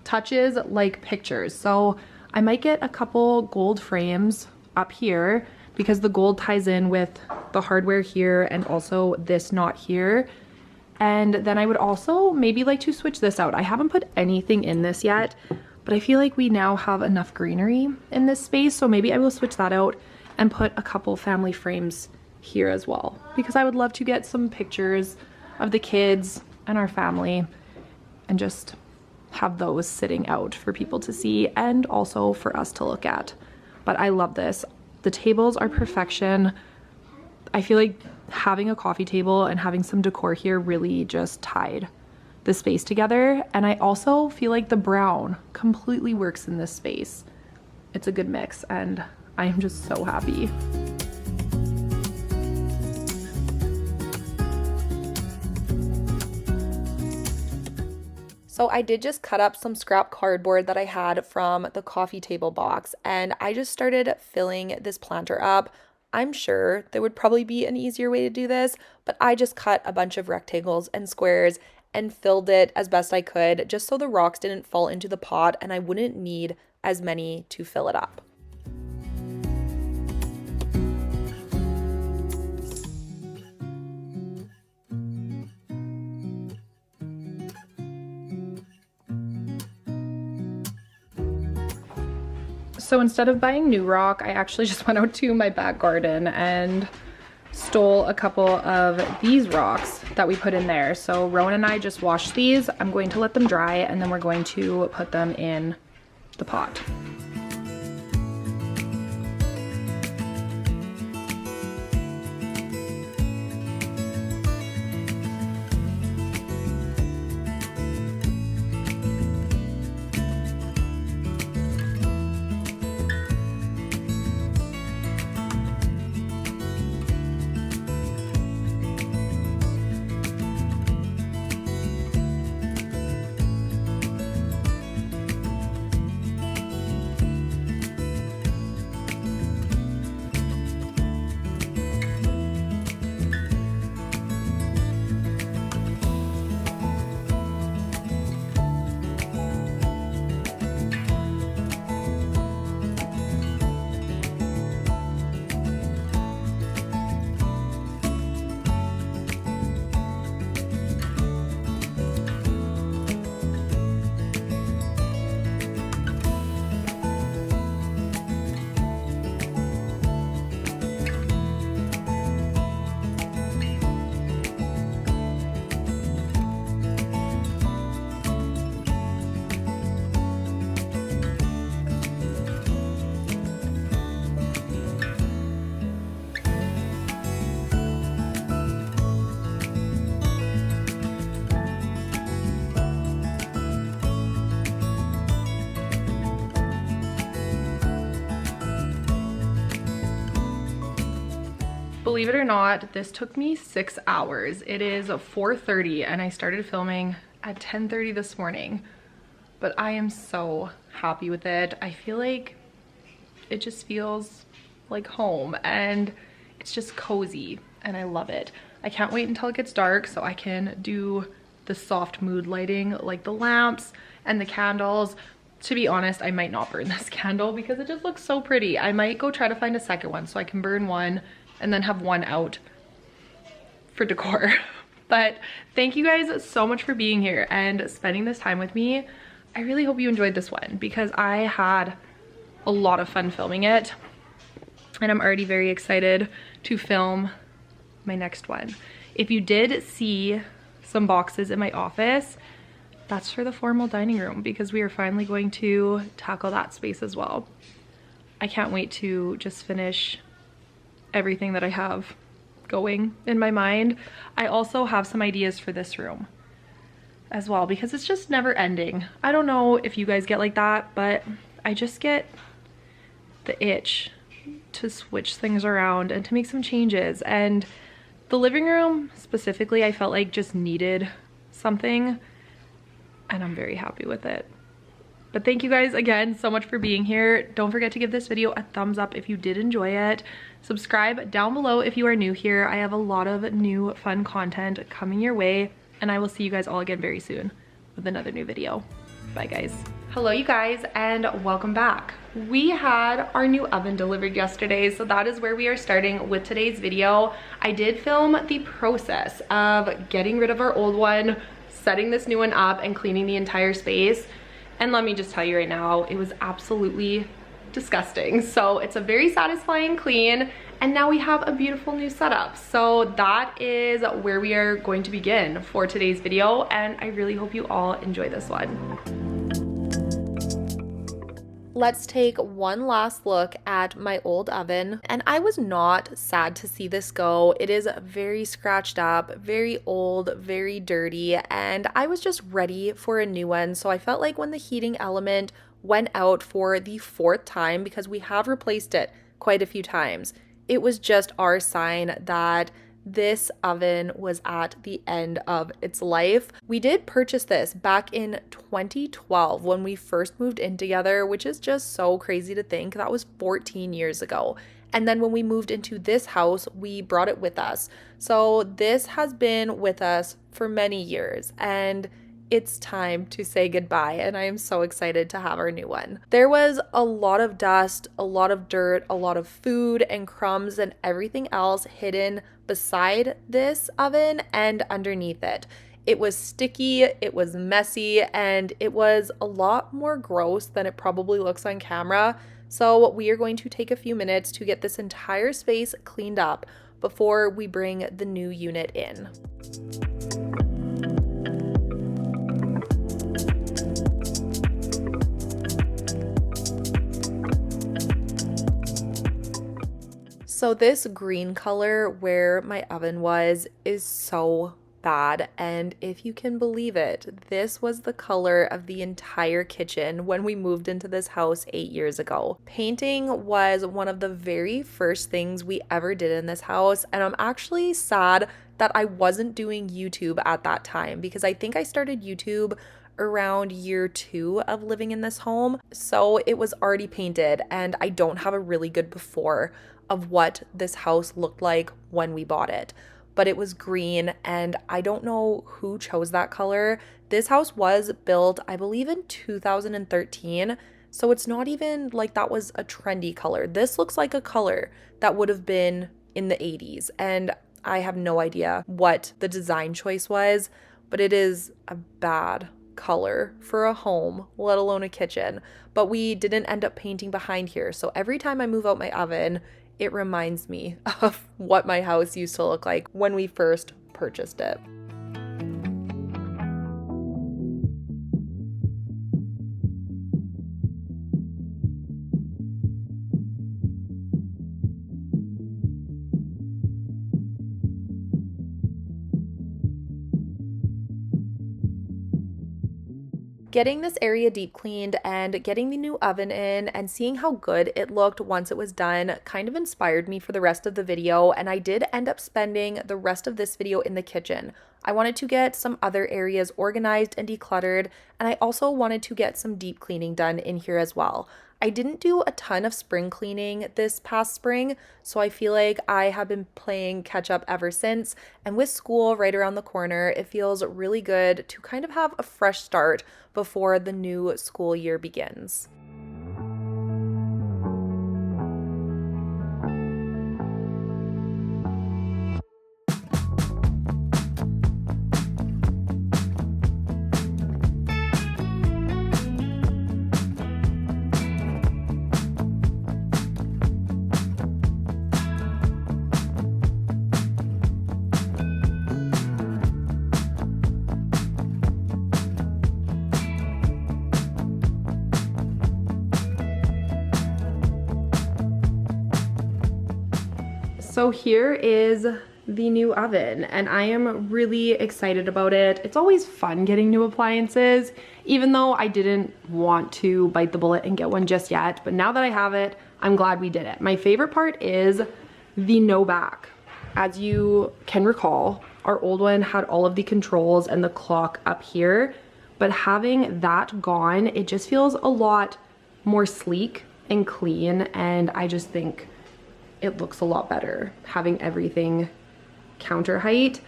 touches like pictures. So I might get a couple gold frames up here because the gold ties in with the hardware here and also this knot here. And then I would also maybe like to switch this out. I haven't put anything in this yet, but I feel like we now have enough greenery in this space. So maybe I will switch that out and put a couple family frames here as well, because I would love to get some pictures of the kids and our family and just have those sitting out for people to see and also for us to look at. But I love this. The tables are perfection. I feel like having a coffee table and having some decor here really just tied the space together. And I also feel like the brown completely works in this space. It's a good mix, and I am just so happy. So I did just cut up some scrap cardboard that I had from the coffee table box, and I just started filling this planter up. I'm sure there would probably be an easier way to do this, but I just cut a bunch of rectangles and squares and filled it as best I could, just so the rocks didn't fall into the pot and I wouldn't need as many to fill it up. So instead of buying new rock, I actually just went out to my back garden and stole a couple of these rocks that we put in there. So Rowan and I just washed these. I'm going to let them dry, and then we're going to put them in the pot. Believe it or not, this took me 6 hours. It is 4:30 and I started filming at 10:30 this morning, but I am so happy with it. I feel like it just feels like home, and it's just cozy, and I love it. I can't wait until it gets dark so I can do the soft mood lighting, like the lamps and the candles. To be honest, I might not burn this candle because it just looks so pretty. I might go try to find a second one so I can burn one and then have one out for decor. But thank you guys so much for being here and spending this time with me. I really hope you enjoyed this one because I had a lot of fun filming it, and I'm already very excited to film my next one. If you did see some boxes in my office, that's for the formal dining room because we are finally going to tackle that space as well. I can't wait to just finish everything that I have going in my mind. I also have some ideas for this room as well because it's just never ending. I don't know if you guys get like that, but I just get the itch to switch things around and to make some changes. And the living room specifically, I felt like just needed something, and I'm very happy with it. But thank you guys again so much for being here. Don't forget to give this video a thumbs up if you did enjoy it. Subscribe down below if you are new here. I have a lot of new fun content coming your way, and I will see you guys all again very soon with another new video. Bye guys. Hello you guys, and welcome back. We had our new oven delivered yesterday, so that is where we are starting with today's video. I did film the process of getting rid of our old one, setting this new one up, and cleaning the entire space. And let me just tell you right now, it was absolutely disgusting. So it's a very satisfying clean, and now we have a beautiful new setup. So that is where we are going to begin for today's video, and I really hope you all enjoy this one. Let's take one last look at my old oven, and I was not sad to see this go. It is very scratched up, very old, very dirty, and I was just ready for a new one. So I felt like when the heating element went out for the 4th time, because we have replaced it quite a few times, it was just our sign that this oven was at the end of its life. We did purchase this back in 2012 when we first moved in together, which is just so crazy to think. That was 14 years ago. And then when we moved into this house, we brought it with us. So this has been with us for many years, and it's time to say goodbye, and I am so excited to have our new one. There was a lot of dust, a lot of dirt, a lot of food and crumbs and everything else hidden beside this oven and underneath it. It was sticky, it was messy, and it was a lot more gross than it probably looks on camera. So we are going to take a few minutes to get this entire space cleaned up before we bring the new unit in. So this green color where my oven was is so bad, and if you can believe it, this was the color of the entire kitchen when we moved into this house 8 years ago. Painting was one of the very first things we ever did in this house, and I'm actually sad that I wasn't doing YouTube at that time because I think I started YouTube around year 2 of living in this home. So it was already painted, and I don't have a really good before of what this house looked like when we bought it. But it was green, and I don't know who chose that color. This house was built, I believe, in 2013. So it's not even like that was a trendy color. This looks like a color that would have been in the 80s. And I have no idea what the design choice was, but it is a bad color for a home, let alone a kitchen. But we didn't end up painting behind here. So every time I move out my oven, it reminds me of what my house used to look like when we first purchased it. Getting this area deep cleaned and getting the new oven in and seeing how good it looked once it was done kind of inspired me for the rest of the video, and I did end up spending the rest of this video in the kitchen. I wanted to get some other areas organized and decluttered, and I also wanted to get some deep cleaning done in here as well. I didn't do a ton of spring cleaning this past spring, so I feel like I have been playing catch up ever since, and with school right around the corner, it feels really good to kind of have a fresh start before the new school year begins. So here is the new oven, and I am really excited about it. It's always fun getting new appliances, even though I didn't want to bite the bullet and get one just yet. But now that I have it, I'm glad we did it. My favorite part is the no back. As you can recall, our old one had all of the controls and the clock up here, but having that gone, it just feels a lot more sleek and clean, and I just think it looks a lot better having everything counter height.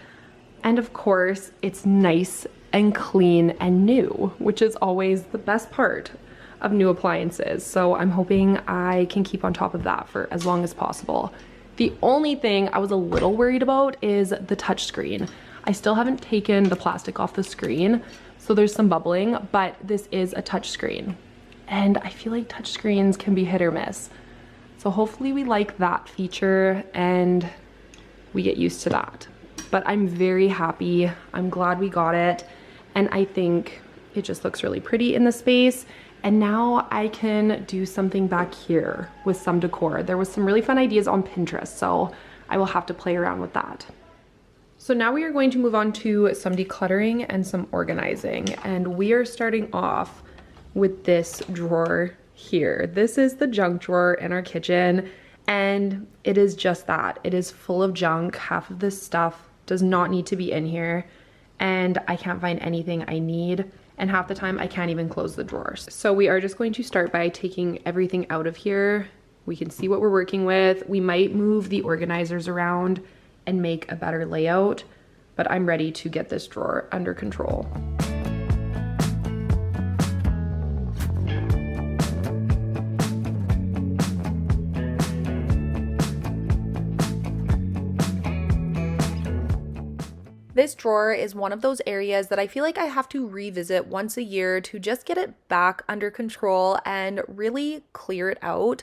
And of course, it's nice and clean and new, which is always the best part of new appliances. So I'm hoping I can keep on top of that for as long as possible. The only thing I was a little worried about is the touch screen. I still haven't taken the plastic off the screen, so there's some bubbling, but this is a touch screen. And I feel like touch screens can be hit or miss. So hopefully we like that feature and we get used to that. But I'm very happy. I'm glad we got it. And I think it just looks really pretty in the space. And now I can do something back here with some decor. There was some really fun ideas on Pinterest, so I will have to play around with that. So now we are going to move on to some decluttering and some organizing. And we are starting off with this drawer here. This is the junk drawer in our kitchen, and it is just that. It is full of junk. Half of this stuff does not need to be in here, and I can't find anything I need. And half the time I can't even close the drawers. So we are just going to start by taking everything out of here. We can see what we're working with. We might move the organizers around and make a better layout, but I'm ready to get this drawer under control. This drawer is one of those areas that I feel like I have to revisit once a year to just get it back under control and really clear it out.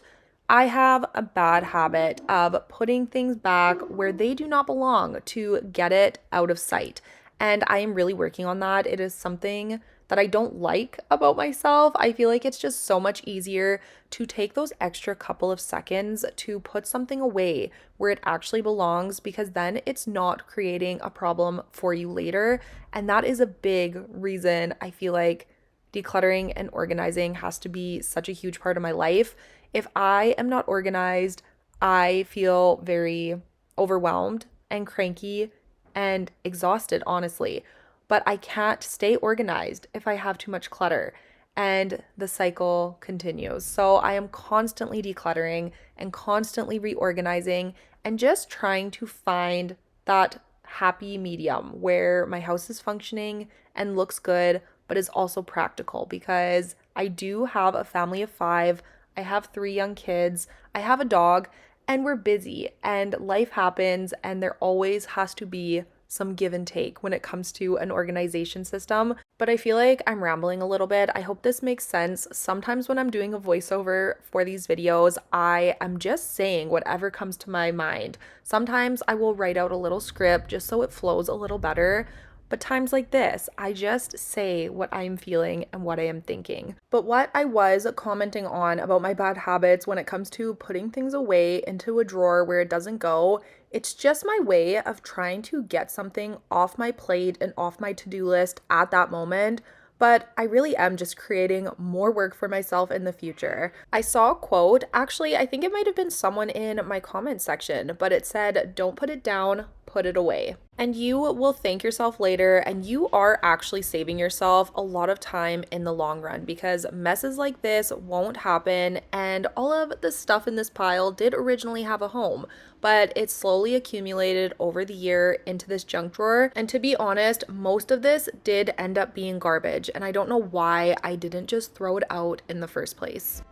I have a bad habit of putting things back where they do not belong to get it out of sight. And I am really working on that. It is something that I don't like about myself. I feel like it's just so much easier to take those extra couple of seconds to put something away where it actually belongs, because then it's not creating a problem for you later. And that is a big reason I feel like decluttering and organizing has to be such a huge part of my life. If I am not organized, I feel very overwhelmed and cranky and exhausted, honestly. But I can't stay organized if I have too much clutter, and the cycle continues. So I am constantly decluttering and constantly reorganizing and just trying to find that happy medium where my house is functioning and looks good, but is also practical, because I do have a family of 5. I have 3 young kids. I have a dog, and we're busy, and life happens, and there always has to be some give and take when it comes to an organization system. But I feel like I'm rambling a little bit. I hope this makes sense. Sometimes when I'm doing a voiceover for these videos, I am just saying whatever comes to my mind. Sometimes I will write out a little script just so it flows a little better. But times like this, I just say what I'm feeling and what I am thinking. But what I was commenting on about my bad habits when it comes to putting things away into a drawer where it doesn't go, it's just my way of trying to get something off my plate and off my to-do list at that moment. But I really am just creating more work for myself in the future. I saw a quote, actually, I think it might have been someone in my comment section, but it said, "Don't put it down, put it away." And you will thank yourself later, and you are actually saving yourself a lot of time in the long run, because messes like this won't happen, and all of the stuff in this pile did originally have a home, but it slowly accumulated over the year into this junk drawer. And to be honest, most of this did end up being garbage, and I don't know why I didn't just throw it out in the first place.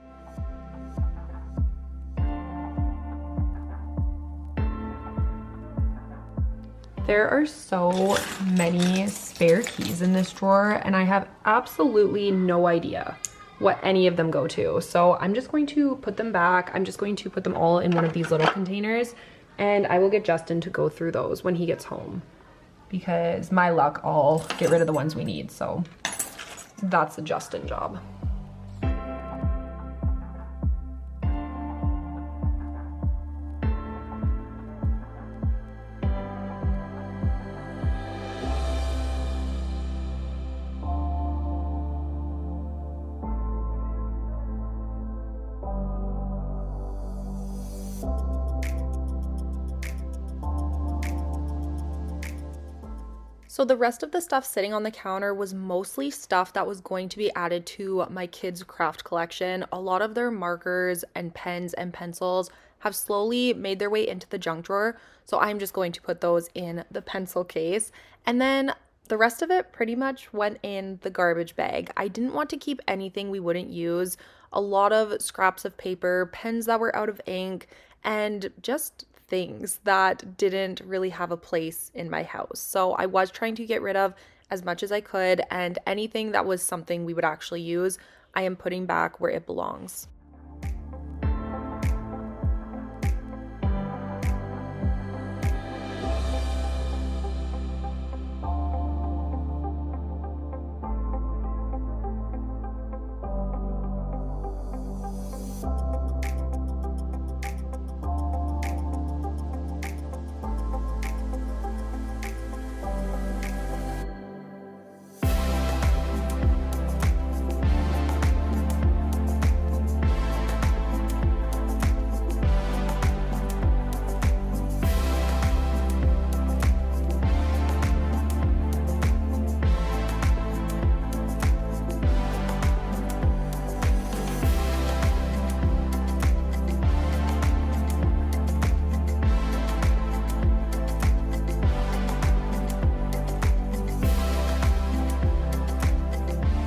There are so many spare keys in this drawer, and I have absolutely no idea what any of them go to. So I'm just going to put them back. I'm just going to put them all in one of these little containers, and I will get Justin to go through those when he gets home, because my luck, I'll get rid of the ones we need. So that's a Justin job. So the rest of the stuff sitting on the counter was mostly stuff that was going to be added to my kids' craft collection. A lot of their markers and pens and pencils have slowly made their way into the junk drawer, so I'm just going to put those in the pencil case. And then the rest of it pretty much went in the garbage bag. I didn't want to keep anything we wouldn't use. A lot of scraps of paper, pens that were out of ink, and just things that didn't really have a place in my house. So I was trying to get rid of as much as I could, and anything that was something we would actually use, I am putting back where it belongs.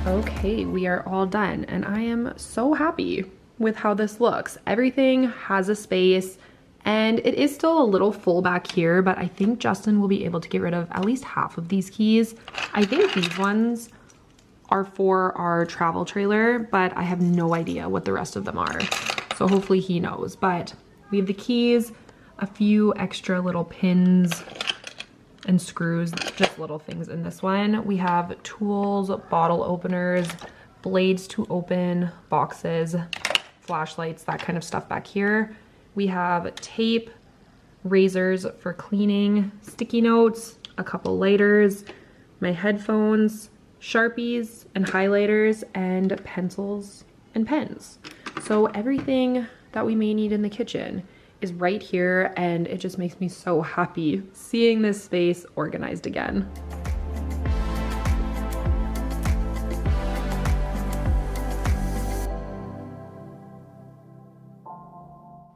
Okay, we are all done, and I am so happy with how this looks. Everything has a space, and it is still a little full back here, but I think Justin will be able to get rid of at least half of these keys. I think these ones are for our travel trailer, but I have no idea what the rest of them are. So hopefully he knows. But we have the keys, a few extra little pins and screws, just little things in this one. We have tools, bottle openers, blades to open boxes, flashlights, that kind of stuff back here. We have tape, razors for cleaning, sticky notes, a couple lighters, my headphones, Sharpies and highlighters, and pencils and pens. So everything that we may need in the kitchen is right here, and it just makes me so happy seeing this space organized again.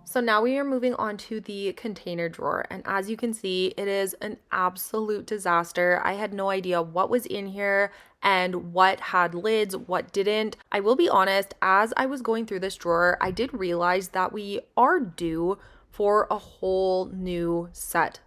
So now we are moving on to the container drawer, and as you can see, it is an absolute disaster. I had no idea what was in here and what had lids, what didn't. I will be honest, as I was going through this drawer, I did realize that we are due for a whole new set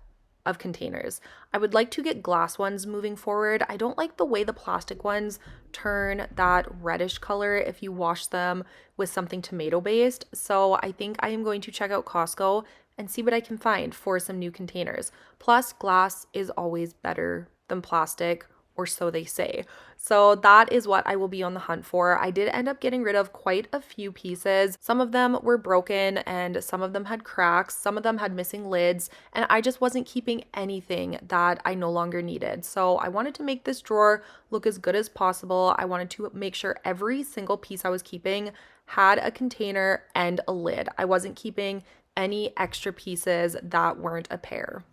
of containers. I would like to get glass ones moving forward. I don't like the way the plastic ones turn that reddish color if you wash them with something tomato based. So I think I am going to check out Costco and see what I can find for some new containers. Plus, glass is always better than plastic, or so they say. So that is what I will be on the hunt for. I did end up getting rid of quite a few pieces. Some of them were broken and some of them had cracks. Some of them had missing lids, and I just wasn't keeping anything that I no longer needed. So I wanted to make this drawer look as good as possible. I wanted to make sure every single piece I was keeping had a container and a lid. I wasn't keeping any extra pieces that weren't a pair.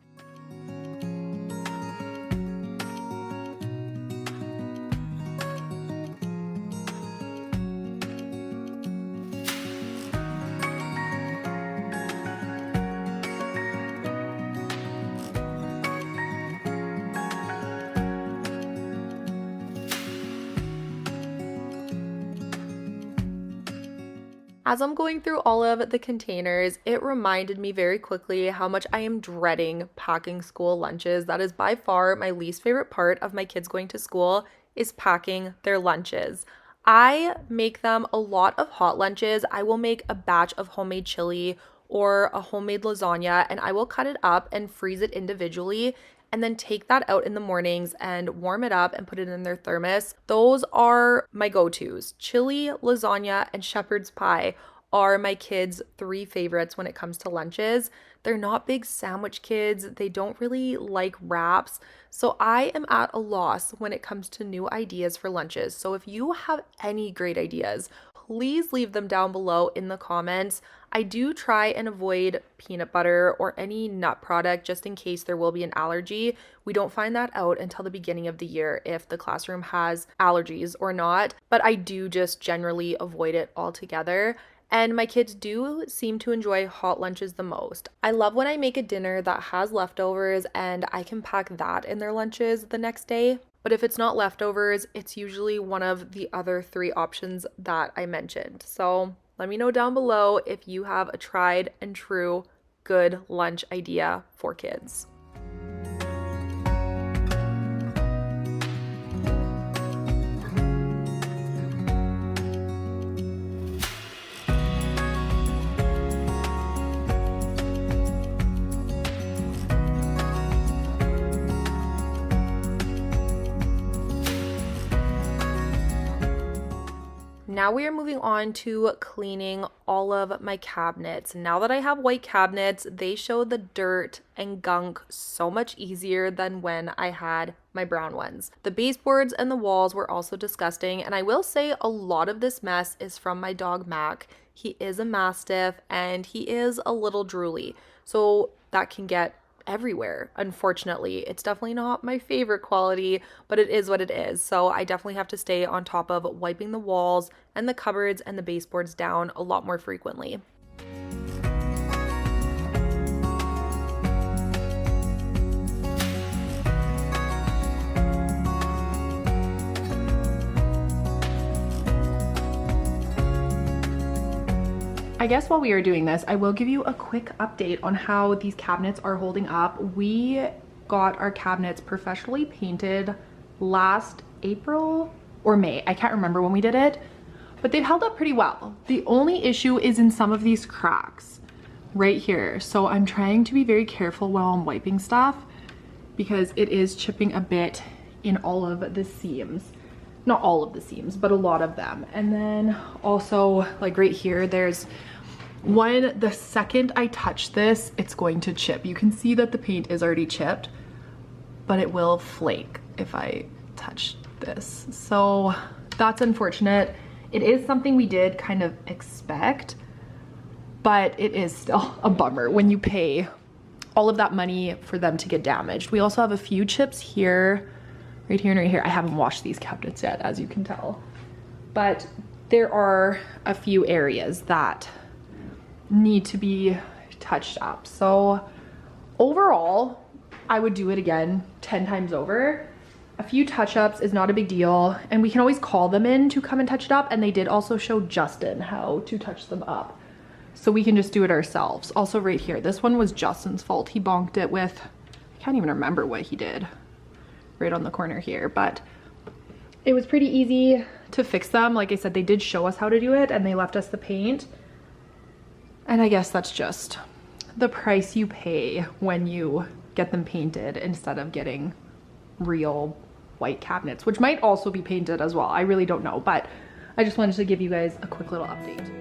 As I'm going through all of the containers, it reminded me very quickly how much I am dreading packing school lunches. That is by far my least favorite part of my kids going to school, is packing their lunches. I make them a lot of hot lunches. I will make a batch of homemade chili or a homemade lasagna, and I will cut it up and freeze it individually and then take that out in the mornings and warm it up and put it in their thermos. Those are my go-tos. Chili, lasagna, and shepherd's pie are my kids' three favorites when it comes to lunches. They're not big sandwich kids. They don't really like wraps. So I am at a loss when it comes to new ideas for lunches. So if you have any great ideas, please leave them down below in the comments. I do try and avoid peanut butter or any nut product just in case there will be an allergy. We don't find that out until the beginning of the year if the classroom has allergies or not, but I do just generally avoid it altogether. And my kids do seem to enjoy hot lunches the most. I love when I make a dinner that has leftovers and I can pack that in their lunches the next day. But if it's not leftovers, it's usually one of the other three options that I mentioned. So let me know down below if you have a tried and true good lunch idea for kids. Now we are moving on to cleaning all of my cabinets. Now that I have white cabinets, they show the dirt and gunk so much easier than when I had my brown ones. The baseboards and the walls were also disgusting, and I will say a lot of this mess is from my dog Mac. He is a Mastiff and he is a little drooly, so that can get everywhere. Unfortunately, it's definitely not my favorite quality, but it is what it is. So I definitely have to stay on top of wiping the walls and the cupboards and the baseboards down a lot more frequently. I guess while we are doing this, I will give you a quick update on how these cabinets are holding up. We got our cabinets professionally painted last April or May. I can't remember when we did it, but they've held up pretty well. The only issue is in some of these cracks right here. So I'm trying to be very careful while I'm wiping stuff because it is chipping a bit in all of the seams. Not all of the seams, but a lot of them. And then also like right here, there's one, the second I touch this, it's going to chip. You can see that the paint is already chipped, but it will flake if I touch this. So that's unfortunate. It is something we did kind of expect, but it is still a bummer when you pay all of that money for them to get damaged. We also have a few chips here, right here and right here. I haven't washed these cabinets yet, as you can tell, but there are a few areas that need to be touched up. So overall, I would do it again 10 times over. A few touch-ups is not a big deal, and we can always call them in to come and touch it up, and they did also show Justin how to touch them up. So we can just do it ourselves. Also right here, this one was Justin's fault. He bonked it with, I can't even remember what he did, right on the corner here, but it was pretty easy to fix them. Like I said, they did show us how to do it and they left us the paint. And I guess that's just the price you pay when you get them painted instead of getting real white cabinets, which might also be painted as well. I really don't know, but I just wanted to give you guys a quick little update.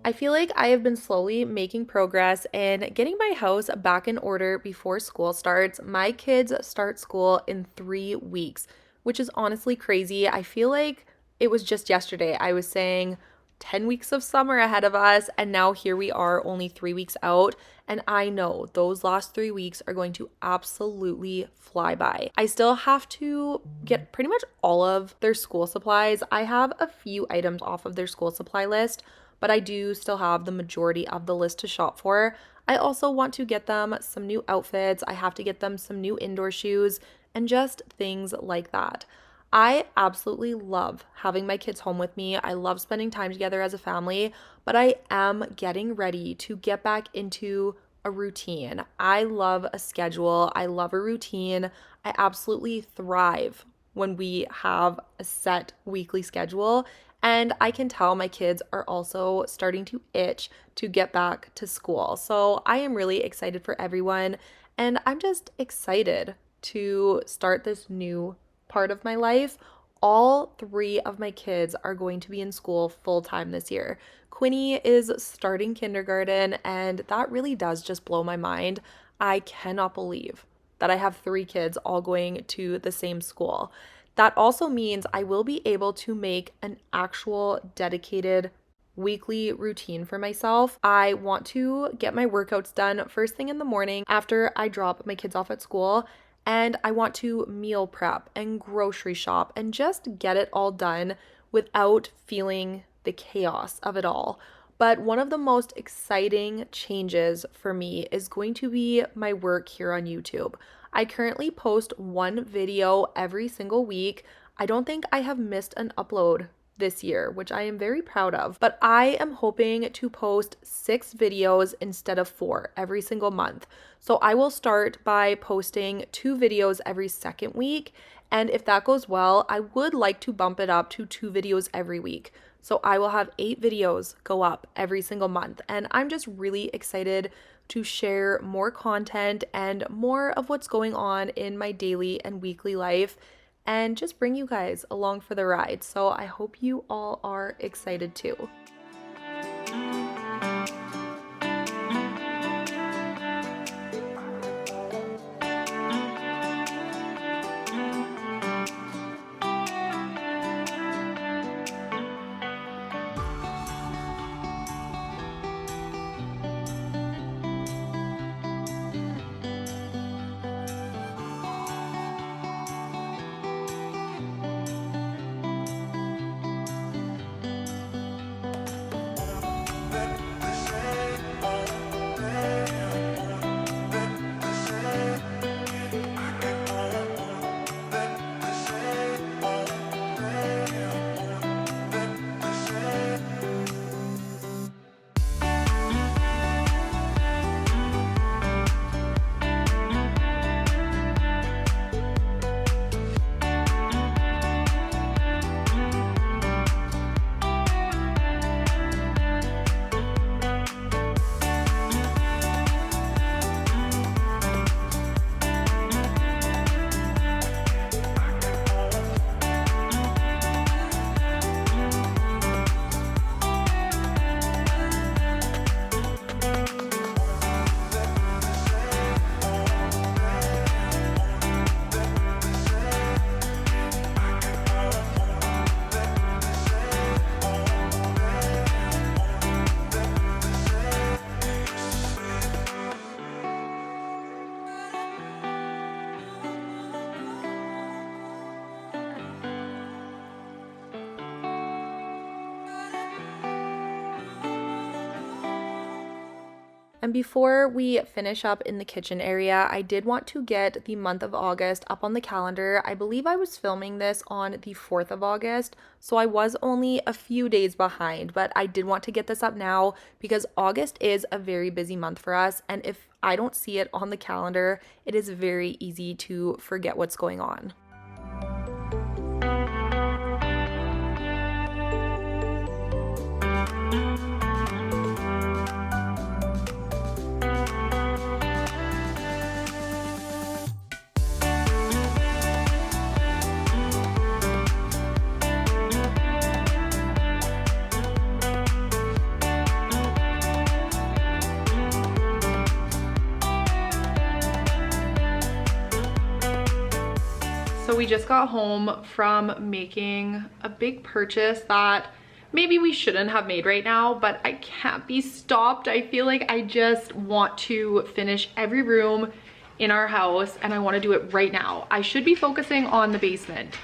I feel like I have been slowly making progress in getting my house back in order before school starts. My kids start school in 3 weeks, which is honestly crazy. I feel like it was just yesterday I was saying 10 weeks of summer ahead of us, and now here we are only 3 weeks out, and I know those last 3 weeks are going to absolutely fly by. I still have to get pretty much all of their school supplies. I have a few items off of their school supply list, but I do still have the majority of the list to shop for. I also want to get them some new outfits. I have to get them some new indoor shoes and just things like that. I absolutely love having my kids home with me. I love spending time together as a family, but I am getting ready to get back into a routine. I love a schedule. I love a routine. I absolutely thrive when we have a set weekly schedule. And I can tell my kids are also starting to itch to get back to school. So I am really excited for everyone. And I'm just excited to start this new part of my life. All three of my kids are going to be in school full time this year. Quinny is starting kindergarten, and that really does just blow my mind. I cannot believe that I have three kids all going to the same school. That also means I will be able to make an actual dedicated weekly routine for myself. I want to get my workouts done first thing in the morning after I drop my kids off at school. And I want to meal prep and grocery shop and just get it all done without feeling the chaos of it all. But one of the most exciting changes for me is going to be my work here on YouTube. I currently post one video every single week. I don't think I have missed an upload this year, which I am very proud of, but I am hoping to post 6 videos instead of 4 every single month. So I will start by posting 2 videos every second week, and if that goes well, I would like to bump it up to 2 videos every week. So I will have 8 videos go up every single month, and I'm just really excited to share more content and more of what's going on in my daily and weekly life and just bring you guys along for the ride. So I hope you all are excited too. And before we finish up in the kitchen area, I did want to get the month of August up on the calendar. I believe I was filming this on the 4th of August, so I was only a few days behind, but I did want to get this up now because August is a very busy month for us, and if I don't see it on the calendar, it is very easy to forget what's going on. So we just got home from making a big purchase that maybe we shouldn't have made right now, but I can't be stopped. I feel like I just want to finish every room in our house and I want to do it right now. I should be focusing on the basement,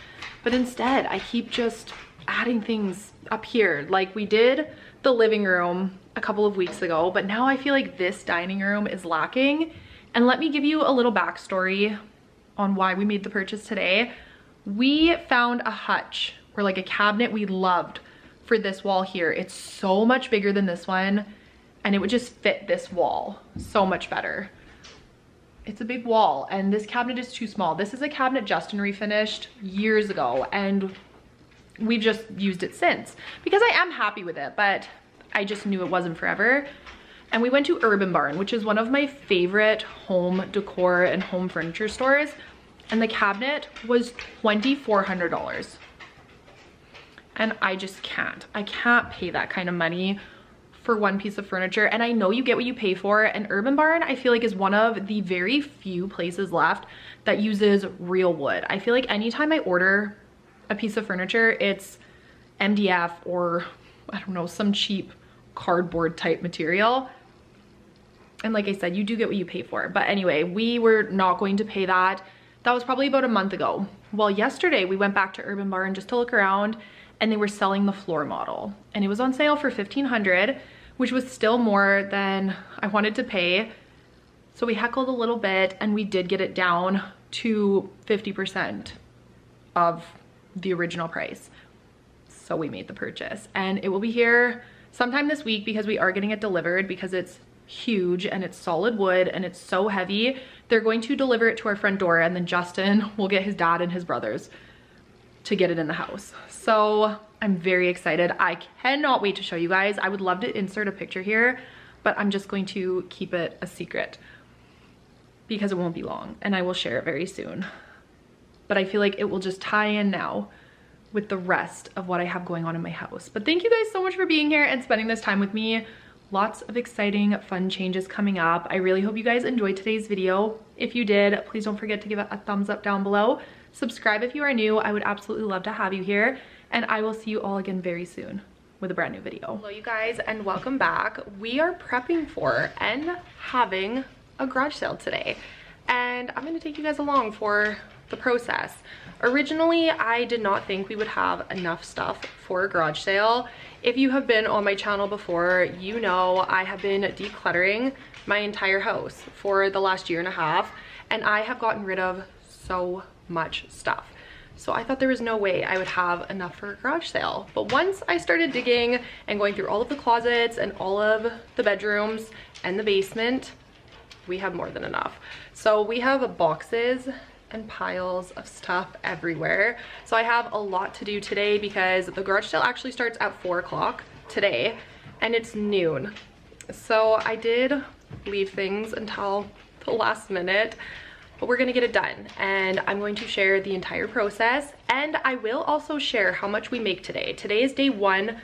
but instead I keep just adding things up here. Like we did the living room a couple of weeks ago, but now I feel like this dining room is lacking. And let me give you a little backstory on why we made the purchase today. We found a hutch or like a cabinet we loved for this wall here. It's so much bigger than this one and it would just fit this wall so much better. It's a big wall and this cabinet is too small. This is a cabinet Justin refinished years ago and we've just used it since because I am happy with it, but I just knew it wasn't forever. And we went to Urban Barn, which is one of my favorite home decor and home furniture stores. And the cabinet was $2,400. And I just can't. I can't pay that kind of money for one piece of furniture. And I know you get what you pay for. And Urban Barn, I feel like, is one of the very few places left that uses real wood. I feel like anytime I order a piece of furniture, it's MDF or, I don't know, some cheap cardboard type material. And like I said, you do get what you pay for. But anyway, we were not going to pay that. That was probably about a month ago. Well, yesterday we went back to Urban Barn just to look around, and they were selling the floor model. And it was on sale for $1,500, which was still more than I wanted to pay. So we heckled a little bit, and we did get it down to 50% of the original price. So we made the purchase, and it will be here sometime this week because we are getting it delivered because it's huge and it's solid wood and it's so heavy. They're going to deliver it to our front door, and then Justin will get his dad and his brothers to get it in the house. So I'm very excited. I cannot wait to show you guys. I would love to insert a picture here, but I'm just going to keep it a secret because it won't be long, and I will share it very soon. But I feel like it will just tie in now with the rest of what I have going on in my house. But thank you guys so much for being here and spending this time with me. Lots of exciting, fun changes coming up. I really hope you guys enjoyed today's video. If you did, please don't forget to give it a thumbs up down below. Subscribe if you are new. I would absolutely love to have you here. And I will see you all again very soon with a brand new video. Hello you guys, and welcome back. We are prepping for and having a garage sale today. And I'm gonna take you guys along for the process. Originally, I did not think we would have enough stuff for a garage sale. If you have been on my channel before, you know I have been decluttering my entire house for the last year and a half, and I have gotten rid of so much stuff. So I thought there was no way I would have enough for a garage sale. But once I started digging and going through all of the closets and all of the bedrooms and the basement, we have more than enough. So we have boxes and piles of stuff everywhere. So I have a lot to do today because the garage sale actually starts at 4 o'clock today and it's noon. So I did leave things until the last minute, but we're gonna get it done, and I'm going to share the entire process, and I will also share how much we make today. Today is day 1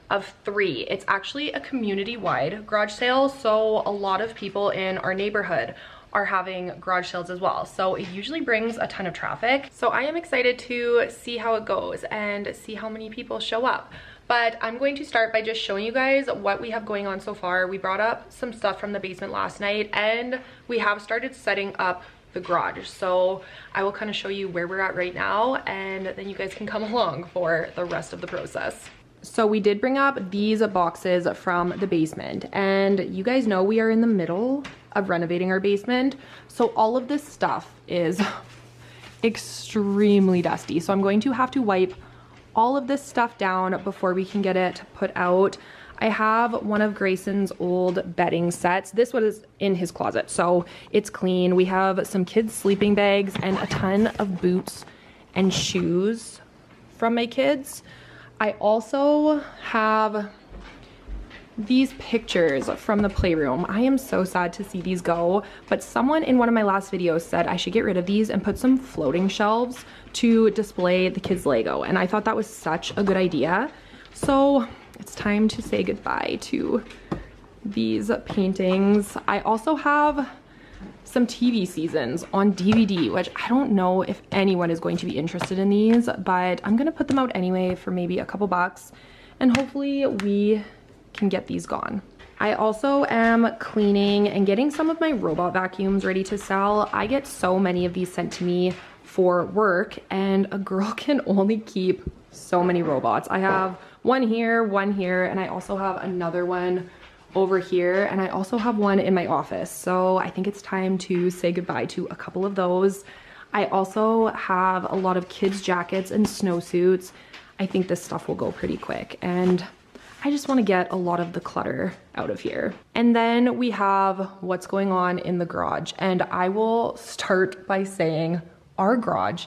of 3. It's actually a community-wide garage sale, so a lot of people in our neighborhood are having garage sales as well. So it usually brings a ton of traffic. So I am excited to see how it goes and see how many people show up. But I'm going to start by just showing you guys what we have going on so far. We brought up some stuff from the basement last night, and we have started setting up the garage. So I will kind of show you where we're at right now, and then you guys can come along for the rest of the process. So we did bring up these boxes from the basement, and you guys know we are in the middle of renovating our basement. So all of this stuff is extremely dusty. So I'm going to have to wipe all of this stuff down before we can get it put out. I have one of Grayson's old bedding sets. This one is in his closet, so it's clean. We have some kids' sleeping bags and a ton of boots and shoes from my kids. I also have these pictures from the playroom. I am so sad to see these go, but someone in one of my last videos said I should get rid of these and put some floating shelves to display the kids' Lego, and I thought that was such a good idea. So it's time to say goodbye to these paintings. I also have some TV seasons on DVD, which I don't know if anyone is going to be interested in these, but I'm gonna put them out anyway for maybe a couple bucks, and hopefully we can get these gone. I also am cleaning and getting some of my robot vacuums ready to sell. I get so many of these sent to me for work, and a girl can only keep so many robots. I have one here, and I also have another one over here, and I also have one in my office. So I think it's time to say goodbye to a couple of those. I also have a lot of kids' jackets and snowsuits. I think this stuff will go pretty quick, and I just want to get a lot of the clutter out of here. And then we have what's going on in the garage, and I will start by saying our garage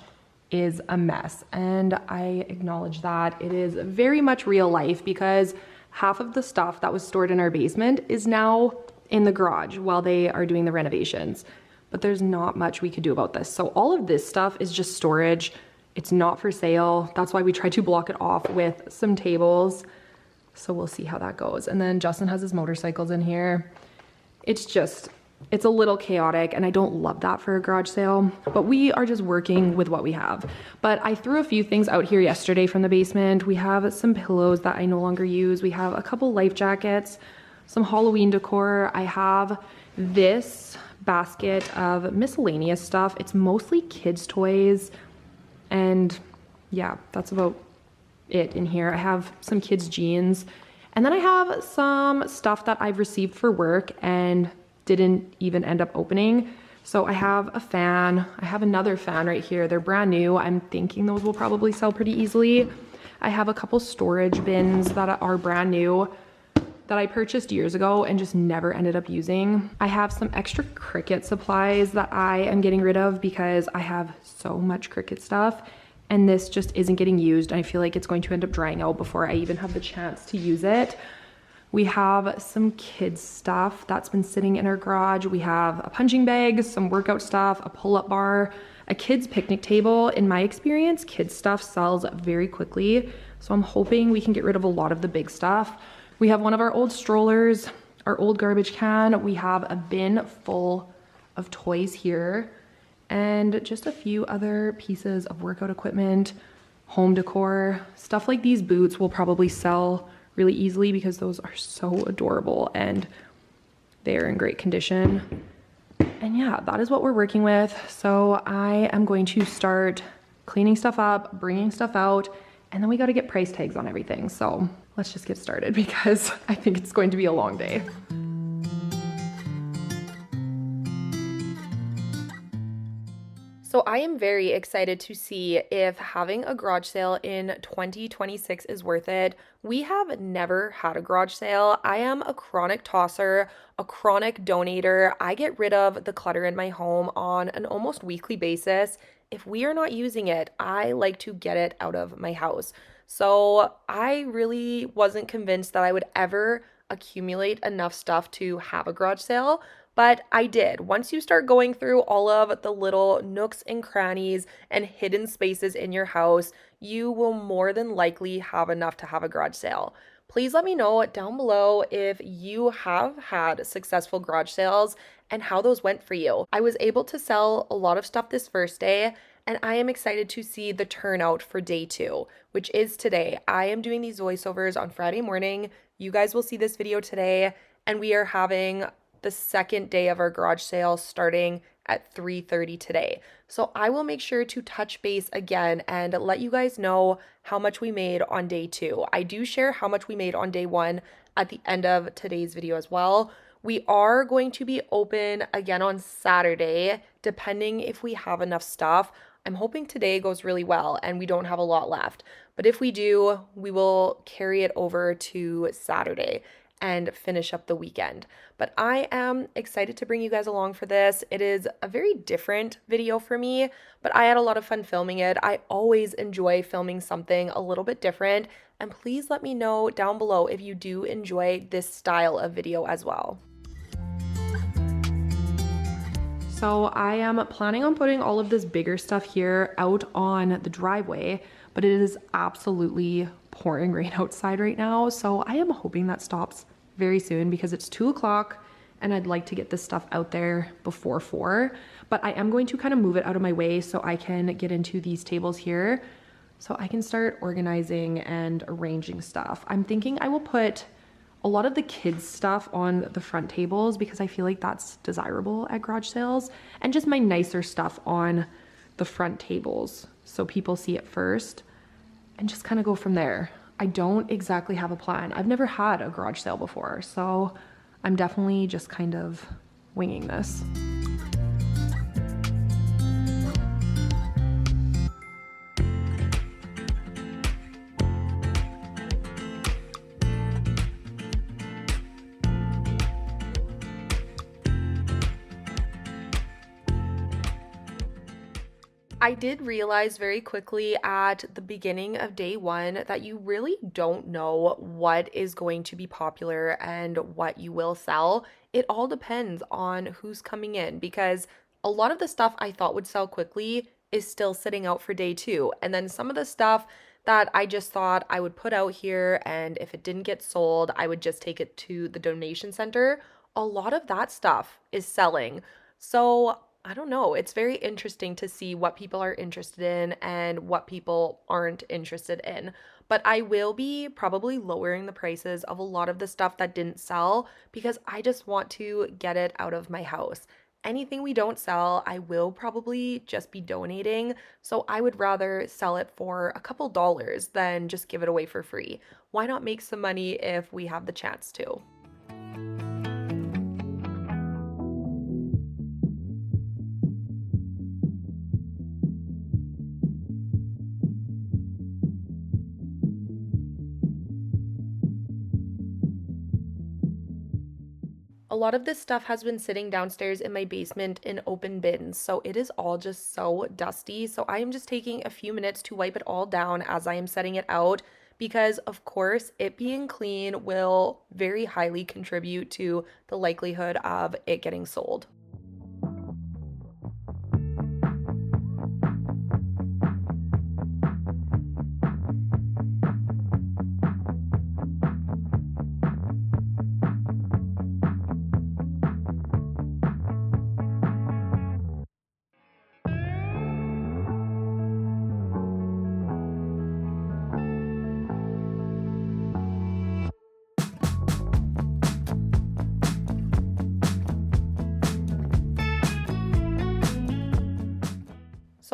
is a mess. And I acknowledge that. It is very much real life because half of the stuff that was stored in our basement is now in the garage while they are doing the renovations. But there's not much we could do about this. So all of this stuff is just storage. It's not for sale. That's why we tried to block it off with some tables. So we'll see how that goes. And then Justin has his motorcycles in here. It's a little chaotic and I don't love that for a garage sale, but we are just working with what we have. But I threw a few things out here yesterday from the basement. We have some pillows that I no longer use. We have a couple life jackets, some Halloween decor. I have this basket of miscellaneous stuff. It's mostly kids' toys. And yeah, that's about it in here. I have some kids' jeans. And then I have some stuff that I've received for work and didn't even end up opening. So I have a fan. I have another fan right here. They're brand new. I'm thinking those will probably sell pretty easily. I have a couple storage bins that are brand new that I purchased years ago and just never ended up using. I have some extra Cricut supplies that I am getting rid of because I have so much Cricut stuff and this just isn't getting used. I feel like it's going to end up drying out before I even have the chance to use it. We have some kids stuff that's been sitting in our garage. We have a punching bag, some workout stuff, a pull-up bar, a kids picnic table. In my experience, kids stuff sells very quickly. So I'm hoping we can get rid of a lot of the big stuff. We have one of our old strollers, our old garbage can. We have a bin full of toys here and just a few other pieces of workout equipment, home decor. Stuff like these boots will probably sell really easily because those are so adorable and they're in great condition. And yeah, that is what we're working with. So I am going to start cleaning stuff up, bringing stuff out, and then we got to get price tags on everything. So let's just get started because I think it's going to be a long day. So I am very excited to see if having a garage sale in 2026 is worth it. We have never had a garage sale. I am a chronic tosser, a chronic donator. I get rid of the clutter in my home on an almost weekly basis. If we are not using it, I like to get it out of my house. So I really wasn't convinced that I would ever accumulate enough stuff to have a garage sale. But I did. Once you start going through all of the little nooks and crannies and hidden spaces in your house, you will more than likely have enough to have a garage sale. Please let me know down below if you have had successful garage sales and how those went for you. I was able to sell a lot of stuff this first day, and I am excited to see the turnout for day 2, which is today. I am doing these voiceovers on Friday morning. You guys will see this video today, and we are having the second day of our garage sale starting at 3:30 today. So I will make sure to touch base again and let you guys know how much we made on day 2. I do share how much we made on day 1 at the end of today's video as well. We are going to be open again on Saturday, depending if we have enough stuff. I'm hoping today goes really well and we don't have a lot left. But if we do, we will carry it over to Saturday and finish up the weekend. But I am excited to bring you guys along for this. It is a very different video for me, but I had a lot of fun filming it. I always enjoy filming something a little bit different, and please let me know down below if you do enjoy this style of video as well. So I am planning on putting all of this bigger stuff here out on the driveway, but it is absolutely pouring rain outside right now. So I am hoping that stops very soon because it's 2 o'clock and I'd like to get this stuff out there before 4. But I am going to kind of move it out of my way so I can get into these tables here so I can start organizing and arranging stuff. I'm thinking I will put a lot of the kids stuff on the front tables because I feel like that's desirable at garage sales, and just my nicer stuff on the front tables so people see it first and just kind of go from there. I don't exactly have a plan. I've never had a garage sale before, so I'm definitely just kind of winging this. I did realize very quickly at the beginning of day one that you really don't know what is going to be popular and what you will sell. It all depends on who's coming in because a lot of the stuff I thought would sell quickly is still sitting out for day two. And then some of the stuff that I just thought I would put out here, and if it didn't get sold, I would just take it to the donation center. A lot of that stuff is selling. So I don't know. It's very interesting to see what people are interested in and what people aren't interested in. But I will be probably lowering the prices of a lot of the stuff that didn't sell because I just want to get it out of my house. Anything we don't sell, I will probably just be donating. So I would rather sell it for a couple dollars than just give it away for free. Why not make some money if we have the chance to? A lot of this stuff has been sitting downstairs in my basement in open bins, so it is all just so dusty. So I am just taking a few minutes to wipe it all down as I am setting it out because, of course, it being clean will very highly contribute to the likelihood of it getting sold.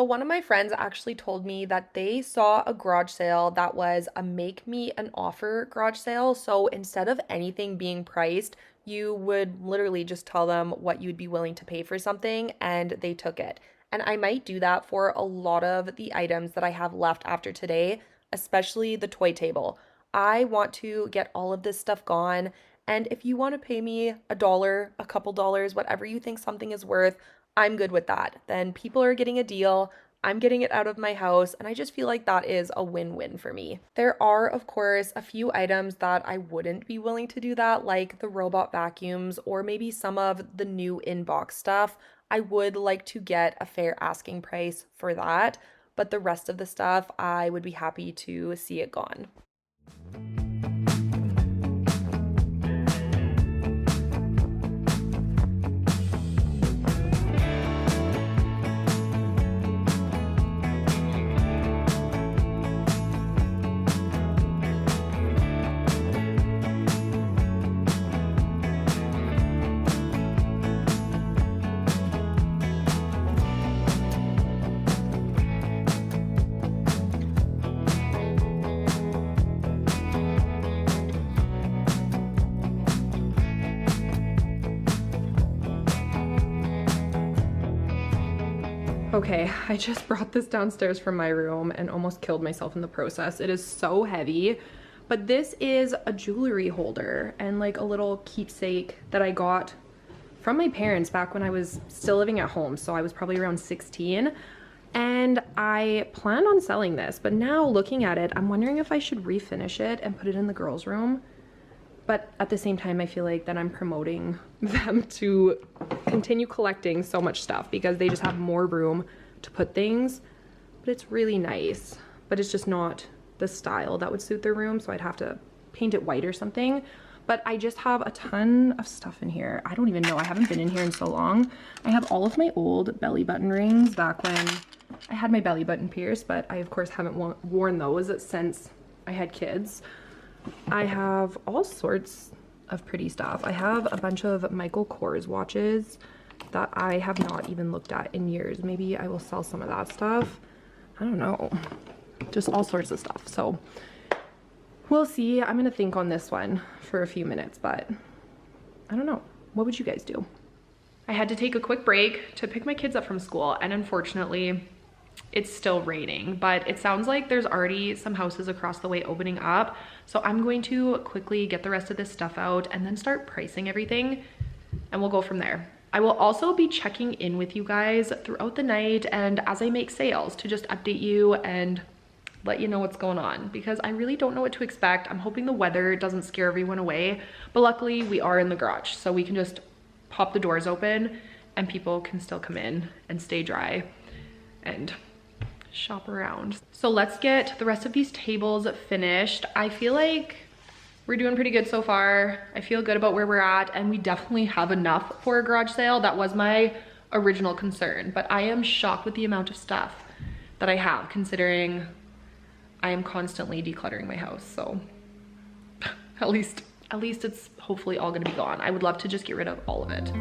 So one of my friends actually told me that they saw a garage sale that was a make me an offer garage sale. So instead of anything being priced, you would literally just tell them what you'd be willing to pay for something and they took it. And I might do that for a lot of the items that I have left after today, especially the toy table. I want to get all of this stuff gone. And if you want to pay me a dollar, a couple dollars, whatever you think something is worth, I'm good with that. Then people are getting a deal. I'm getting it out of my house, and I just feel like that is a win-win for me. There are, of course, a few items that I wouldn't be willing to do that, like the robot vacuums or maybe some of the new inbox stuff. I would like to get a fair asking price for that, but the rest of the stuff, I would be happy to see it gone. Okay, I just brought this downstairs from my room and almost killed myself in the process. It is so heavy, but this is a jewelry holder and like a little keepsake that I got from my parents back when I was still living at home. So I was probably around 16 and I planned on selling this, but now looking at it, I'm wondering if I should refinish it and put it in the girls' room. But at the same time, I feel like that I'm promoting them to continue collecting so much stuff because they just have more room to put things. But it's really nice, but it's just not the style that would suit their room. So I'd have to paint it white or something. But I just have a ton of stuff in here. I don't even know. I haven't been in here in so long. I have all of my old belly button rings back when I had my belly button pierced, but I of course haven't worn those since I had kids. I have all sorts of pretty stuff. I have a bunch of Michael Kors watches that I have not even looked at in years. Maybe I will sell some of that stuff. I don't know. Just all sorts of stuff. So we'll see. I'm gonna think on this one for a few minutes, but I don't know. What would you guys do? I had to take a quick break to pick my kids up from school, and unfortunately it's still raining, but it sounds like there's already some houses across the way opening up. So I'm going to quickly get the rest of this stuff out and then start pricing everything and we'll go from there. I will also be checking in with you guys throughout the night and as I make sales to just update you and let you know what's going on, because I really don't know what to expect. I'm hoping the weather doesn't scare everyone away, but luckily we are in the garage, so we can just pop the doors open and people can still come in and stay dry and shop around. So let's get the rest of these tables finished. I feel like we're doing pretty good so far. I feel good about where we're at, and we definitely have enough for a garage sale. That was my original concern, but I am shocked with the amount of stuff that I have, considering I am constantly decluttering my house. So at least it's hopefully all gonna be gone. I would love to just get rid of all of it.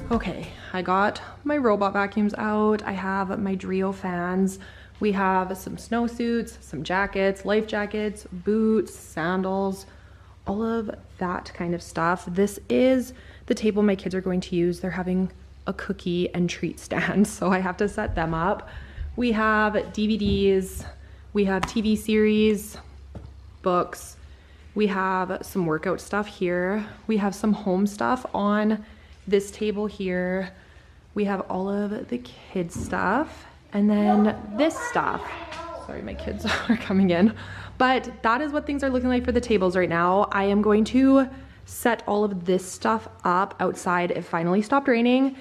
Okay, I got my robot vacuums out. I have my Drio fans. We have some snowsuits, some jackets, life jackets, boots, sandals, all of that kind of stuff. This is the table my kids are going to use. They're having a cookie and treat stand, so I have to set them up. We have DVDs, we have TV series, books, we have some workout stuff here. We have some home stuff on this table here. We have all of the kids stuff, and then this stuff. Sorry, my kids are coming in. But that is what things are looking like for the tables right now. I am going to set all of this stuff up outside. It finally stopped raining,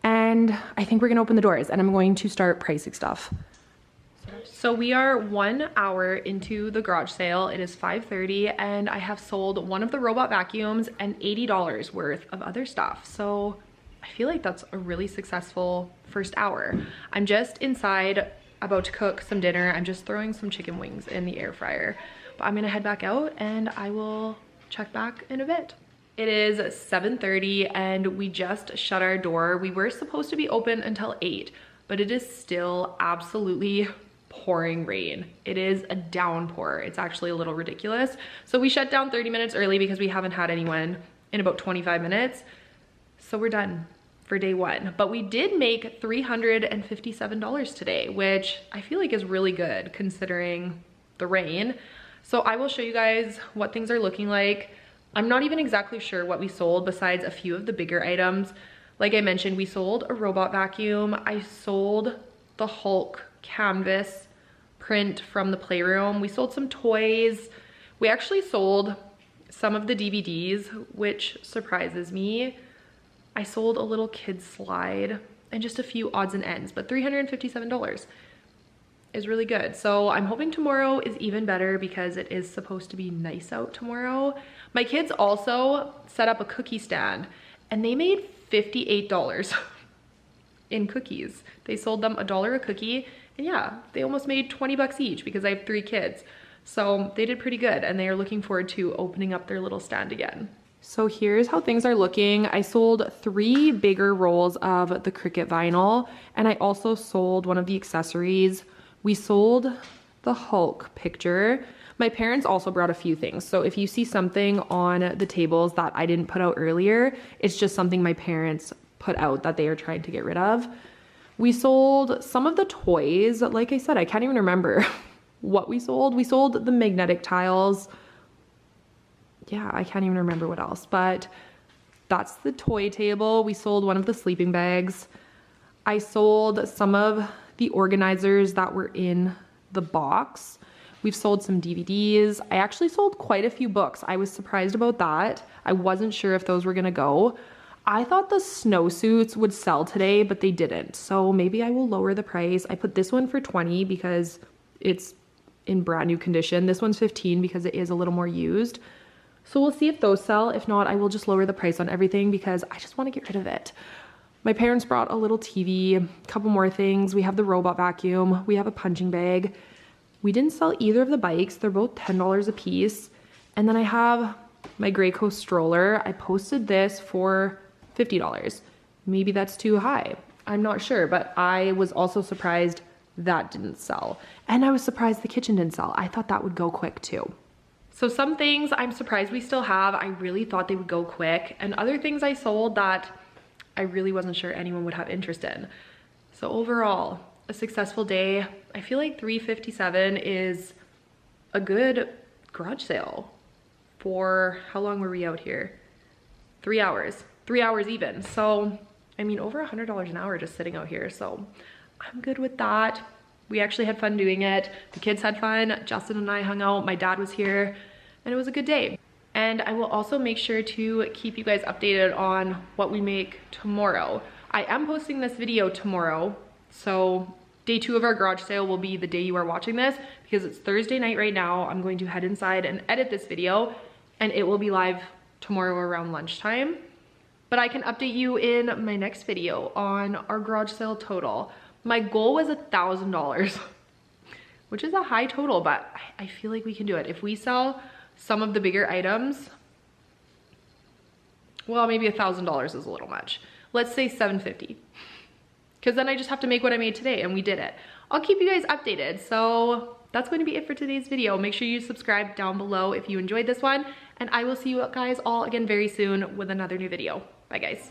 and I think we're gonna open the doors and I'm going to start pricing stuff. So we are 1 hour into the garage sale. It is 5:30 and I have sold one of the robot vacuums and $80 worth of other stuff. So I feel like that's a really successful first hour. I'm just inside about to cook some dinner. I'm just throwing some chicken wings in the air fryer, but I'm gonna head back out and I will check back in a bit. It is 7:30 and we just shut our door. We were supposed to be open until 8, but it is still absolutely pouring rain. It is a downpour. It's actually a little ridiculous. So we shut down 30 minutes early because we haven't had anyone in about 25 minutes. So we're done for day one. But we did make $357 today, which I feel like is really good considering the rain. So I will show you guys what things are looking like. I'm not even exactly sure what we sold besides a few of the bigger items. Like I mentioned, we sold a robot vacuum. I sold the Hulk canvas print from the playroom. We sold some toys. We actually sold some of the DVDs, which surprises me. I sold a little kid's slide and just a few odds and ends, but $357 is really good. So I'm hoping tomorrow is even better because it is supposed to be nice out tomorrow. My kids also set up a cookie stand and they made $58 in cookies. They sold them $1 a cookie, and yeah, they almost made 20 bucks each because I have 3 kids. So they did pretty good and they are looking forward to opening up their little stand again. So here's how things are looking. I sold 3 bigger rolls of the Cricut vinyl, and I also sold one of the accessories. We sold the Hulk picture. My parents also brought a few things. So if you see something on the tables that I didn't put out earlier, it's just something my parents put out that they are trying to get rid of. We sold some of the toys. Like I said, I can't even remember what we sold. We sold the magnetic tiles. Yeah, I can't even remember what else, but that's the toy table. We sold one of the sleeping bags. I sold some of the organizers that were in the box. We've sold some DVDs. I actually sold quite a few books. I was surprised about that. I wasn't sure if those were gonna go. I thought the snowsuits would sell today, but they didn't. So maybe I will lower the price. I put this one for 20 because it's in brand new condition. This one's 15 because it is a little more used. So we'll see if those sell. If not, I will just lower the price on everything because I just want to get rid of it. My parents brought a little TV, a couple more things. We have the robot vacuum. We have a punching bag. We didn't sell either of the bikes. They're both $10 a piece. And then I have my Graco stroller. I posted this for $50. Maybe that's too high. I'm not sure, but I was also surprised that didn't sell. And I was surprised the kitchen didn't sell. I thought that would go quick too. So some things I'm surprised we still have. I really thought they would go quick. And other things I sold that I really wasn't sure anyone would have interest in. So overall, a successful day. I feel like $357 is a good garage sale for, how long were we out here? 3 hours. 3 hours even. So, I mean, over $100 an hour just sitting out here. So I'm good with that. We actually had fun doing it. The kids had fun. Justin and I hung out. My dad was here and it was a good day. And I will also make sure to keep you guys updated on what we make tomorrow. I am posting this video tomorrow. So day 2 of our garage sale will be the day you are watching this because it's Thursday night right now. I'm going to head inside and edit this video and it will be live tomorrow around lunchtime. But I can update you in my next video on our garage sale total. My goal was $1,000, which is a high total, but I feel like we can do it. If we sell some of the bigger items, well, maybe $1,000 is a little much. Let's say $750, because then I just have to make what I made today and we did it. I'll keep you guys updated. So that's going to be it for today's video. Make sure you subscribe down below if you enjoyed this one, and I will see you guys all again very soon with another new video. Bye guys.